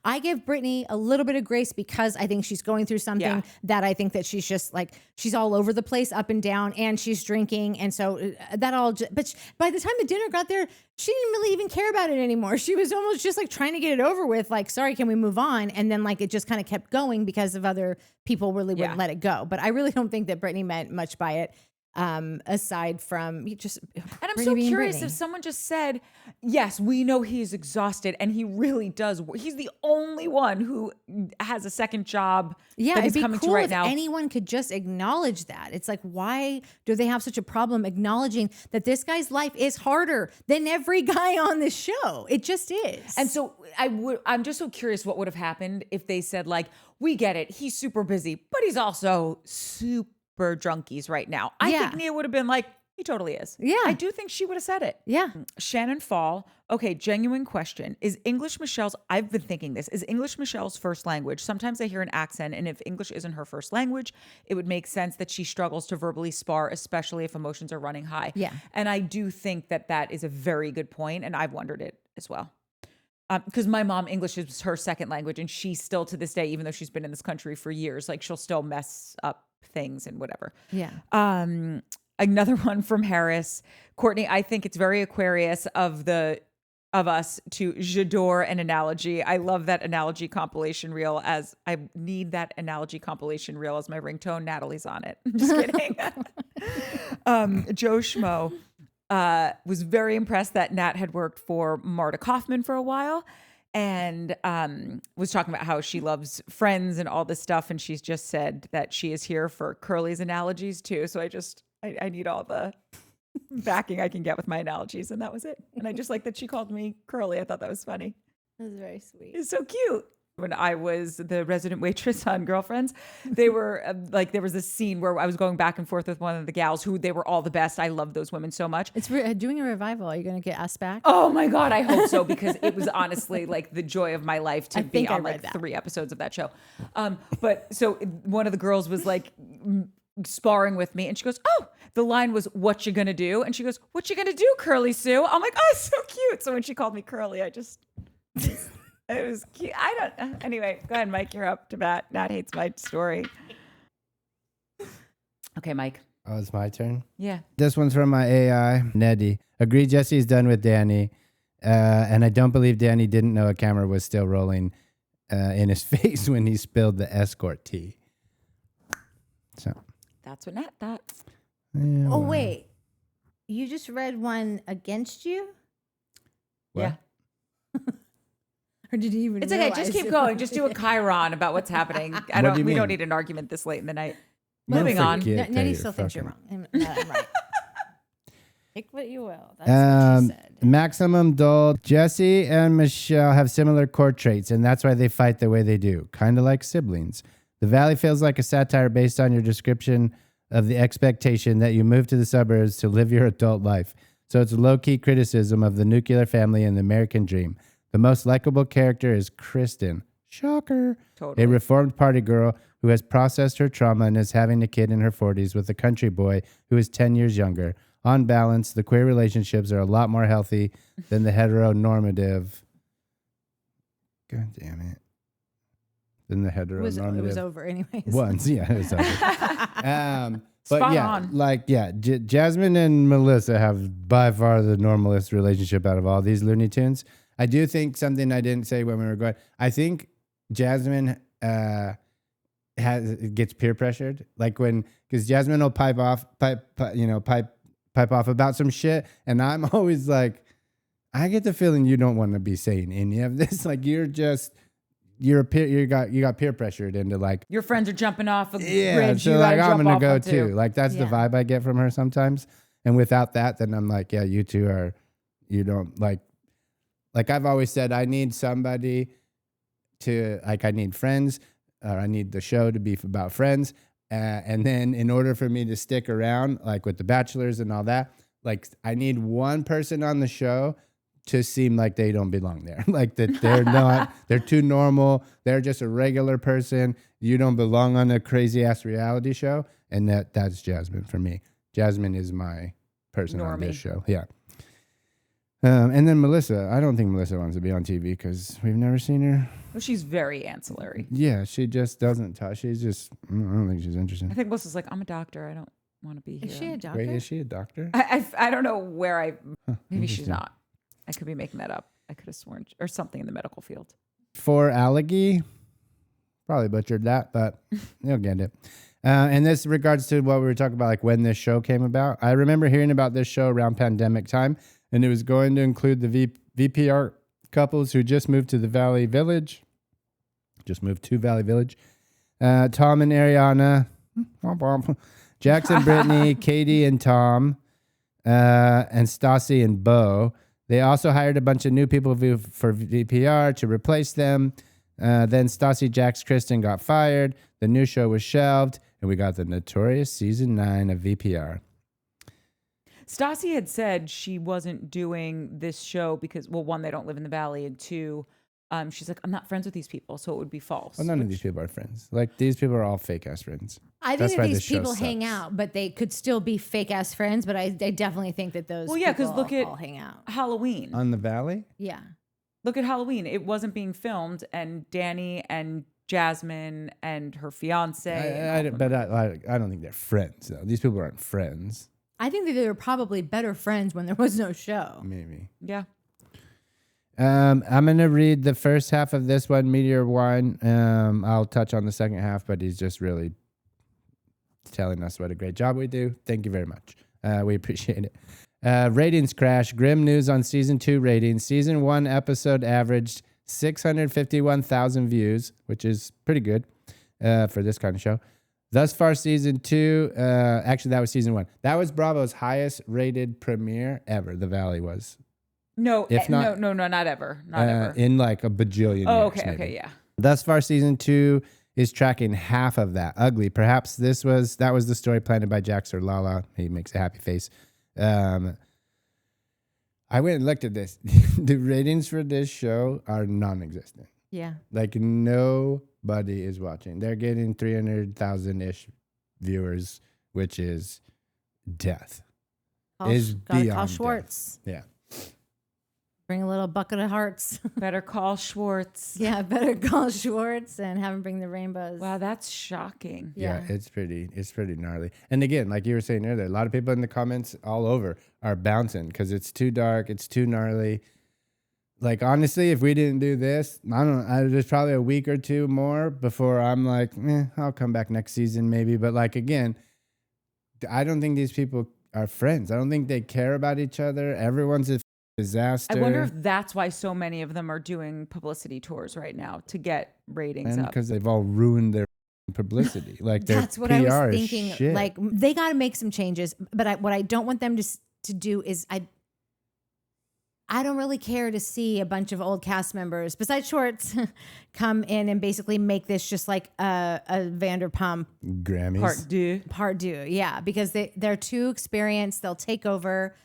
I give Brittany a little bit of grace because I think she's going through something that I think that she's just like, she's all over the place, up and down, and she's drinking. And so that all, but by the time the dinner got there, she didn't really even care about it anymore. She was almost just like trying to get it over with, like, sorry, can we move on? And then like it just kind of kept going because of other people really wouldn't let it go. But I really don't think that Brittany meant much by it. Aside from just, and I'm so curious if someone just said, yes, we know he's exhausted and he really does. He's the only one who has a second job that he's it'd be coming cool to right if now. anyone could just acknowledge that. It's like, why do they have such a problem acknowledging that this guy's life is harder than every guy on this show? It just is. And so I'm just so curious what would have happened if they said like, we get it. He's super busy, but he's also super drunkies right now. I think Nia would have been like, he totally is. Yeah. I do think she would have said it. Yeah. Shannon Fall. Okay, genuine question. I've been thinking this. Is English Michelle's first language? Sometimes I hear an accent, and if English isn't her first language, it would make sense that she struggles to verbally spar, especially if emotions are running high. Yeah. And I do think that is a very good point, and I've wondered it as well. Because my mom, English is her second language, and she still to this day, even though she's been in this country for years, like she'll still mess up things and whatever. Yeah. Another one from Harris. Courtney, I think it's very Aquarius of us to j'adore an analogy. I love that analogy compilation reel as I need that analogy compilation reel as my ringtone. Natalie's on it. I'm just kidding. Joe Schmo was very impressed that Nat had worked for Marta Kaufman for a while and was talking about how she loves Friends and all this stuff. And she's just said that she is here for Curly's analogies too. So I need all the backing I can get with my analogies. And that was it. And I just like that she called me Curly. I thought that was funny. That was very sweet. It's so cute. When I was the resident waitress on Girlfriends, they were there was this scene where I was going back and forth with one of the gals who they were all the best. I love those women so much. It's doing a revival. Are you going to get us back? Oh my God, I hope so, because it was honestly like the joy of my life to be on like 3 episodes of that show. But so one of the girls was like sparring with me and she goes, oh, the line was, what you gonna do? And she goes, what you gonna do, Curly Sue? I'm like, oh, it's so cute. So when she called me Curly, it was cute. Anyway, go ahead, Mike. You're up to bat. Nat hates my story. Okay, Mike. Oh, it's my turn? Yeah. This one's from my AI, Neddy. Agree Jesse's done with Danny. And I don't believe Danny didn't know a camera was still rolling in his face when he spilled the escort tea. So. That's what Nat thought. Yeah, Oh, wait. You just read one against you? What? Yeah. Or did you even It's okay. realize Just keep it? going. Just do a Chiron about what's happening. We don't need an argument this late in the night. Don't Moving on. forget that Nettie you're still thinks you're fucking- wrong. I'm right. Take what you will. That's what she said. Maximum dull. Jesse and Michelle have similar core traits, and that's why they fight the way they do, kind of like siblings. The Valley feels like a satire based on your description of the expectation that you move to the suburbs to live your adult life. So it's a low-key criticism of the nuclear family and the American dream. The most likable character is Kristen. Shocker. Totally. A reformed party girl who has processed her trauma and is having a kid in her 40s with a country boy who is 10 years younger. On balance, the queer relationships are a lot more healthy than the heteronormative. God damn it. Than the heteronormative. It was over anyways. Ones. Yeah, it was over. But Spot yeah, on. Jasmine and Melissa have by far the normalest relationship out of all these Looney Tunes. I do think something I didn't say when we were going. I think Jasmine gets peer pressured, like because Jasmine will pipe off about some shit, and I'm always like, I get the feeling you don't want to be saying any of this. Like you're just you're a peer, you got peer pressured into like, Your friends are jumping off a yeah, bridge. so You like gotta I'm jump gonna off go one too. Like that's the Yeah. vibe I get from her sometimes. And without that, then I'm like, yeah, you two are, you don't like I've always said, I need somebody to like, I need friends, or I need the show to be about friends. And then in order for me to stick around, like with the Bachelors and all that, like I need one person on the show to seem like they don't belong there. Like that they're not, they're too normal. They're just a regular person. You don't belong on a crazy ass reality show. And that's Jasmine for me. Jasmine is my person on this Normie. show. Yeah. And then Melissa, I don't think Melissa wants to be on TV because we've never seen her. Well, she's very ancillary. Yeah, she just doesn't touch. She's just, I don't think she's interested. I think Melissa's like, I'm a doctor. I don't want to be here. Is she a doctor? Wait, is she a doctor? I don't know where maybe she's interesting. not. I could be making that up. I could have sworn, or something in the medical field. For Allegy, probably butchered that, but you'll get it. And this regards to what we were talking about, like when this show came about. I remember hearing about this show around pandemic time, and it was going to include the VPR couples who just moved to Valley Village. Tom and Ariana, Jackson, Brittany, Katie and Tom, and Stassi and Bo. They also hired a bunch of new people for VPR to replace them. Then Stassi, Jax, Kristen got fired. The new show was shelved, and we got the notorious season 9 of VPR. Stassi had said she wasn't doing this show because, well, one, they don't live in the Valley, and two, she's like, I'm not friends with these people, so it would be false. Well, none of these people are friends. Like, these people are all fake-ass friends. I That's think why that this these show people hang sucks. out, but they could still be fake ass friends. But I definitely think that those Well, yeah, 'cause people look at- all hang out. Halloween. On the Valley? Yeah. Look at Halloween. It wasn't being filmed, and Danny and Jasmine and her fiance. I don't think they're friends, though. These people aren't friends. I think that they were probably better friends when there was no show. Maybe. Yeah. I'm going to read the first half of this one, Meteor Wine. I'll touch on the second half, but he's just really telling us what a great job we do. Thank you very much. We appreciate it. Ratings crash. Grim news on season 2 ratings. Season 1 episode averaged 651,000 views, which is pretty good for this kind of show. Thus far, season 2, actually, that was season 1. That was Bravo's highest rated premiere ever. The Valley was. No, If not- no, not ever. Not ever. In like a bajillion years. Oh, okay, maybe. okay, yeah. Thus far, season 2 is tracking half of that. Ugly. Perhaps that was the story planted by Jax or Lala. He makes a happy face. I went and looked at this. The ratings for this show are non-existent. Yeah. Like nobody is watching. They're getting 300,000-ish viewers, which is death. Is Gotta beyond call death. Schwartz. Yeah. Bring a little bucket of hearts. Better call Schwartz. Yeah, better call Schwartz and have him bring the rainbows. Wow, that's shocking. Yeah, Yeah. it's pretty gnarly. And again, like you were saying earlier, a lot of people in the comments all over are bouncing because it's too dark, it's too gnarly. Like honestly, if we didn't do this, there's probably a week or two more before I'm like, I'll come back next season maybe. But like again, I don't think these people are friends. I don't think they care about each other. Everyone's a disaster. I wonder if that's why so many of them are doing publicity tours right now to get ratings and up. because they've all ruined their publicity. Like their That's what PR I was is thinking. shit. Like they got to make some changes, but what I don't want them to do is I don't really care to see a bunch of old cast members besides Schwartz come in and basically make this just like a Vanderpump Grammys. Part deux. yeah, because they're too experienced. They'll take over.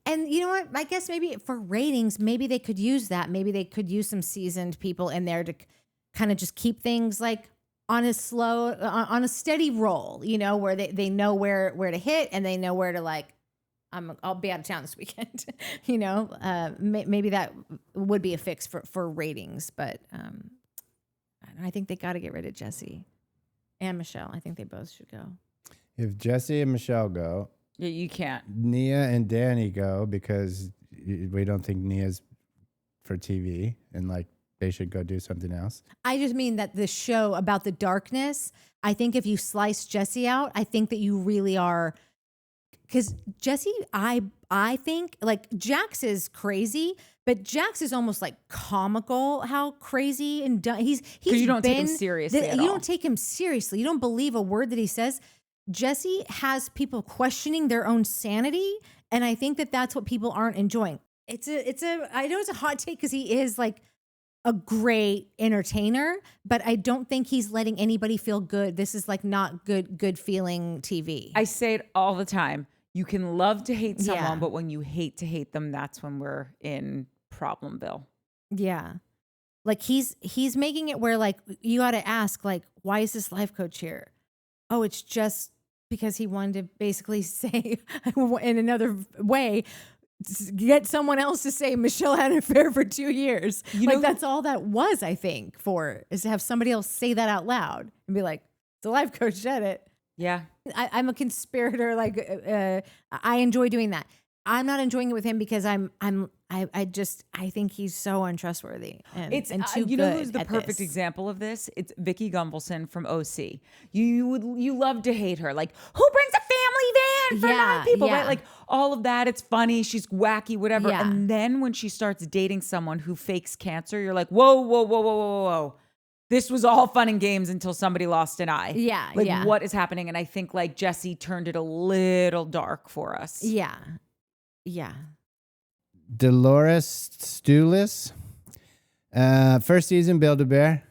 And you know what? I guess maybe for ratings, maybe they could use that. Maybe they could use some seasoned people in there to kind of just keep things like on a steady roll, you know, where they know where to hit and they know where to like, I'll be out of town this weekend, you know, maybe that would be a fix for ratings. But I think they got to get rid of Jesse and Michelle. I think they both should go. If Jesse and Michelle go, Yeah, you can't. Nia and Danny go because we don't think Nia's for TV and like they should go do something else. I just mean that the show about the darkness, I think if you slice Jesse out, I think that you really are, because Jesse, I think like Jax is crazy, But Jax is almost like comical how crazy and dumb he's Because you don't take him seriously at you all. don't take him seriously. You don't believe a word that he says. Jesse has people questioning their own sanity, and I think that that's what people aren't enjoying. I know it's a hot take because he is like a great entertainer, but I don't think he's letting anybody feel good. This is like not good feeling TV. I say it all the time. You can love to hate someone, Yeah. but when you hate to hate them, that's when we're in Problemville. Yeah. Like he's making it where like you got to ask like, why is this life coach here? Oh, it's just because he wanted to basically say in another way, get someone else to say Michelle had an affair for 2 years. That's all that was, I think, is to have somebody else say that out loud and be like, the life coach said it. Yeah. I'm a conspirator. Like I enjoy doing that. I'm not enjoying it with him because I think he's so untrustworthy and too you know good who's the at perfect this. example of this? It's Vicky Gunvalson from OC. You love to hate her. Like, who brings a family van for 9 people? Yeah. Right? Like all of that. It's funny. She's wacky, whatever. Yeah. And then when she starts dating someone who fakes cancer, you're like, whoa. This was all fun and games until somebody lost an eye. Yeah, Like yeah. what is happening? And I think like Jesse turned it a little dark for us. Yeah. Yeah. Dolores Stulis. First season Build-A-Bear.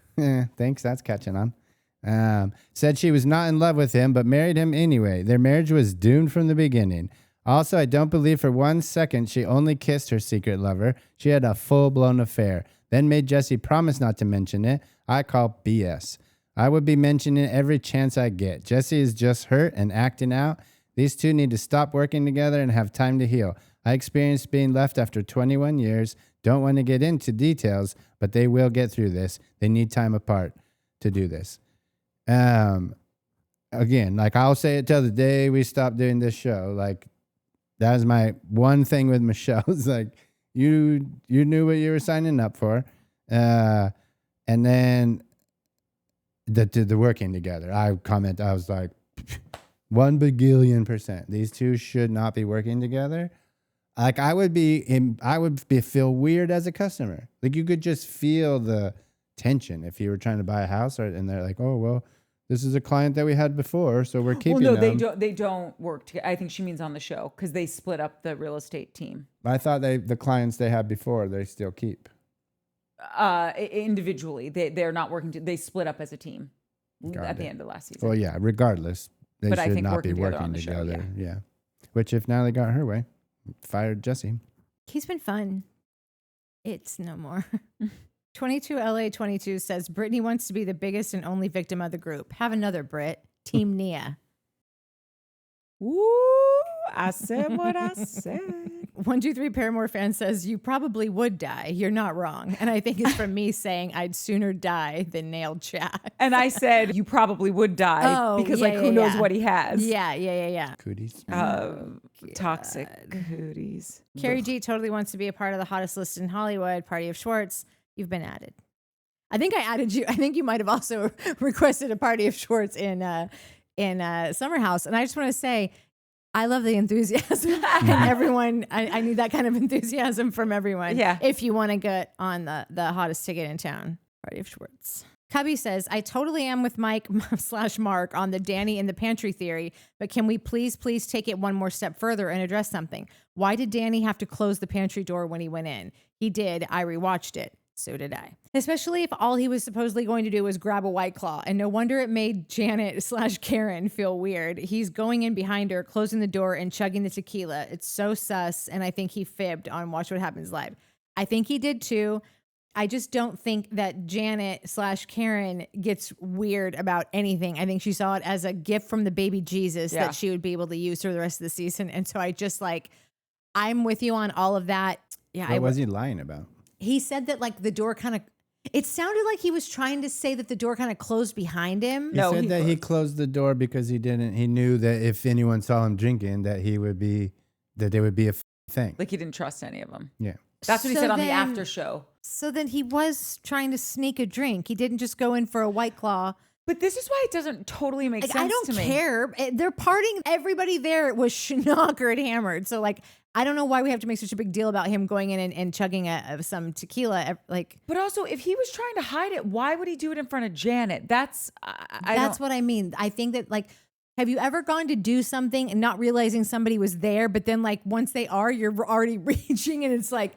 Thanks, that's catching on. Said she was not in love with him, but married him anyway. Their marriage was doomed from the beginning. Also, I don't believe for 1 second she only kissed her secret lover. She had a full-blown affair. Then made Jesse promise not to mention it. I call BS. I would be mentioning it every chance I get. Jesse is just hurt and acting out. These two need to stop working together and have time to heal. I experienced being left after 21 years. Don't want to get into details, but they will get through this. They need time apart to do this. Again, like I'll say it till the day we stop doing this show. Like that was my one thing with Michelle. It's like you knew what you were signing up for, and then the working together. I was like 1 bagillion%. These two should not be working together. Like I would feel weird as a customer. Like you could just feel the tension if you were trying to buy a house, and they're like, oh well, this is a client that we had before, so we're keeping them. They don't work together. I think she means on the show because they split up the real estate team. I thought the clients they had before they still keep. Individually, they're not working. They split up as a team at the end of last season. Well, yeah. Regardless, they But I should think not be working together working on the show, together. Yeah. Which, if Natalie got her way, fired Jesse. He's been fun. It's no more. 22LA22 says Brittany wants to be the biggest and only victim of the group. Have another, Brit. Team Nia. Woo! I said what I said. 123 Paramore fan says you probably would die. You're not wrong. And I think it's from me saying I'd sooner die than nail Chad. And I said you probably would die because who knows what he has. Yeah. Cooties. Toxic cooties. Carrie G totally wants to be a part of the hottest list in Hollywood, Party of Schwartz. You've been added. I think I added you. I think you might have also requested a Party of Schwartz in Summer House. And I just want to say, I love the enthusiasm. And everyone, I need that kind of enthusiasm from everyone. Yeah. If you want to get on the hottest ticket in town, Party of Schwartz. Cubby says, I totally am with Mike / Mark on the Danny in the pantry theory, but can we please take it one more step further and address something? Why did Danny have to close the pantry door when he went in? He did. I rewatched it. So did I. Especially if all he was supposedly going to do was grab a White Claw. And no wonder it made Janet / Karen feel weird. He's going in behind her, closing the door and chugging the tequila. It's so sus. And I think he fibbed on Watch What Happens Live. I think he did too. I just don't think that Janet / Karen gets weird about anything. I think she saw it as a gift from the baby Jesus that she would be able to use for the rest of the season. And so I just I'm with you on all of that. Yeah. What was he lying about? He said that the door kind of, it sounded like he was trying to say that the door kind of closed behind him. He said that he closed the door because he knew that if anyone saw him drinking, that there would be a thing. Like he didn't trust any of them. Yeah. That's what he said on the after show. So then he was trying to sneak a drink. He didn't just go in for a White Claw. But this is why it doesn't totally make sense I don't to me. care. They're partying. Everybody there was schnockered hammered. So I don't know why we have to make such a big deal about him going in and chugging some tequila. Like, But also, if he was trying to hide it, why would he do it in front of Janet? That's what I mean. I think that, like, have you ever gone to do something and not realizing somebody was there, but then like once they are, you're already reaching, and it's like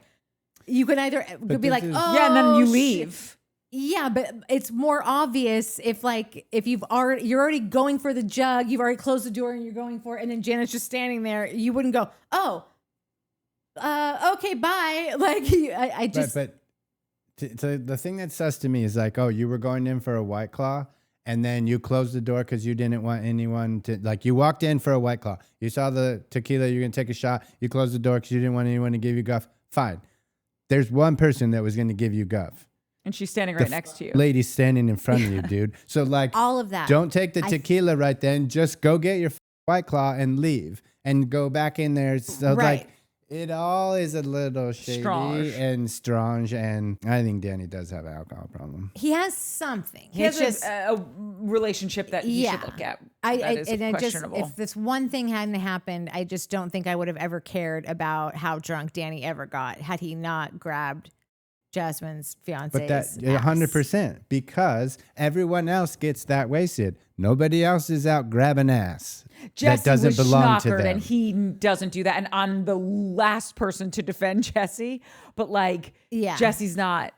you can either be like, oh yeah, and then you shit. leave. Yeah, but it's more obvious if you're already going for the jug, you've already closed the door and you're going for it, and then Janet's just standing there. You wouldn't go, oh, okay, bye. Like I just. But the thing that sus to me is like, oh, you were going in for a White Claw, and then you closed the door because you didn't want anyone to, like, you walked in for a White Claw. You saw the tequila, you're going to take a shot. You closed the door because you didn't want anyone to give you guff. Fine. There's one person that was going to give you guff. And she's standing right next to you. Lady's standing in front of you, dude. So, like, all of that. Don't take the tequila right then. Just go get your White Claw and leave and go back in there. So, right. like, it all is a little shady and strange, and I think Danny does have an alcohol problem. He has something. He has a relationship that you should look at. That is questionable. If this one thing hadn't happened, I just don't think I would have ever cared about how drunk Danny ever got had he not grabbed Jasmine's fiance's But that 100%, because everyone else gets that wasted. Nobody else is out grabbing ass. Jesse that doesn't belong to them. And he doesn't do that. And I'm the last person to defend Jesse, but like, Jesse's not.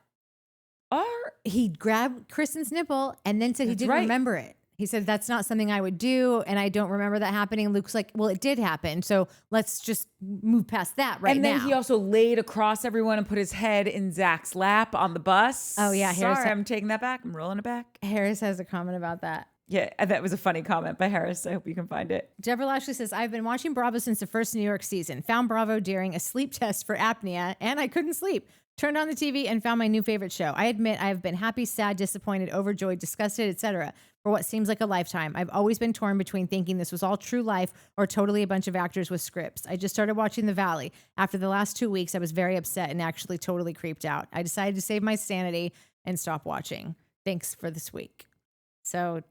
He grabbed Kristen's nipple and then said he didn't remember it. He said, that's not something I would do, and I don't remember that happening. Luke's like, well, it did happen, so let's just move past that right now. And then he also laid across everyone and put his head in Zach's lap on the bus. Oh, yeah. Sorry, I'm taking that back. I'm rolling it back. Harris has a comment about that. Yeah, that was a funny comment by Harris. I hope you can find it. Deborah Lashley says, I've been watching Bravo since the first New York season. Found Bravo during a sleep test for apnea, and I couldn't sleep. Turned on the TV and found my new favorite show. I admit I have been happy, sad, disappointed, overjoyed, disgusted, etc. for what seems like a lifetime. I've always been torn between thinking this was all true life or totally a bunch of actors with scripts. I just started watching The Valley. After the last 2 weeks, I was very upset and actually totally creeped out. I decided to save my sanity and stop watching. Thanks for this week. So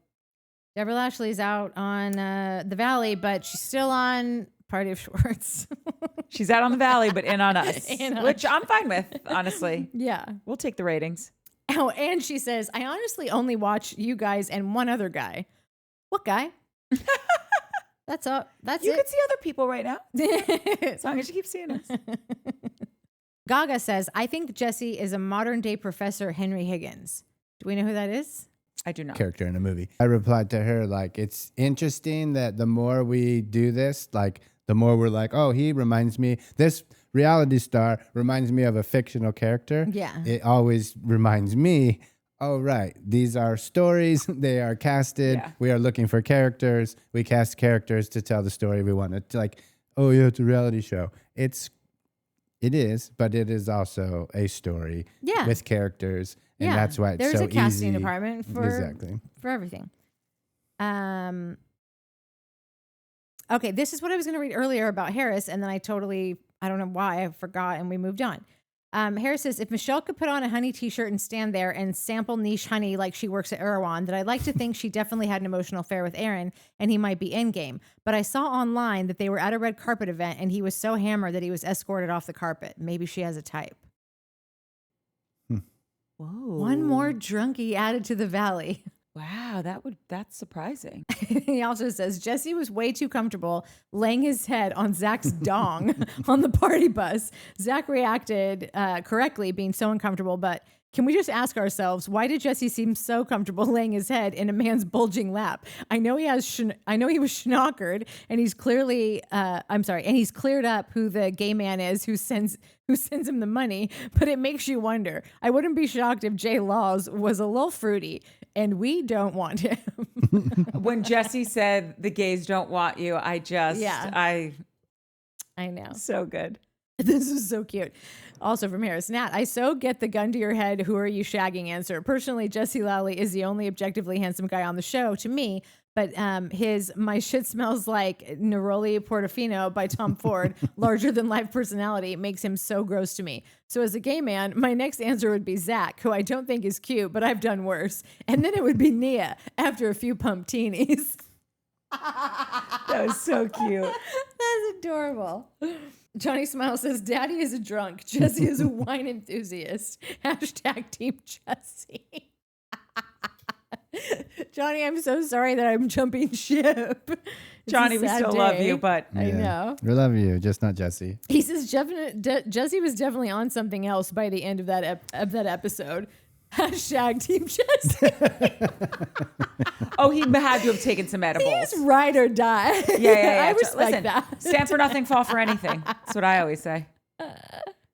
Deborah Lashley's out on The Valley, but she's still on Party of Schwartz. She's out on The Valley, but in on us, which I'm fine with, honestly. Yeah. We'll take the ratings. Oh, and she says, I honestly only watch you guys and one other guy. What guy? That's all. That's you it. You can see other people right now. As long as you keep seeing us. Gaga says, I think Jesse is a modern day Professor Henry Higgins. Do we know who that is? I do not. Character in a movie. I replied to her, like, it's interesting that the more we do this, like, the more we're like, oh, he reminds me, this reality star reminds me of a fictional character. Yeah. It always reminds me, oh, right, these are stories. They are casted. Yeah. We are looking for characters. We cast characters to tell the story we want to, like, oh, yeah, it's a reality show. It is, but it is also a story with characters. And that's why it's so easy. There's a casting department for everything. Okay, this is what I was going to read earlier about Harris, and then I don't know why, I forgot, and we moved on. Harris says, if Michelle could put on a honey t-shirt and stand there and sample niche honey like she works at Erewhon, that I'd like to think she definitely had an emotional affair with Aaron, and he might be in game. But I saw online that they were at a red carpet event, and he was so hammered that he was escorted off the carpet. Maybe she has a type. Whoa. One more drunkie added to the Valley. Wow, that's surprising. He also says Jesse was way too comfortable laying his head on Zach's dong on the party bus. Zach reacted correctly, being so uncomfortable, but can we just ask ourselves, why did Jesse seem so comfortable laying his head in a man's bulging lap? I know he was schnockered, and he's clearly, and he's cleared up who the gay man is who sends him the money, but it makes you wonder. I wouldn't be shocked if Jay Laws was a little fruity, and we don't want him. When Jesse said the gays don't want you, I know. So good. This is so cute. Also from Harris, Nat, I so get the gun to your head, who are you shagging answer. Personally, Jesse Lally is the only objectively handsome guy on the show to me, but his My Shit Smells Like Neroli Portofino by Tom Ford, larger than life personality, makes him so gross to me. So as a gay man, my next answer would be Zach, who I don't think is cute, but I've done worse. And then it would be Nia after a few pumptinis. That was so cute. That's adorable. Johnny Smile says, Daddy is a drunk. Jesse is a wine enthusiast. Hashtag Team Jesse. Johnny, I'm so sorry that I'm jumping ship. It's Johnny, a we sad still love day. you, but I know. We love you, just not Jesse. He says Jesse was definitely on something else by the end of that episode. Hashtag Team Jesse. oh, he had to have taken some edibles. He's ride or die. Yeah. I respect Listen, that. stand for nothing, fall for anything. That's what I always say.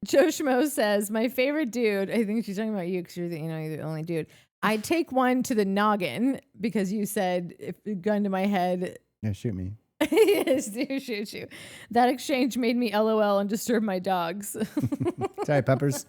Joe Schmo says, my favorite dude, I think she's talking about you because you're the only dude. I'd take one to the noggin because you said, if a gun to my head. Yeah, shoot me. Yes, do shoot you. That exchange made me LOL and disturb my dogs. Sorry, Peppers.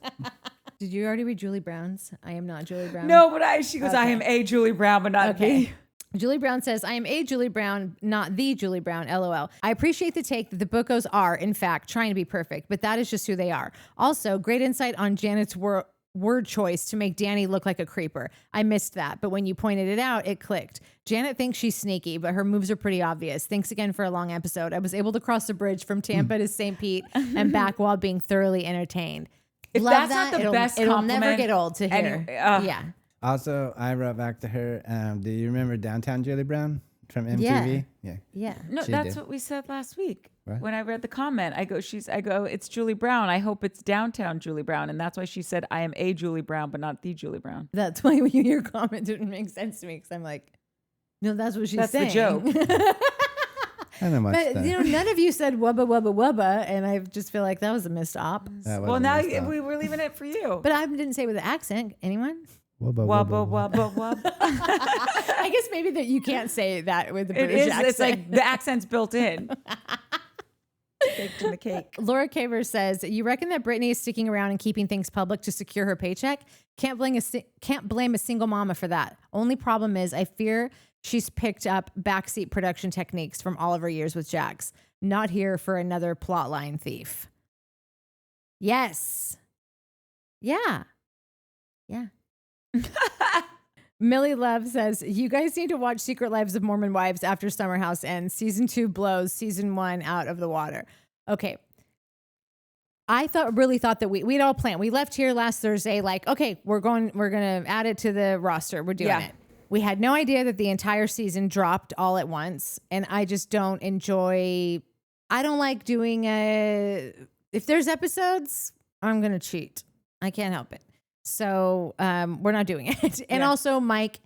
Did you already read Julie Brown's? I am not Julie Brown. No, but she goes, I am a Julie Brown, but not the. Julie Brown says, I am a Julie Brown, not the Julie Brown, LOL. I appreciate the take that the bookos are, in fact, trying to be perfect, but that is just who they are. Also, great insight on Janet's word choice to make Danny look like a creeper. I missed that, but when you pointed it out, it clicked. Janet thinks she's sneaky, but her moves are pretty obvious. Thanks again for a long episode. I was able to cross the bridge from Tampa to St. Pete and back while being thoroughly entertained. If Love that's that. not the best it'll compliment, never get old to hear. Yeah. Also, I wrote back to her, do you remember Downtown Julie Brown from MTV? Yeah. No, She that's did. what we said last week. What? When I read the comment, I go, it's Julie Brown. I hope it's downtown Julie Brown. And that's why she said, I am a Julie Brown, but not the Julie Brown. That's why your comment didn't make sense to me because I'm like, no, that's what she's saying. That's the joke. I know much But that. none of you said wubba wubba wubba, and I just feel like that was a missed op. That Well, wasn't now messed up. we were leaving it for you. But I didn't say with an accent. Anyone? Wubba, Wubba, wubba, wubba, wubba. I guess maybe that you can't say that with the It British is. accent. It's like the accent's built in. Baked in the cake. Laura Caver says, you reckon that Brittany is sticking around and keeping things public to secure her paycheck? Can't blame a single mama for that. Only problem is I fear she's picked up backseat production techniques from all of her years with Jax. Not here for another plotline thief. Yes. Yeah. Yeah. Millie Love says, you guys need to watch Secret Lives of Mormon Wives after Summer House ends. Season 2 blows season 1 out of the water. Okay. I really thought that we'd all planned. We left here last Thursday like, okay, we're going to add it to the roster. We're doing it. We had no idea that the entire season dropped all at once. And I just don't like doing if there's episodes, I'm going to cheat. I can't help it. So we're not doing it. And also Mike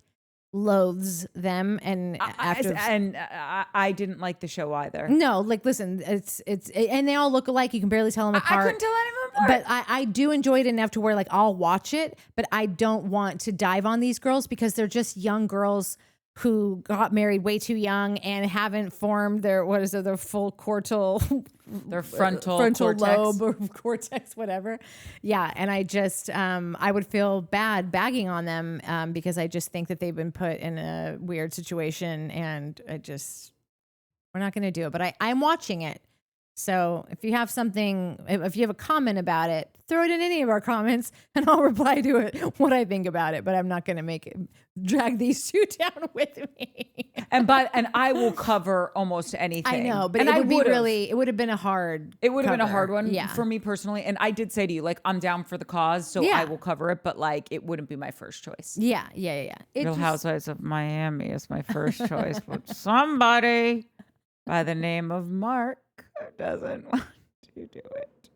loathes them. And I didn't like the show either. No, like, listen, it's and they all look alike. You can barely tell them apart. I couldn't tell any of them apart. But I do enjoy it enough to where like I'll watch it, but I don't want to dive on these girls because they're just young girls who got married way too young and haven't formed their full their frontal cortex. lobe or cortex, whatever. Yeah, and I just I would feel bad bagging on them because I just think that they've been put in a weird situation, and we're not going to do it. But I'm watching it. So if you have a comment about it, throw it in any of our comments and I'll reply to it what I think about it. But I'm not going to drag these two down with me. And I will cover almost anything. I know, but and it would have been a hard. It would have been a cover. hard one Yeah. for me personally. And I did say to you, like, I'm down for the cause, so Yeah. I will cover it. But like, it wouldn't be my first choice. Yeah. Real Housewives of Miami is my first choice, but somebody by the name of Mark doesn't want to do it.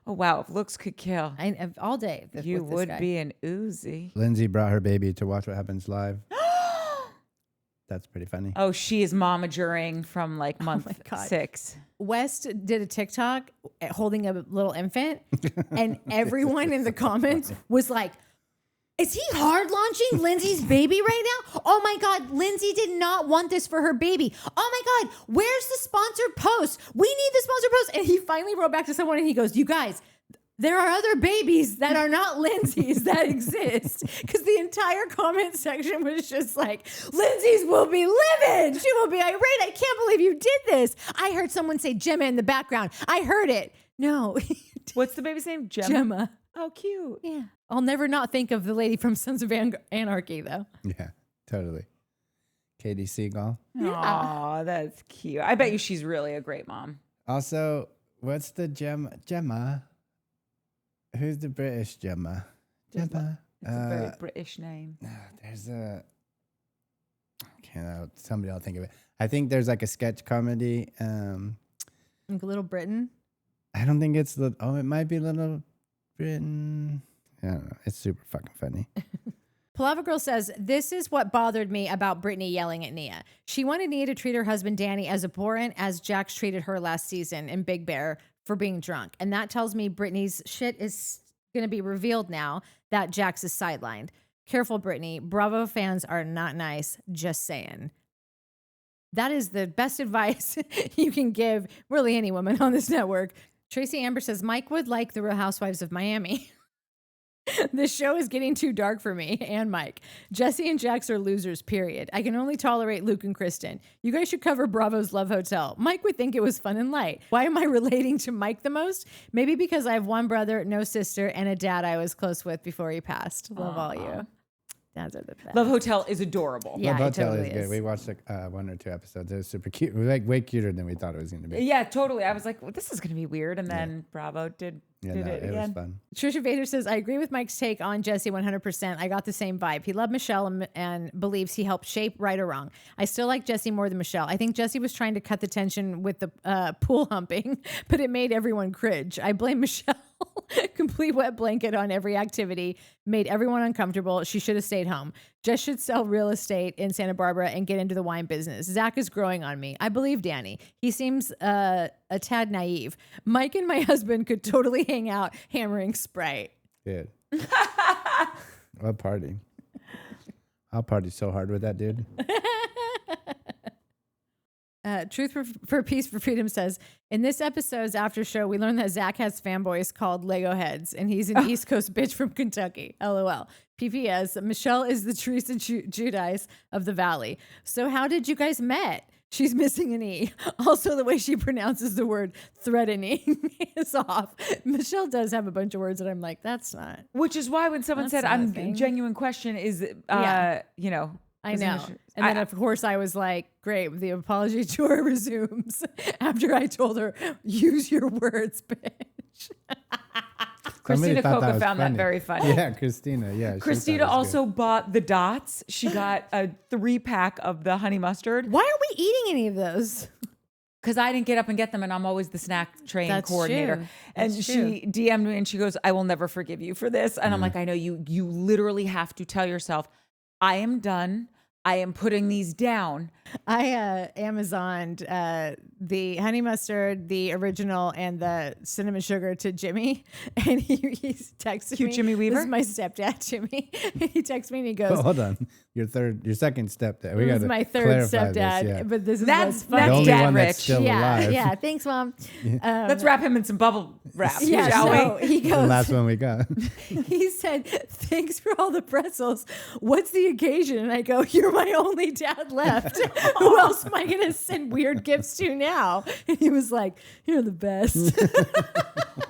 Oh wow, if looks could kill, all day. You would be an Uzi. Lindsay brought her baby to Watch What Happens Live. That's pretty funny. Oh, she is momager from like month God. 6. West did a TikTok holding a little infant, and everyone in the comments was like, is he hard launching Lindsay's baby right now? Oh my God, Lindsay did not want this for her baby. Oh my God, where's the sponsored post? We need the sponsored post. And he finally wrote back to someone and he goes, you guys, there are other babies that are not Lindsay's that exist. Because the entire comment section was just like, Lindsay's will be livid. She will be irate. I can't believe you did this. I heard someone say Gemma in the background. I heard it. No. What's the baby's name? Gemma. Oh, cute. Yeah. I'll never not think of the lady from Sons of Anarchy, though. Yeah, totally. Katie Seagal. Aw, that's cute. I bet you she's really a great mom. Also, What's the Gemma? Who's the British Gemma? Gemma. It's a very British name. There's somebody I'll think of it. I think there's like a sketch comedy. Like Little Britain. I don't think it's it might be Little Britain. I don't know. It's super fucking funny. Palava Girl says, this is what bothered me about Brittany yelling at Nia. She wanted Nia to treat her husband Danny as abhorrent as Jax treated her last season in Big Bear for being drunk. And that tells me Brittany's shit is going to be revealed now that Jax is sidelined. Careful, Brittany. Bravo fans are not nice. Just saying. That is the best advice you can give really any woman on this network. Tracy Amber says, Mike would like the Real Housewives of Miami. This show is getting too dark for me and Mike. Jesse and Jax are losers, period. I can only tolerate Luke and Kristen. You guys should cover Bravo's Love Hotel. Mike would think it was fun and light. Why am I relating to Mike the most? Maybe because I have one brother, no sister, and a dad I was close with before he passed. Love all you. Dads are the best. Love Hotel is adorable. Yeah, Love it Hotel totally is good. is. We watched like 1 or 2 episodes. It was super cute. It was like way cuter than we thought it was going to be. Yeah, totally. I was like, well, this is going to be weird. And then Bravo did it it was again. fun. Trisha Vader says, I agree with Mike's take on Jesse 100%. I got the same vibe. He loved Michelle and believes he helped shape right or wrong. I still like Jesse more than Michelle. I think Jesse was trying to cut the tension with the pool humping, but it made everyone cringe. I blame Michelle. Complete wet blanket on every activity. Made everyone uncomfortable. She should have stayed home. Just should sell real estate in Santa Barbara and get into the wine business. Zach is growing on me. I believe Danny. He seems a tad naive. Mike and my husband could totally hang out hammering Sprite. Good. What party? I'll party so hard with that dude. Truth for Peace for Freedom says, in this episode's after show, we learned that Zach has fanboys called Lego heads, and he's an East Coast bitch from Kentucky. LOL. PPS, Michelle is the Teresa Giudice of the Valley. So how did you guys met? She's missing an E. Also, the way she pronounces the word threatening is off. Michelle does have a bunch of words that I'm like, that's not. Which is why when someone That's said, not a I'm thing. genuine question is, you know. I know. And then, of course, I was like, great, the apology tour resumes after I told her, use your words, bitch. Christina thought that Coca was found funny. that very funny. Yeah, Christina. Yeah. she Christina thought it was also bought the Dots. She got a 3-pack of the honey mustard Why are we eating any of those? because I didn't get up and get them, and I'm always the snack train That's coordinator. true. And That's she DM'd me and she goes, I will never forgive you for this. And I'm like, I know you literally have to tell yourself, I am done. I am putting these down. I Amazoned the honey mustard, the original, and the cinnamon sugar to Jimmy, and he texted Cute me. Jimmy Weaver? This is my stepdad, Jimmy. He texts me and he good. goes, Oh, hold on. Your second stepdad. We "This got is my third stepdad, but this is That's- what's the funny." that's only dad one rich. that's still yeah, alive. yeah. Thanks, Mom. Let's wrap him in some bubble wrap, Yeah, shall so we? he The goes. last one we got. He said, "Thanks for all the pretzels. What's the occasion?" And I go, "You're my only dad left. Who else am I gonna send weird gifts to now?" And he was like, "You're the best."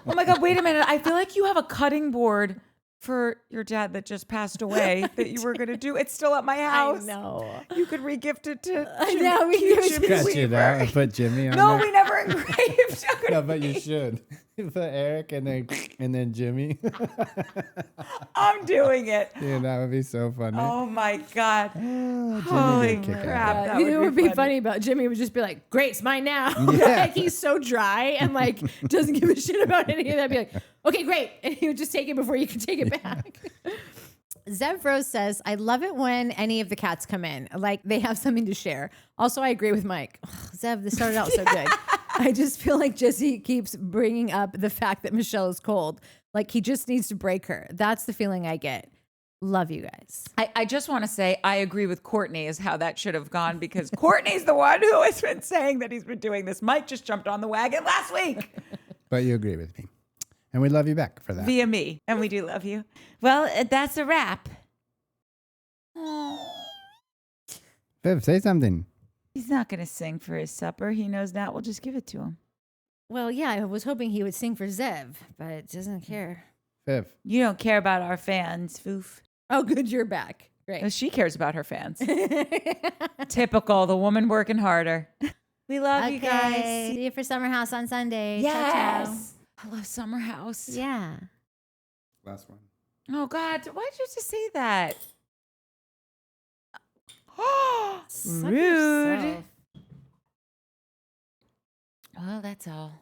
Oh my God, wait a minute. I feel like you have a cutting board for your dad that just passed away that you were going to do. It's still at my house. I know. You could regift it to I Jimmy- know, we cute could Jimmy Scratch it Weaver. out and put Jimmy on No, there. we never engraved. No, but you should. Put Eric and then Jimmy. I'm doing it. Dude, that would be so funny. Oh my God. Jimmy Holy would kick ass. crap. That You know what would be funny. funny about Jimmy would just be like, "Great, it's mine now." Yeah. Like he's so dry and like doesn't give a shit about any of that. Be like, "Okay, great," and he would just take it before you could take it back. Zev Rose says, "I love it when any of the cats come in, like they have something to share." Also, I agree with Mike. Ugh, Zev, this started out so good. I just feel like Jesse keeps bringing up the fact that Michelle is cold. Like he just needs to break her. That's the feeling I get. Love you guys. I just want to say I agree with Courtney is how that should have gone because Courtney's the one who has been saying that he's been doing this. Mike just jumped on the wagon last week But you agree with me. And we love you back for that. via me. And we do love you. Well, that's a wrap. Viv, say something. He's not going to sing for his supper. He knows that. We'll just give it to him. Well, yeah, I was hoping he would sing for Zev, but doesn't care. Viv. You don't care about our fans, foof. Oh, good, you're back. No, Great. she cares about her fans. Typical, the woman working harder. We love you guys. See you for Summer House on Sunday. Ciao, ciao. Yes. I love Summer House. Yeah. Last one. Oh God, why did you just say that? Suck Rude. yourself. Well, that's all.